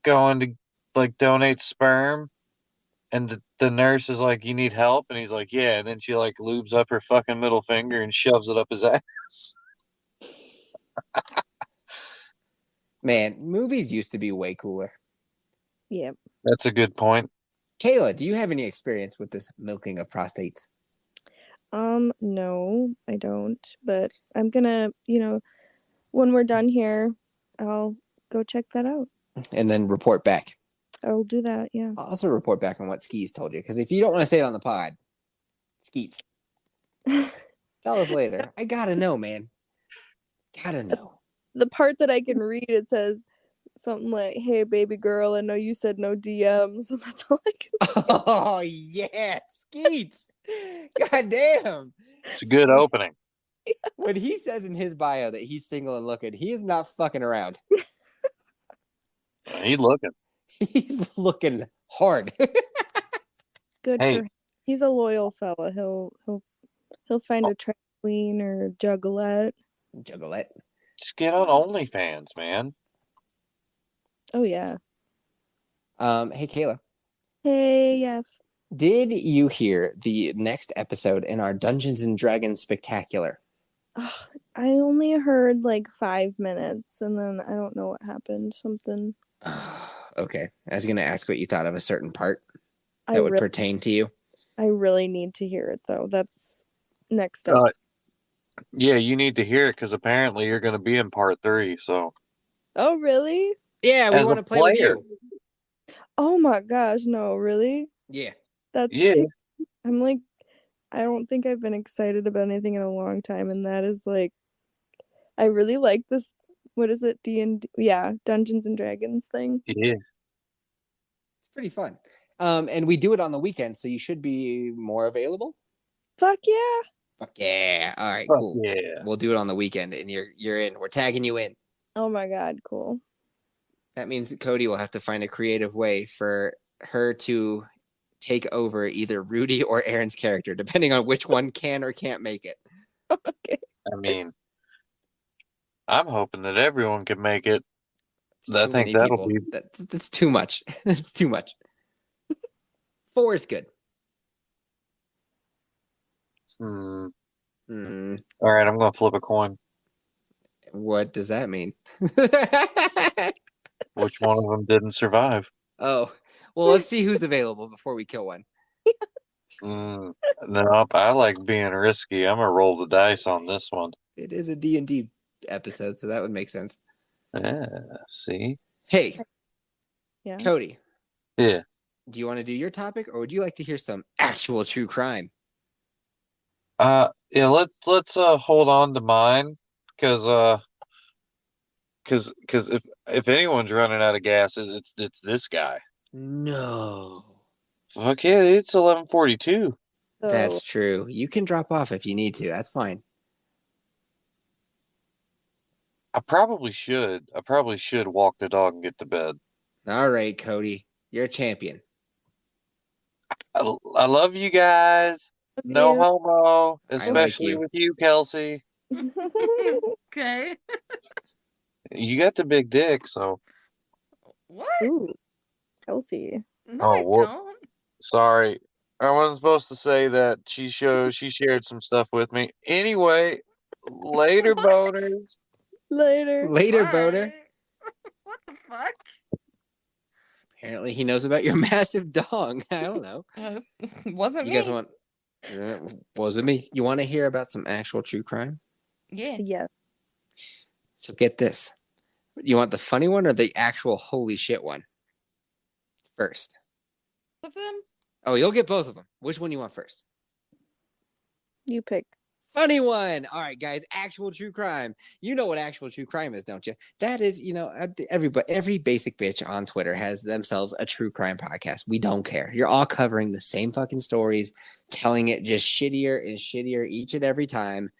going to like donate sperm, and the nurse is like, "You need help," and he's like, "Yeah," and then she like lubes up her fucking middle finger and shoves it up his ass. Man, movies used to be way cooler. Yep. That's a good point. Kayla, do you have any experience with this milking of prostates? No, I don't. But I'm gonna, when we're done here, I'll go check that out. And then report back. I'll do that, yeah. I'll also report back on what Skeets told you, because if you don't want to say it on the pod, Skeets, tell us later. I gotta know, man. Gotta know. The part that I can read, it says something like, "Hey, baby girl, I know you said no DMs," and that's all I can. Oh yeah, Skeets. God damn. It's a good opening. When he says in his bio that he's single and looking, he is not fucking around. He's looking. He's looking hard. Good Hey. for him. He's a loyal fella. He'll find a trampoline or juggalette. Juggalette. Just get on OnlyFans, man. Oh yeah. Hey Kayla, Hey, Yeff. did you hear the next episode in our Dungeons and Dragons spectacular? Ugh, I only heard like 5 minutes, and then I don't know what happened. Something. Okay, I was gonna ask what you thought of a certain part I that would really, pertain to you. I really need to hear it though. That's next up. Yeah, you need to hear it because apparently you're going to be in part 3. So Oh really? Yeah, we As a want to play with player. you. Oh my gosh, no, really? Yeah. That's Yeah. I'm like, I don't think I've been excited about anything in a long time, and that is like, I really like this. What is it? D&D? Yeah, Dungeons and Dragons thing. Yeah. It's pretty fun. And we do it on the weekend, so you should be more available. Fuck yeah! Fuck yeah. All right, Fuck cool. yeah. We'll do it on the weekend and you're in. We're tagging you in. Oh my god, cool. That means that Cody will have to find a creative way for her to take over either Rudy or Aaron's character, depending on which one can or can't make it. Okay. I mean, I'm hoping that everyone can make it. It's I too think many that'll people. be. That's too much. That's too much. 4 is good. Hmm. Hmm. All right, I'm going to flip a coin. What does that mean? Which one of them didn't survive? Oh, well, let's see who's available before we kill one. No, I like being risky. I'm going to roll the dice on this one. It is a D&D episode, so that would make sense. Yeah, see? Hey, Yeah. Cody, Yeah. do you want to do your topic, or would you like to hear some actual true crime? Yeah, let's hold on to mine because if anyone's running out of gas, it's this guy. No. Fuck yeah, it's 11:42. So, That's true. You can drop off if you need to. That's fine. I probably should. I probably should walk the dog and get to bed. All right, Cody, you're a champion. I love you guys. Love No you. homo, I like especially you. with you, Kelsey. Okay. You got the big dick, so. What? Ooh, Kelsey. No, Oh, I whoop. don't. Sorry. I wasn't supposed to say that. She shared some stuff with me. Anyway, later, What? boners. Later. Later, Why? boater. What the fuck? Apparently, he knows about your massive dong. I don't know. Wasn't You me. guys want? Wasn't me. You want to hear about some actual true crime? Yeah. Yeah. So get this. You want the funny one or the actual holy shit one? First. Of them? Oh, you'll get both of them. Which one you want first? You pick. Funny one. All right, guys. Actual true crime. You know what actual true crime is, don't you? That is, every basic bitch on Twitter has themselves a true crime podcast. We don't care. You're all covering the same fucking stories, telling it just shittier and shittier each and every time.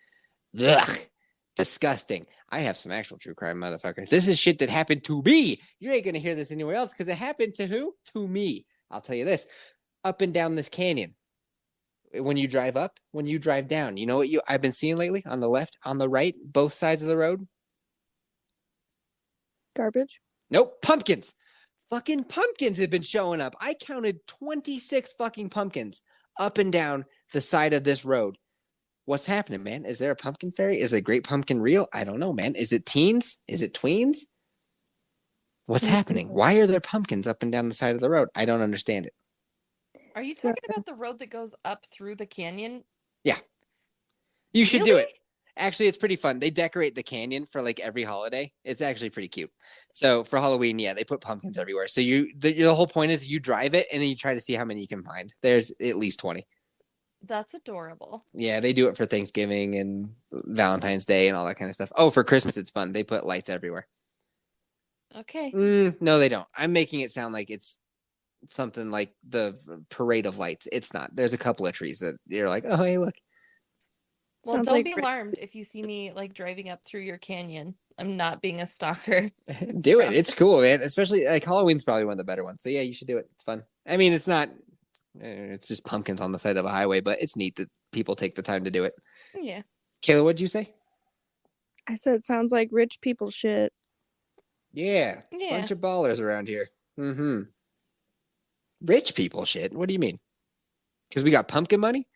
Ugh. Disgusting. I have some actual true crime, motherfucker. This is shit that happened to me. You ain't gonna hear this anywhere else because it happened to who? To me. I'll tell you this. Up and down this canyon. When you drive up, when you drive down, you know what I've been seeing lately? On the left, on the right, both sides of the road? Garbage. Nope, pumpkins. Fucking pumpkins have been showing up. I counted 26 fucking pumpkins up and down the side of this road. What's happening, man? Is there a pumpkin fairy? Is the great pumpkin real? I don't know, man. Is it teens? Is it tweens? What's happening? Why are there pumpkins up and down the side of the road? I don't understand it. Are you So- talking about the road that goes up through the canyon? You should do Really? it. Actually, it's pretty fun. They decorate the canyon for like every holiday. It's actually pretty cute. So for Halloween, yeah, they put pumpkins everywhere. So the whole point is you drive it and then you try to see how many you can find. There's at least 20. That's adorable. Yeah, they do it for Thanksgiving and Valentine's Day and all that kind of stuff. Oh, for Christmas, it's fun. They put lights everywhere. Okay. No, they don't. I'm making it sound like it's something like the parade of lights. It's not. There's a couple of trees that you're like, oh, hey, look. Well, Sounds don't like be alarmed if you see me like driving up through your canyon. I'm not being a stalker. Do it. It's cool, man. Especially like Halloween's probably one of the better ones. So yeah, you should do it. It's fun. I mean, it's not. It's just pumpkins on the side of a highway, but it's neat that people take the time to do it. Yeah. Kayla, what'd you say? I said it sounds like rich people shit. Yeah, Yeah. bunch of ballers around here. Mm-hmm. Rich people shit. What do you mean? Because we got pumpkin money?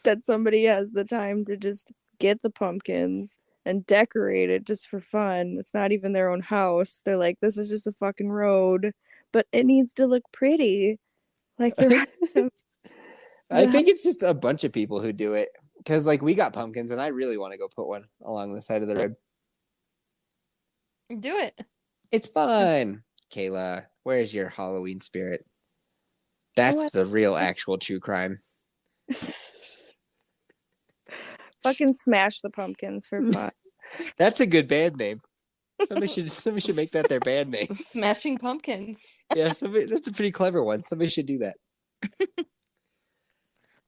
That somebody has the time to just get the pumpkins and decorate it just for fun. It's not even their own house. They're like, this is just a fucking road, but it needs to look pretty. Like the rest of I the think it's just a bunch of people who do it. Because like we got pumpkins, and I really want to go put one along the side of the road. Do it. It's fun. Kayla, where's your Halloween spirit? That's I- the real, actual true crime. fucking smash the pumpkins for fun. That's a good band name. Somebody should make that their band name. Smashing pumpkins. Yeah, that's a pretty clever one. Somebody should do that.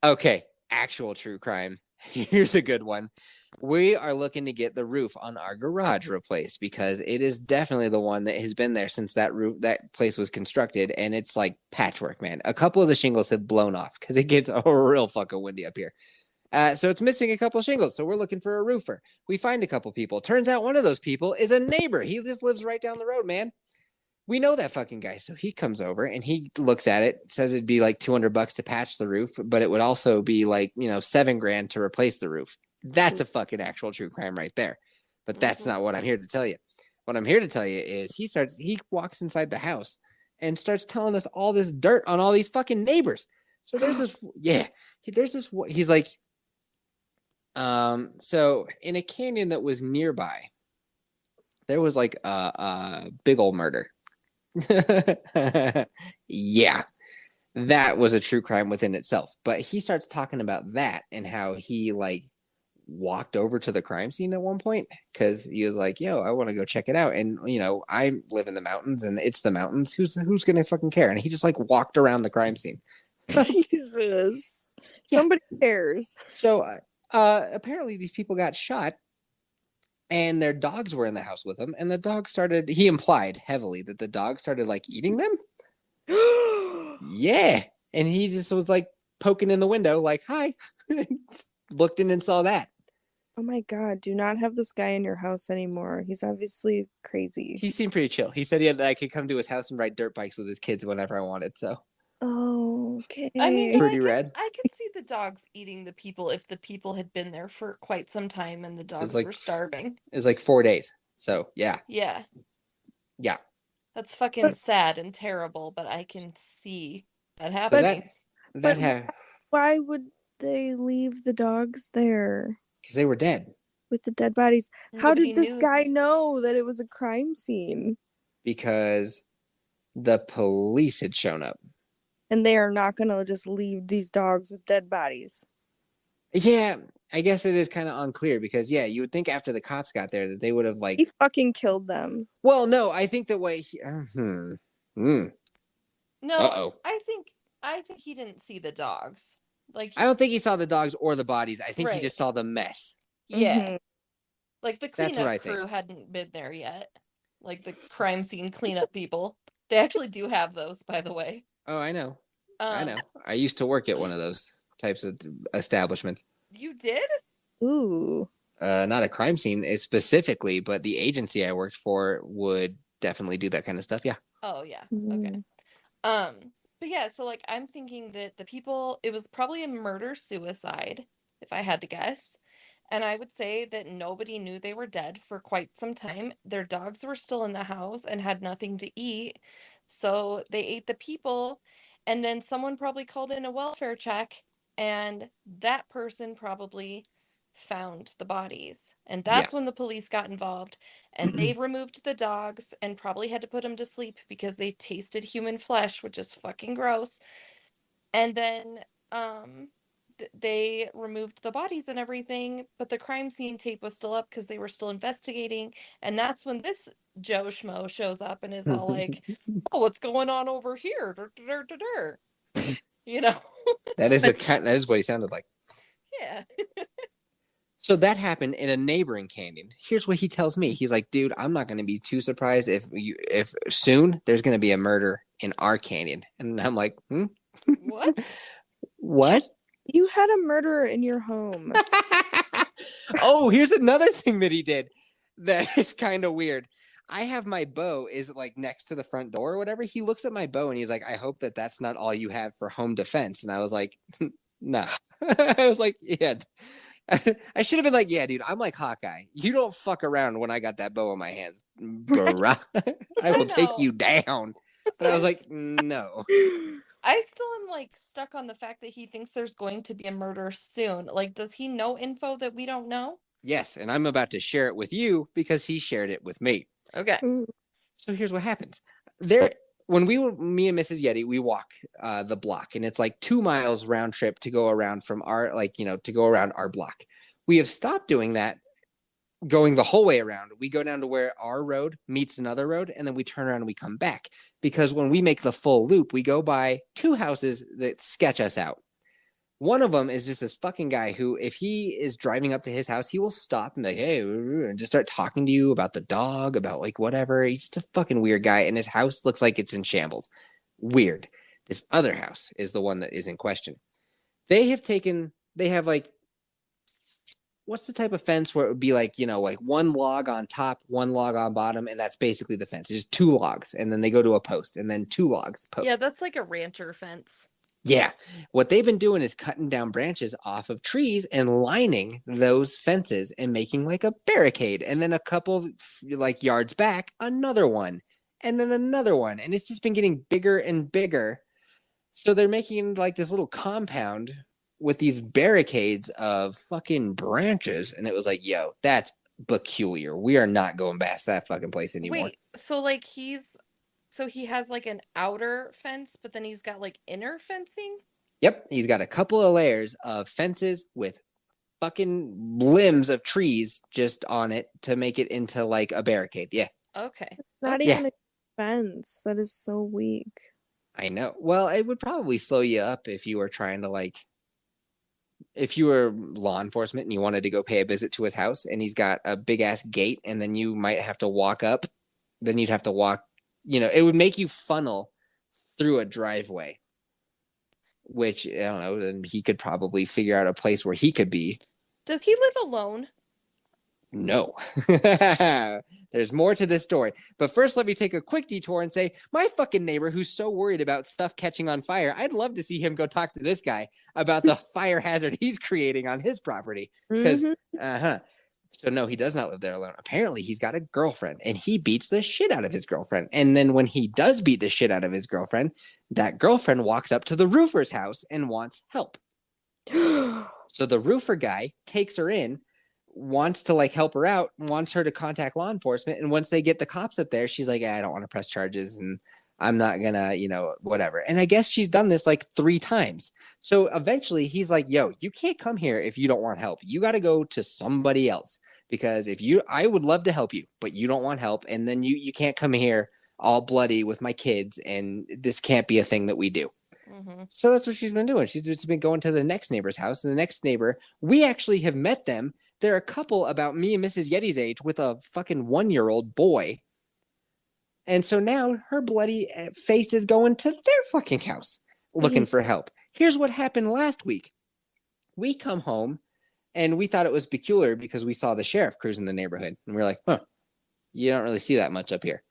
Okay, actual true crime. Here's a good one. We are looking to get the roof on our garage replaced because it is definitely the one that has been there since that place was constructed, and it's like patchwork, man. A couple of the shingles have blown off because it gets real fucking windy up here. So it's missing a couple shingles. So we're looking for a roofer. We find a couple people. Turns out one of those people is a neighbor. He just lives right down the road, man. We know that fucking guy. So he comes over and he looks at it, says it'd be like $200 to patch the roof, but it would also be like, $7,000 to replace the roof. That's a fucking actual true crime right there. But that's not what I'm here to tell you. What I'm here to tell you is he walks inside the house and starts telling us all this dirt on all these fucking neighbors. So there's he's like, so in a canyon that was nearby, there was like a big old murder. Yeah, that was a true crime within itself. But he starts talking about that and how he like walked over to the crime scene at one point because he was like, yo, I want to go check it out. And I live in the mountains and it's the mountains. Who's gonna fucking care? And he just like walked around the crime scene. Jesus. Yeah. Somebody cares. So apparently these people got shot and their dogs were in the house with them, and the dog started. He implied heavily that the dog started like eating them. Yeah, and he just was like poking in the window, like hi, looked in and saw that. Oh my God, do not have this guy in your house anymore. He's obviously crazy. He seemed pretty chill. He said I could come to his house and ride dirt bikes with his kids whenever I wanted. So Oh, okay. I mean, but pretty rad. I could see the dogs eating the people if the people had been there for quite some time and the dogs like- were starving. It was like 4 days. So yeah, Yeah. Yeah. That's fucking sad and terrible, but I can see that so happening. Why would they leave the dogs there because they were dead. with the dead bodies? How Nobody did this knew- guy know that it was a crime scene? Because the police had shown up. And they are not going to just leave these dogs with dead bodies. Yeah, I guess it is kind of unclear because you would think after the cops got there that they would have like. He fucking killed them. Well, no, I think the way. No, Uh-oh. I think he didn't see the dogs. Like I don't think he saw the dogs or the bodies. I think he Right. just saw the mess. yeah. Mhm. Like the That's what I cleanup think. crew hadn't been there yet. Like the crime scene cleanup people. They actually do have those, by the way. Oh, I know. I Um, know. I used to work at one of those types of establishments. You did? Ooh. Not a crime scene specifically, but the agency I worked for would definitely do that kind of stuff. Yeah. Oh yeah. Mm. Okay. But yeah, so like I'm thinking that the people, it was probably a murder suicide, if I had to guess. And I would say that nobody knew they were dead for quite some time. Their dogs were still in the house and had nothing to eat. So they ate the people. And then someone probably called in a welfare check. And that person probably found the bodies. And that's when the police got involved. And they removed the dogs and probably had to put them to sleep because they tasted human flesh, which is fucking gross. And then they removed the bodies and everything, but the crime scene tape was still up because they were still investigating. And that's when this Joe Schmo shows up and is all like, "Oh, what's going on over here?" You know? That is what he sounded like. Yeah. So that happened in a neighboring canyon. Here's what he tells me. He's like, dude, I'm not going to be too surprised if soon there's going to be a murder in our canyon. And I'm like, What? What? You had a murderer in your home. Oh, here's another thing that he did that is kind of weird. I have my bow is like next to the front door or whatever. He looks at my bow and he's like, I hope that that's not all you have for home defense. And I was like, no. I was like, yeah. I should have been like, yeah, dude, I'm like Hawkeye. You don't fuck around when I got that bow in my hands. Bruh. I will take know. you down. But I was like, no. I still am like stuck on the fact that he thinks there's going to be a murder soon. Like, does he know info that we don't know? Yes, and I'm about to share it with you because he shared it with me. Okay. Ooh. So here's what happens. When me and Mrs. Yeti, we walk the block, and it's like 2 miles round trip to go around from our to go around our block. We have stopped doing that, going the whole way around. We go down to where our road meets another road, and then we turn around and we come back. Because when we make the full loop, we go by 2 houses that sketch us out. One of them is just this fucking guy who, if he is driving up to his house, he will stop and be like, hey, and just start talking to you about the dog, about like whatever. He's just a fucking weird guy, and his house looks like it's in shambles. Weird. This other house is the one that is in question. They have like, what's the type of fence where it would be like, like one log on top, one log on bottom, and that's basically the fence. It's just 2 logs, and then they go to a post, and then 2 logs post. Yeah, that's like a rancher fence. Yeah. What they've been doing is cutting down branches off of trees and lining those fences and making like a barricade. And then a couple like yards back, another one, and then another one. And it's just been getting bigger and bigger. So they're making like this little compound with these barricades of fucking branches. And it was like, yo, that's peculiar. We are not going past that fucking place anymore. Wait, so like so he has like an outer fence, but then he's got like inner fencing? Yep, he's got a couple of layers of fences with fucking limbs of trees just on it to make it into like a barricade. Yeah, Okay. Not Yeah. even a fence. That is so weak. I know. Well, it would probably slow you up if you were trying to like if you were law enforcement and you wanted to go pay a visit to his house and he's got a big ass gate and then you might have to walk up, then you'd have to walk, it would make you funnel through a driveway, which I don't know, then he could probably figure out a place where he could be. Does he live alone? No. There's more to this story. But first, let me take a quick detour and say, my fucking neighbor who's so worried about stuff catching on fire, I'd love to see him go talk to this guy about the fire hazard he's creating on his property. Because, So no, he does not live there alone. Apparently, he's got a girlfriend, and he beats the shit out of his girlfriend. And then when he does beat the shit out of his girlfriend, that girlfriend walks up to the roofer's house and wants help. So the roofer guy takes her in, wants to help her out, wants her to contact law enforcement. And once they get the cops up there, she's like, I don't want to press charges and I'm not gonna, whatever. And I guess she's done this 3 times. So eventually he's like, yo, you can't come here if you don't want help. You got to go to somebody else because I would love to help you, but you don't want help. And then you can't come here all bloody with my kids. And this can't be a thing that we do. Mm-hmm. So that's what she's been doing. She's just been going to the next neighbor's house. And the next neighbor, we actually have met them. They're a couple about me and Mrs. Yeti's age with a fucking 1-year-old boy. And so now her bloody face is going to their fucking house looking for help. Here's what happened last week. We come home and we thought it was peculiar because we saw the sheriff cruising the neighborhood. And we were like, you don't really see that much up here.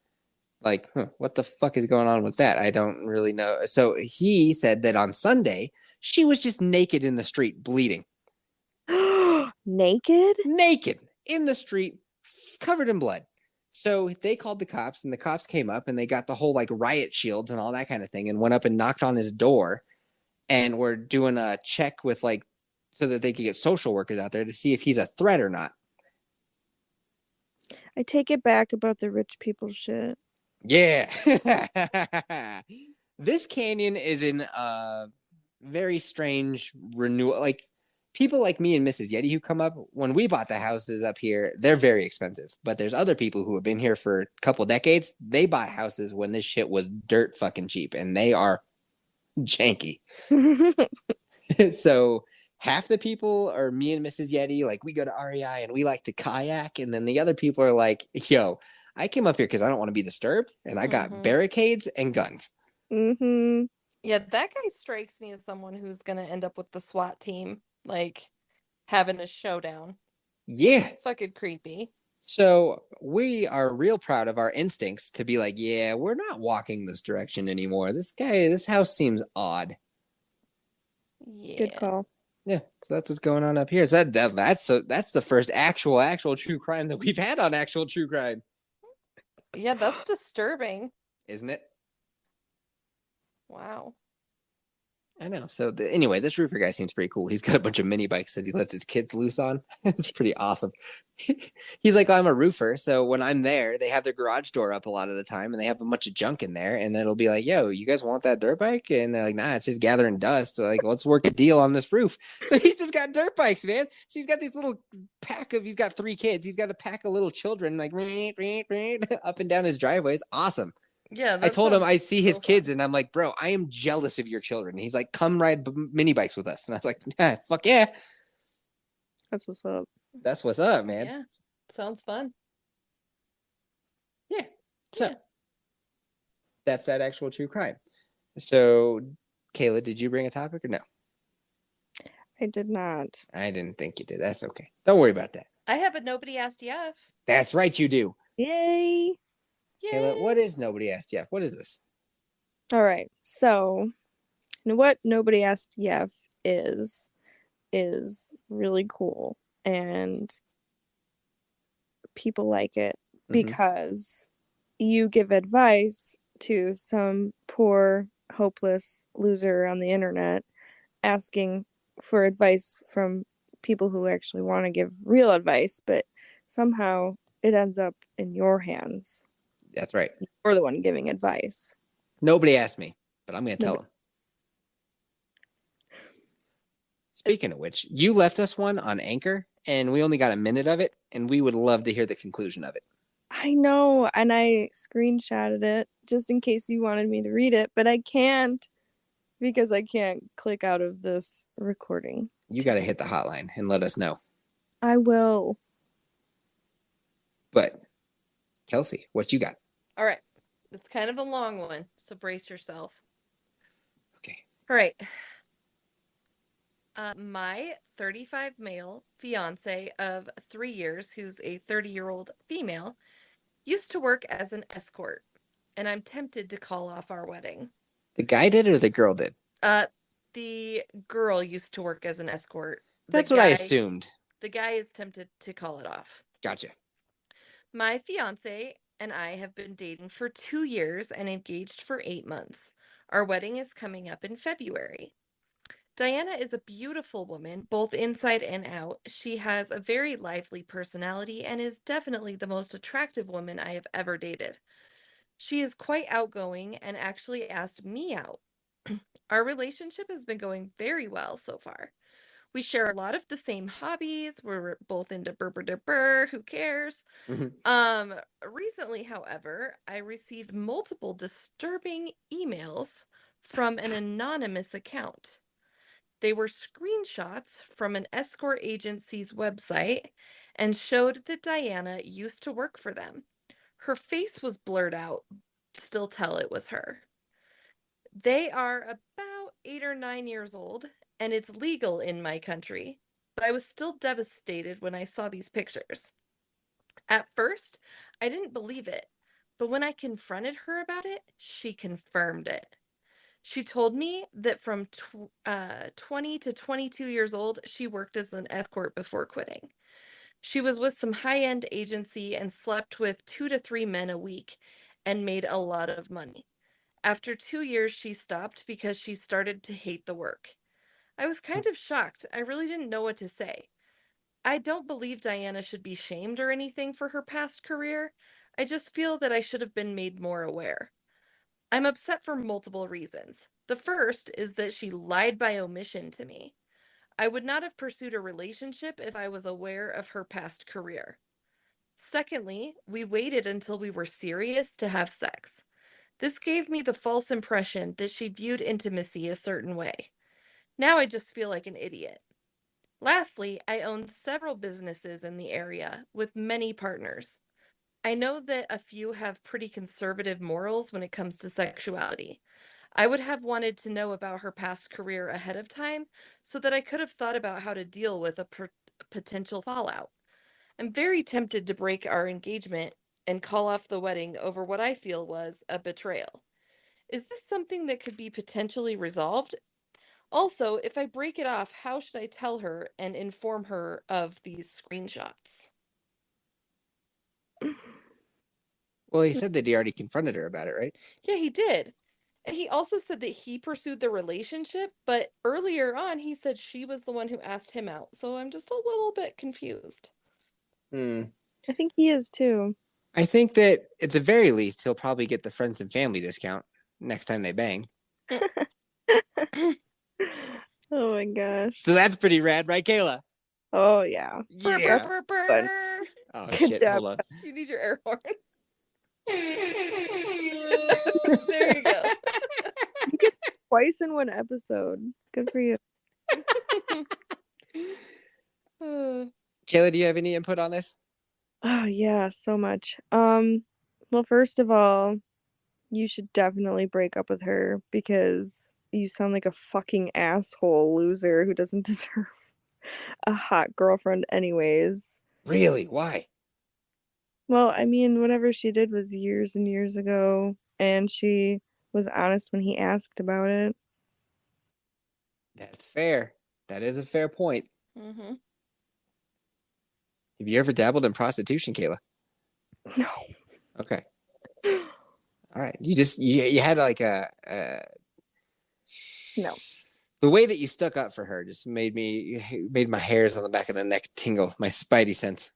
What the fuck is going on with that? I don't really know. So he said that on Sunday, she was just naked in the street, bleeding. Naked in the street, covered in blood. So they called the cops and the cops came up and they got the whole riot shields and all that kind of thing and went up and knocked on his door and were doing a check with so that they could get social workers out there to see if he's a threat or not. I take it back about the rich people shit. Yeah. This canyon is in a very strange renewal. People like me and Mrs. Yeti who come up, when we bought the houses up here, they're very expensive. But there's other people who have been here for a couple decades. They bought houses when this shit was dirt fucking cheap, and they are janky. So half the people are me and Mrs. Yeti. We go to REI and we like to kayak. And then the other people are like, yo, I came up here because I don't want to be disturbed. And I got barricades and guns. Mm-hmm. Yeah, that guy strikes me as someone who's going to end up with the SWAT team. Having a showdown. Yeah. Fucking creepy. So we are real proud of our instincts to be yeah, we're not walking this direction anymore. This house seems odd. Yeah. Good call. Yeah. So that's what's going on up here. So that's the first actual true crime that we've had on Actual True Crime. Yeah, that's disturbing. Isn't it? Wow. I know. So anyway, this roofer guy seems pretty cool. He's got a bunch of mini bikes that he lets his kids loose on. It's pretty awesome. He's like, I'm a roofer. So when I'm there, they have their garage door up a lot of the time and they have a bunch of junk in there. And it'll be like, yo, you guys want that dirt bike? And they're like, nah, it's just gathering dust. So let's work a deal on this roof. So he's just got dirt bikes, man. So he's got these little he's got 3 kids. He's got a pack of little children up and down his driveway. It's awesome. Yeah, I told him I see his kids and I'm like, bro, I am jealous of your children. And he's like, come ride mini bikes with us. And I was like, fuck yeah. That's what's up. That's what's up, man. Yeah, sounds fun. Yeah. So that's that Actual True Crime. So Kayla, did you bring a topic or no? I did not. I didn't think you did. That's okay. Don't worry about that. I have a Nobody Asked Yeff. That's right, you do. Yay. Kayla, what is Nobody Asked Yeff? What is this? All right. So what Nobody Asked Yeff is really cool. And people like it because you give advice to some poor, hopeless loser on the internet asking for advice from people who actually want to give real advice, but somehow it ends up in your hands. That's right. You're the one giving advice. Nobody asked me, but I'm going to tell them. Speaking of which, you left us one on Anchor, and we only got a minute of it, and we would love to hear the conclusion of it. I know, and I screenshotted it just in case you wanted me to read it, but I can't because I can't click out of this recording. You got to hit the hotline and let us know. I will. But Kelsey, what you got? All right. It's kind of a long one, so brace yourself. Okay. All right. My 35 male fiance of 3 years, who's a 30-year-old female, used to work as an escort, and I'm tempted to call off our wedding. The guy did or the girl did? The girl used to work as an escort. That's what I assumed. The guy is tempted to call it off. Gotcha. My fiance and I have been dating for 2 years and engaged for 8 months. Our wedding is coming up in February. Diana is a beautiful woman, both inside and out. She has a very lively personality and is definitely the most attractive woman I have ever dated. She is quite outgoing and actually asked me out. Our relationship has been going very well so far. We share a lot of the same hobbies. We're both into burr, who cares? Recently, however, I received multiple disturbing emails from an anonymous account. They were screenshots from an escort agency's website and showed that Diana used to work for them. Her face was blurred out, still tell it was her. They are about 8 or 9 years old, and it's legal in my country, but I was still devastated when I saw these pictures. At first, I didn't believe it, but when I confronted her about it, she confirmed it. She told me that from 20 to 22 years old, she worked as an escort before quitting. She was with some high-end agency and slept with 2 to 3 men a week and made a lot of money. After 2 years, she stopped because she started to hate the work. I was kind of shocked. I really didn't know what to say. I don't believe Diana should be shamed or anything for her past career. I just feel that I should have been made more aware. I'm upset for multiple reasons. The first is that she lied by omission to me. I would not have pursued a relationship if I was aware of her past career. Secondly, we waited until we were serious to have sex. This gave me the false impression that she viewed intimacy a certain way. Now I just feel like an idiot. Lastly, I own several businesses in the area with many partners. I know that a few have pretty conservative morals when it comes to sexuality. I would have wanted to know about her past career ahead of time so that I could have thought about how to deal with a potential fallout. I'm very tempted to break our engagement and call off the wedding over what I feel was a betrayal. Is this something that could be potentially resolved? Also, if I break it off, how should I tell her and inform her of these screenshots? Well, he said that he already confronted her about it, right? Yeah, he did. And he also said that he pursued the relationship, but earlier on he said she was the one who asked him out. So I'm just a little bit confused. I think he is too. I think that at the very least, he'll probably get the friends and family discount next time they bang. Oh my gosh. So that's pretty rad, right, Kayla? Oh yeah. Yeah. Burr, burr, burr. Oh, Good shit. job. Hold on. You need your air horn. There you go. Twice in one episode. Good for you. Kayla, do you have any input on this? Oh yeah, so much. Well, first of all, you should definitely break up with her because you sound like a fucking asshole loser who doesn't deserve a hot girlfriend anyways. Really? Why? Well, I mean, whatever she did was years and years ago, and she was honest when he asked about it. That's fair. That is a fair point. Mm-hmm. Have you ever dabbled in prostitution, Kayla? No. Okay. All right. You had like a No. The way that you stuck up for her just made my hairs on the back of the neck tingle. My spidey sense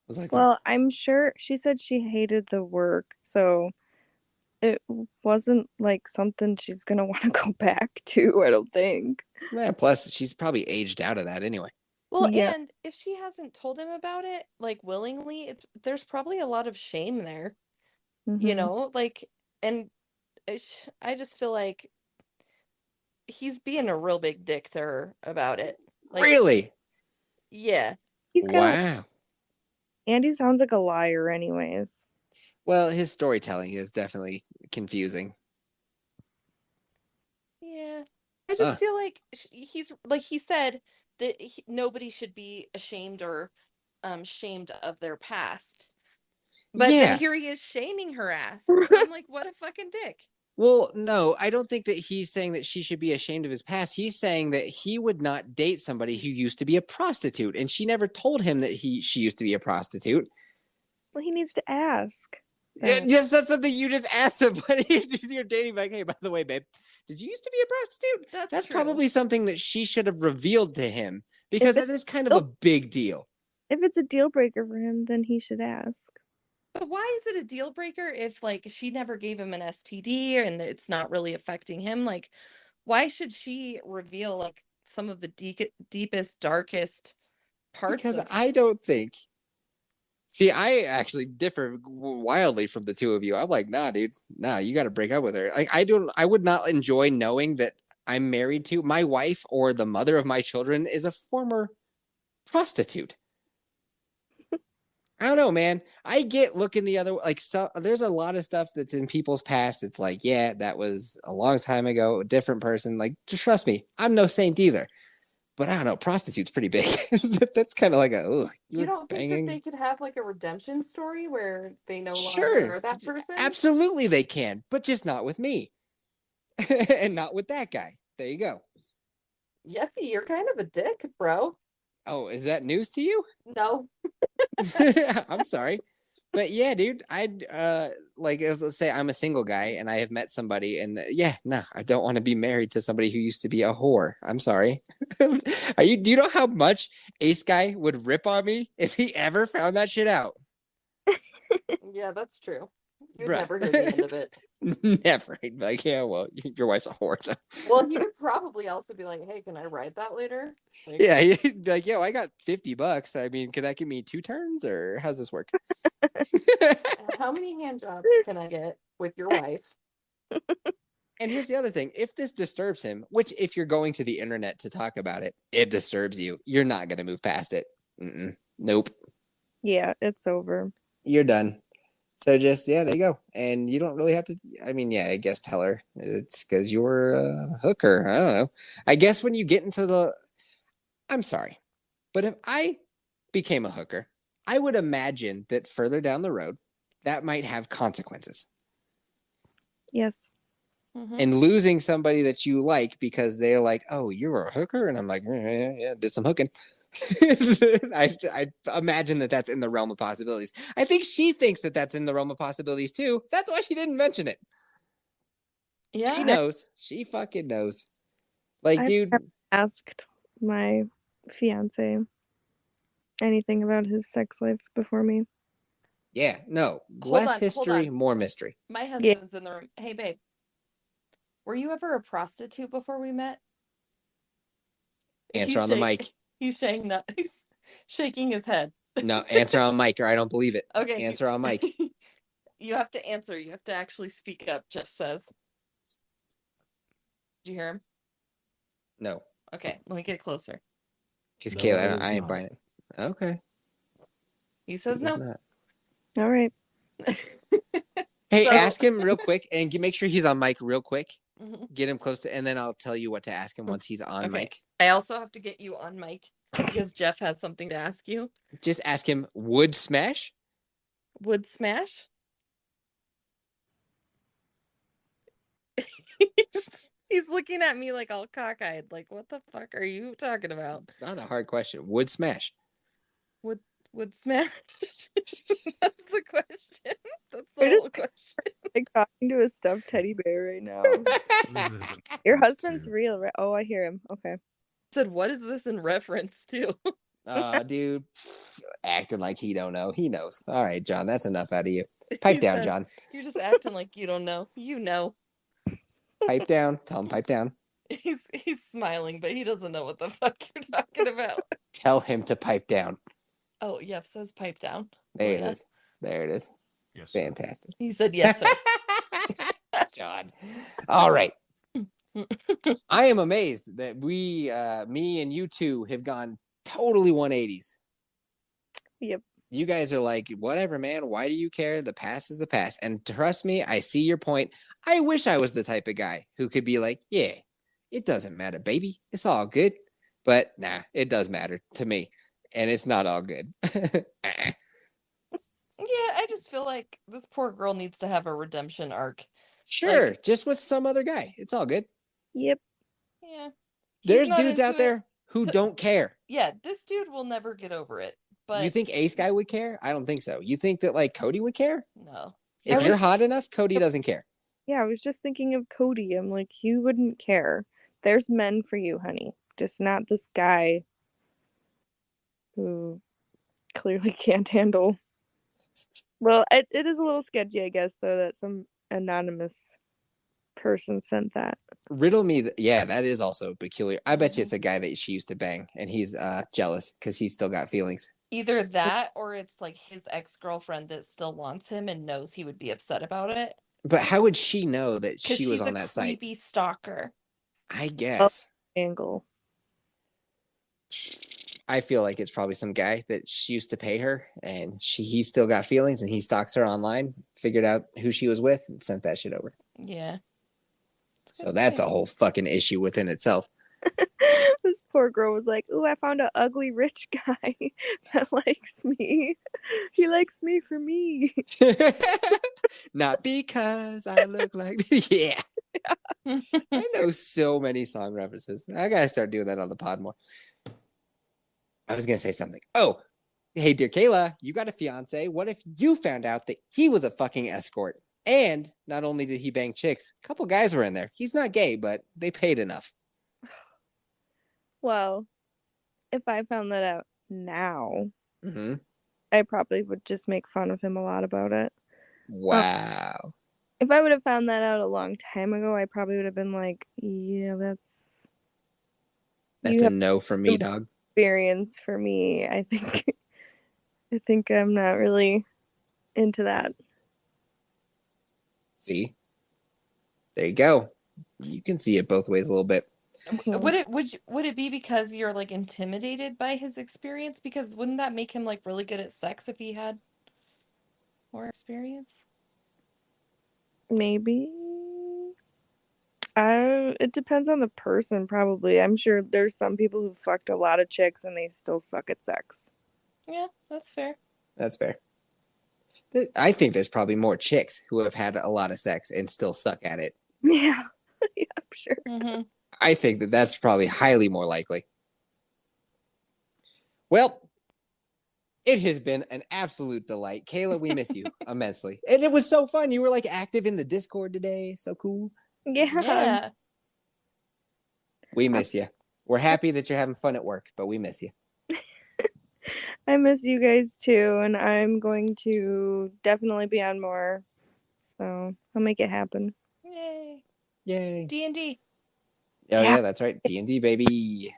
was like, Well, I'm sure she said she hated the work, so it wasn't like something she's gonna want to go back to, I don't think. plus she's probably aged out of that anyway. Well, Yeah. and if she hasn't told him about it, like willingly, there's probably a lot of shame there, you Mhm. know? Like, and I just feel like he's being a real big dick to her about it. Like, Really? yeah. He's kind of, Wow. Andy sounds like a liar anyways. Well, his storytelling is definitely confusing. Yeah. I just Ugh. feel like he's like he said that nobody should be ashamed or shamed of their past. But then Yeah. here he is shaming her ass. So I'm like, what a fucking dick. Well, no, I don't think that he's saying that she should be ashamed of his past. He's saying that he would not date somebody who used to be a prostitute, and she never told him that she used to be a prostitute. Well, he needs to ask. Yes, that's something you just asked somebody you're dating. Like, hey, by the way, babe, did you used to be a prostitute? That's true. probably something that she should have revealed to him, because that is kind of a big deal. If it's a deal breaker for him, then he should ask. But why is it a deal breaker if like she never gave him an STD and it's not really affecting him? Like, why should she reveal like some of the deepest, darkest parts? Because I don't think. See, I actually differ wildly from the two of you. I'm like, nah, dude, nah, you got to break up with her. Like, I would not enjoy knowing that I'm married to my wife or the mother of my children is a former prostitute. I don't know, man. I get looking the other like, so there's a lot of stuff that's in people's past. It's like, yeah, that was a long time ago, a different person. Like, just trust me, I'm no saint either. But I don't know, prostitute's pretty big. That's kind of like you don't think that they could have like a redemption story where they no longer are that person? Absolutely they can, but just not with me. And not with that guy. There you go. Yeffy, you're kind of a dick, bro. Oh, is that news to you? No. I'm sorry. But yeah, dude, I'd like, let's say I'm a single guy and I have met somebody, and I don't want to be married to somebody who used to be a whore. I'm sorry. Do you know how much Ace Guy would rip on me if he ever found that shit out? Yeah, that's true. You'd Bruh. never hear the end of it. Never. He'd be like, yeah, well, your wife's a whore. So. Well, he would probably also be like, hey, can I ride that later? Like, yeah, he'd be like, yo, I got $50. I mean, can that give me 2 turns, or how's this work? How many hand jobs can I get with your wife? And here's the other thing. If this disturbs him, which if you're going to the internet to talk about it, it disturbs you, you're not going to move past it. Nope. Yeah, it's over. You're done. So just, there you go. And you don't really have to, I mean, I guess tell her it's because you're a hooker. I don't know. I guess when you get into I'm sorry, but if I became a hooker, I would imagine that further down the road, that might have consequences. Yes. Mm-hmm. And losing somebody that you like because they're like, oh, you're a hooker? And I'm like, yeah, did some hooking. I imagine that that's in the realm of possibilities. I think she thinks that that's in the realm of possibilities too. That's why she didn't mention it. Yeah. She knows. She fucking knows. Like, dude. Asked my fiance anything about his sex life before me. Yeah, no. Less history, more mystery. My husband's in the room. Hey, babe. Were you ever a prostitute before we met? Answer on the mic. He's shaking that. He's shaking his head. No, answer on mic or I don't believe it. Okay. Answer on mic. You have to answer. You have to actually speak up, Jeff says. Did you hear him? No. Okay, let me get closer. Because Kayla, I ain't buying it. Okay. He says no. Not. All right. Hey, ask him real quick and make sure he's on mic real quick. Mm-hmm. Get him close to, and then I'll tell you what to ask him once he's on mic. I also have to get you on mic because Jeff has something to ask you. Just ask him, would smash? Would smash? He's looking at me like all cockeyed. Like, what the fuck are you talking about? It's not a hard question. Would smash? Would smash? That's the question. That's the whole question. Like talking to a stuffed teddy bear right now. Your husband's real, right? Oh, I hear him. Okay. I said, what is this in reference to? Dude, acting like he don't know. He knows. All right, John, that's enough out of you. Pipe down, John. You're just acting like you don't know. You know. Pipe down. Tell him pipe down. He's smiling, but he doesn't know what the fuck you're talking about. Tell him to pipe down. Oh, Yeff says pipe down. There it is. There it is. Yes. Fantastic. He said yes, sir. John. All right. I am amazed that me and you two have gone totally 180s. Yep. You guys are like, whatever, man. Why do you care? The past is the past. And trust me, I see your point. I wish I was the type of guy who could be like, yeah, it doesn't matter, baby. It's all good. But nah, it does matter to me. And it's not all good. Yeah, I just feel like this poor girl needs to have a redemption arc. Sure, Like- just with some other guy. It's all good. Yep. Yeah. There's He's not dudes out into it. there who don't care. Yeah, this dude will never get over it. But You think Ace Guy would care? I don't think so. You think that like Cody would care? no. If I you're would- hot enough, Cody doesn't care. Yeah, I was just thinking of Cody. I'm like, you wouldn't care. There's men for you, honey. Just not this guy who clearly can't handle. Well, it is a little sketchy, I guess, though, that some anonymous person sent that. Riddle me. Yeah, that is also peculiar. I bet you it's a guy that she used to bang, and he's jealous because he's still got feelings. Either that or it's like his ex-girlfriend that still wants him and knows he would be upset about it. But how would she know that Because she was she's on a that site? creepy stalker. I guess. Angle. I feel like it's probably some guy that she used to pay her, and he's still got feelings, and he stalks her online, figured out who she was with, and sent that shit over. Yeah. So that's a whole fucking issue within itself. This poor girl was like, "Ooh, I found an ugly rich guy that likes me. He likes me for me." Not because I look like yeah. I know so many song references. I gotta start doing that on the pod more. I was gonna say something. Oh, hey, dear Kayla, you got a fiance. What if you found out that he was a fucking escort? And not only did he bang chicks, a couple guys were in there. He's not gay, but they paid enough. Well, if I found that out now, Mm-hmm. I probably would just make fun of him a lot about it. Wow. If I would have found that out a long time ago, I probably would have been like, "Yeah, that's That's you a have no for me, dog. experience for me." I think I'm not really into that. See? There you go. You can see it both ways a little bit. Would it be because you're like intimidated by his experience? Because wouldn't that make him like really good at sex if he had more experience? Maybe. It depends on the person, probably. I'm sure there's some people who fucked a lot of chicks and they still suck at sex. Yeah, that's fair. That's fair. I think there's probably more chicks who have had a lot of sex and still suck at it. Yeah, yeah, I'm sure. Mm-hmm. I think that that's probably highly more likely. Well, it has been an absolute delight. Kayla, we miss you immensely. And it was so fun. You were like active in the Discord today. So cool. Yeah. We miss you. We're happy that you're having fun at work, but we miss you. I miss you guys too, and I'm going to definitely be on more. So I'll make it happen. Yay. Yay. D&D. Oh, Yeah. yeah, that's right. D&D, baby.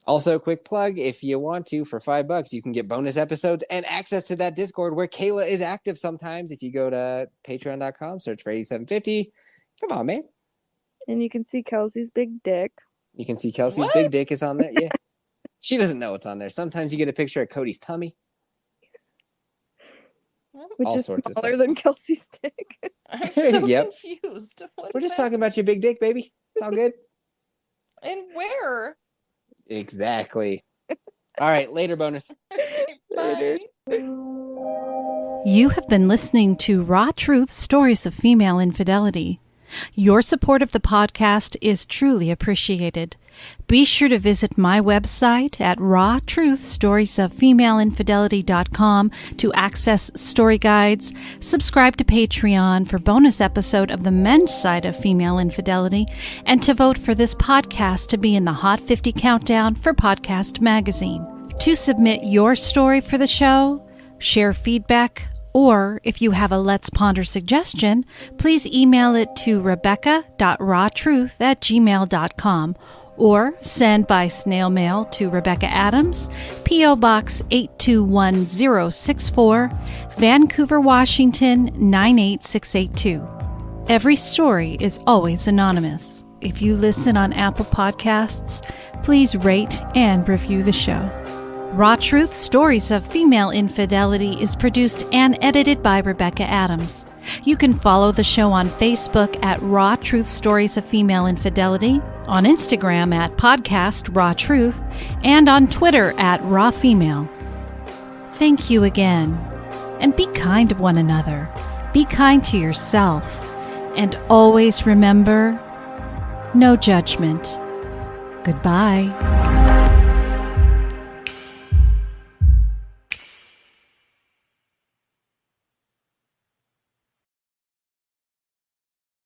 Also, quick plug, if you want to, for $5, you can get bonus episodes and access to that Discord where Kayla is active sometimes. If you go to patreon.com, search for 8750. Come on, man. And you can see Kelsey's big dick. You can see Kelsey's What? big dick is on there. Yeah. She doesn't know it's on there. Sometimes you get a picture of Cody's tummy. Which All is sorts of smaller stuff. than Kelsey's dick. I'm so Yep. confused. What We're is just that? talking about your big dick, baby. It's all good. And where? Exactly. All right, later, bonus. Bye. You have been listening to Raw Truth Stories of Female Infidelity. Your support of the podcast is truly appreciated. Be sure to visit my website at rawtruthstoriesoffemaleinfidelity.com to access story guides, subscribe to Patreon for bonus episode of the men's side of female infidelity, and to vote for this podcast to be in the Hot 50 countdown for Podcast Magazine. To submit your story for the show, share feedback, or if you have a Let's Ponder suggestion, please email it to rebecca.rawtruth@gmail.com or send by snail mail to Rebecca Adams, P.O. Box 821064, Vancouver, Washington 98682. Every story is always anonymous. If you listen on Apple Podcasts, please rate and review the show. Raw Truth Stories of Female Infidelity is produced and edited by Rebecca Adams. You can follow the show on Facebook at Raw Truth Stories of Female Infidelity, on Instagram at Podcast Raw Truth, and on Twitter at Raw Female. Thank you again. And be kind to one another. Be kind to yourself. And always remember, no judgment. Goodbye.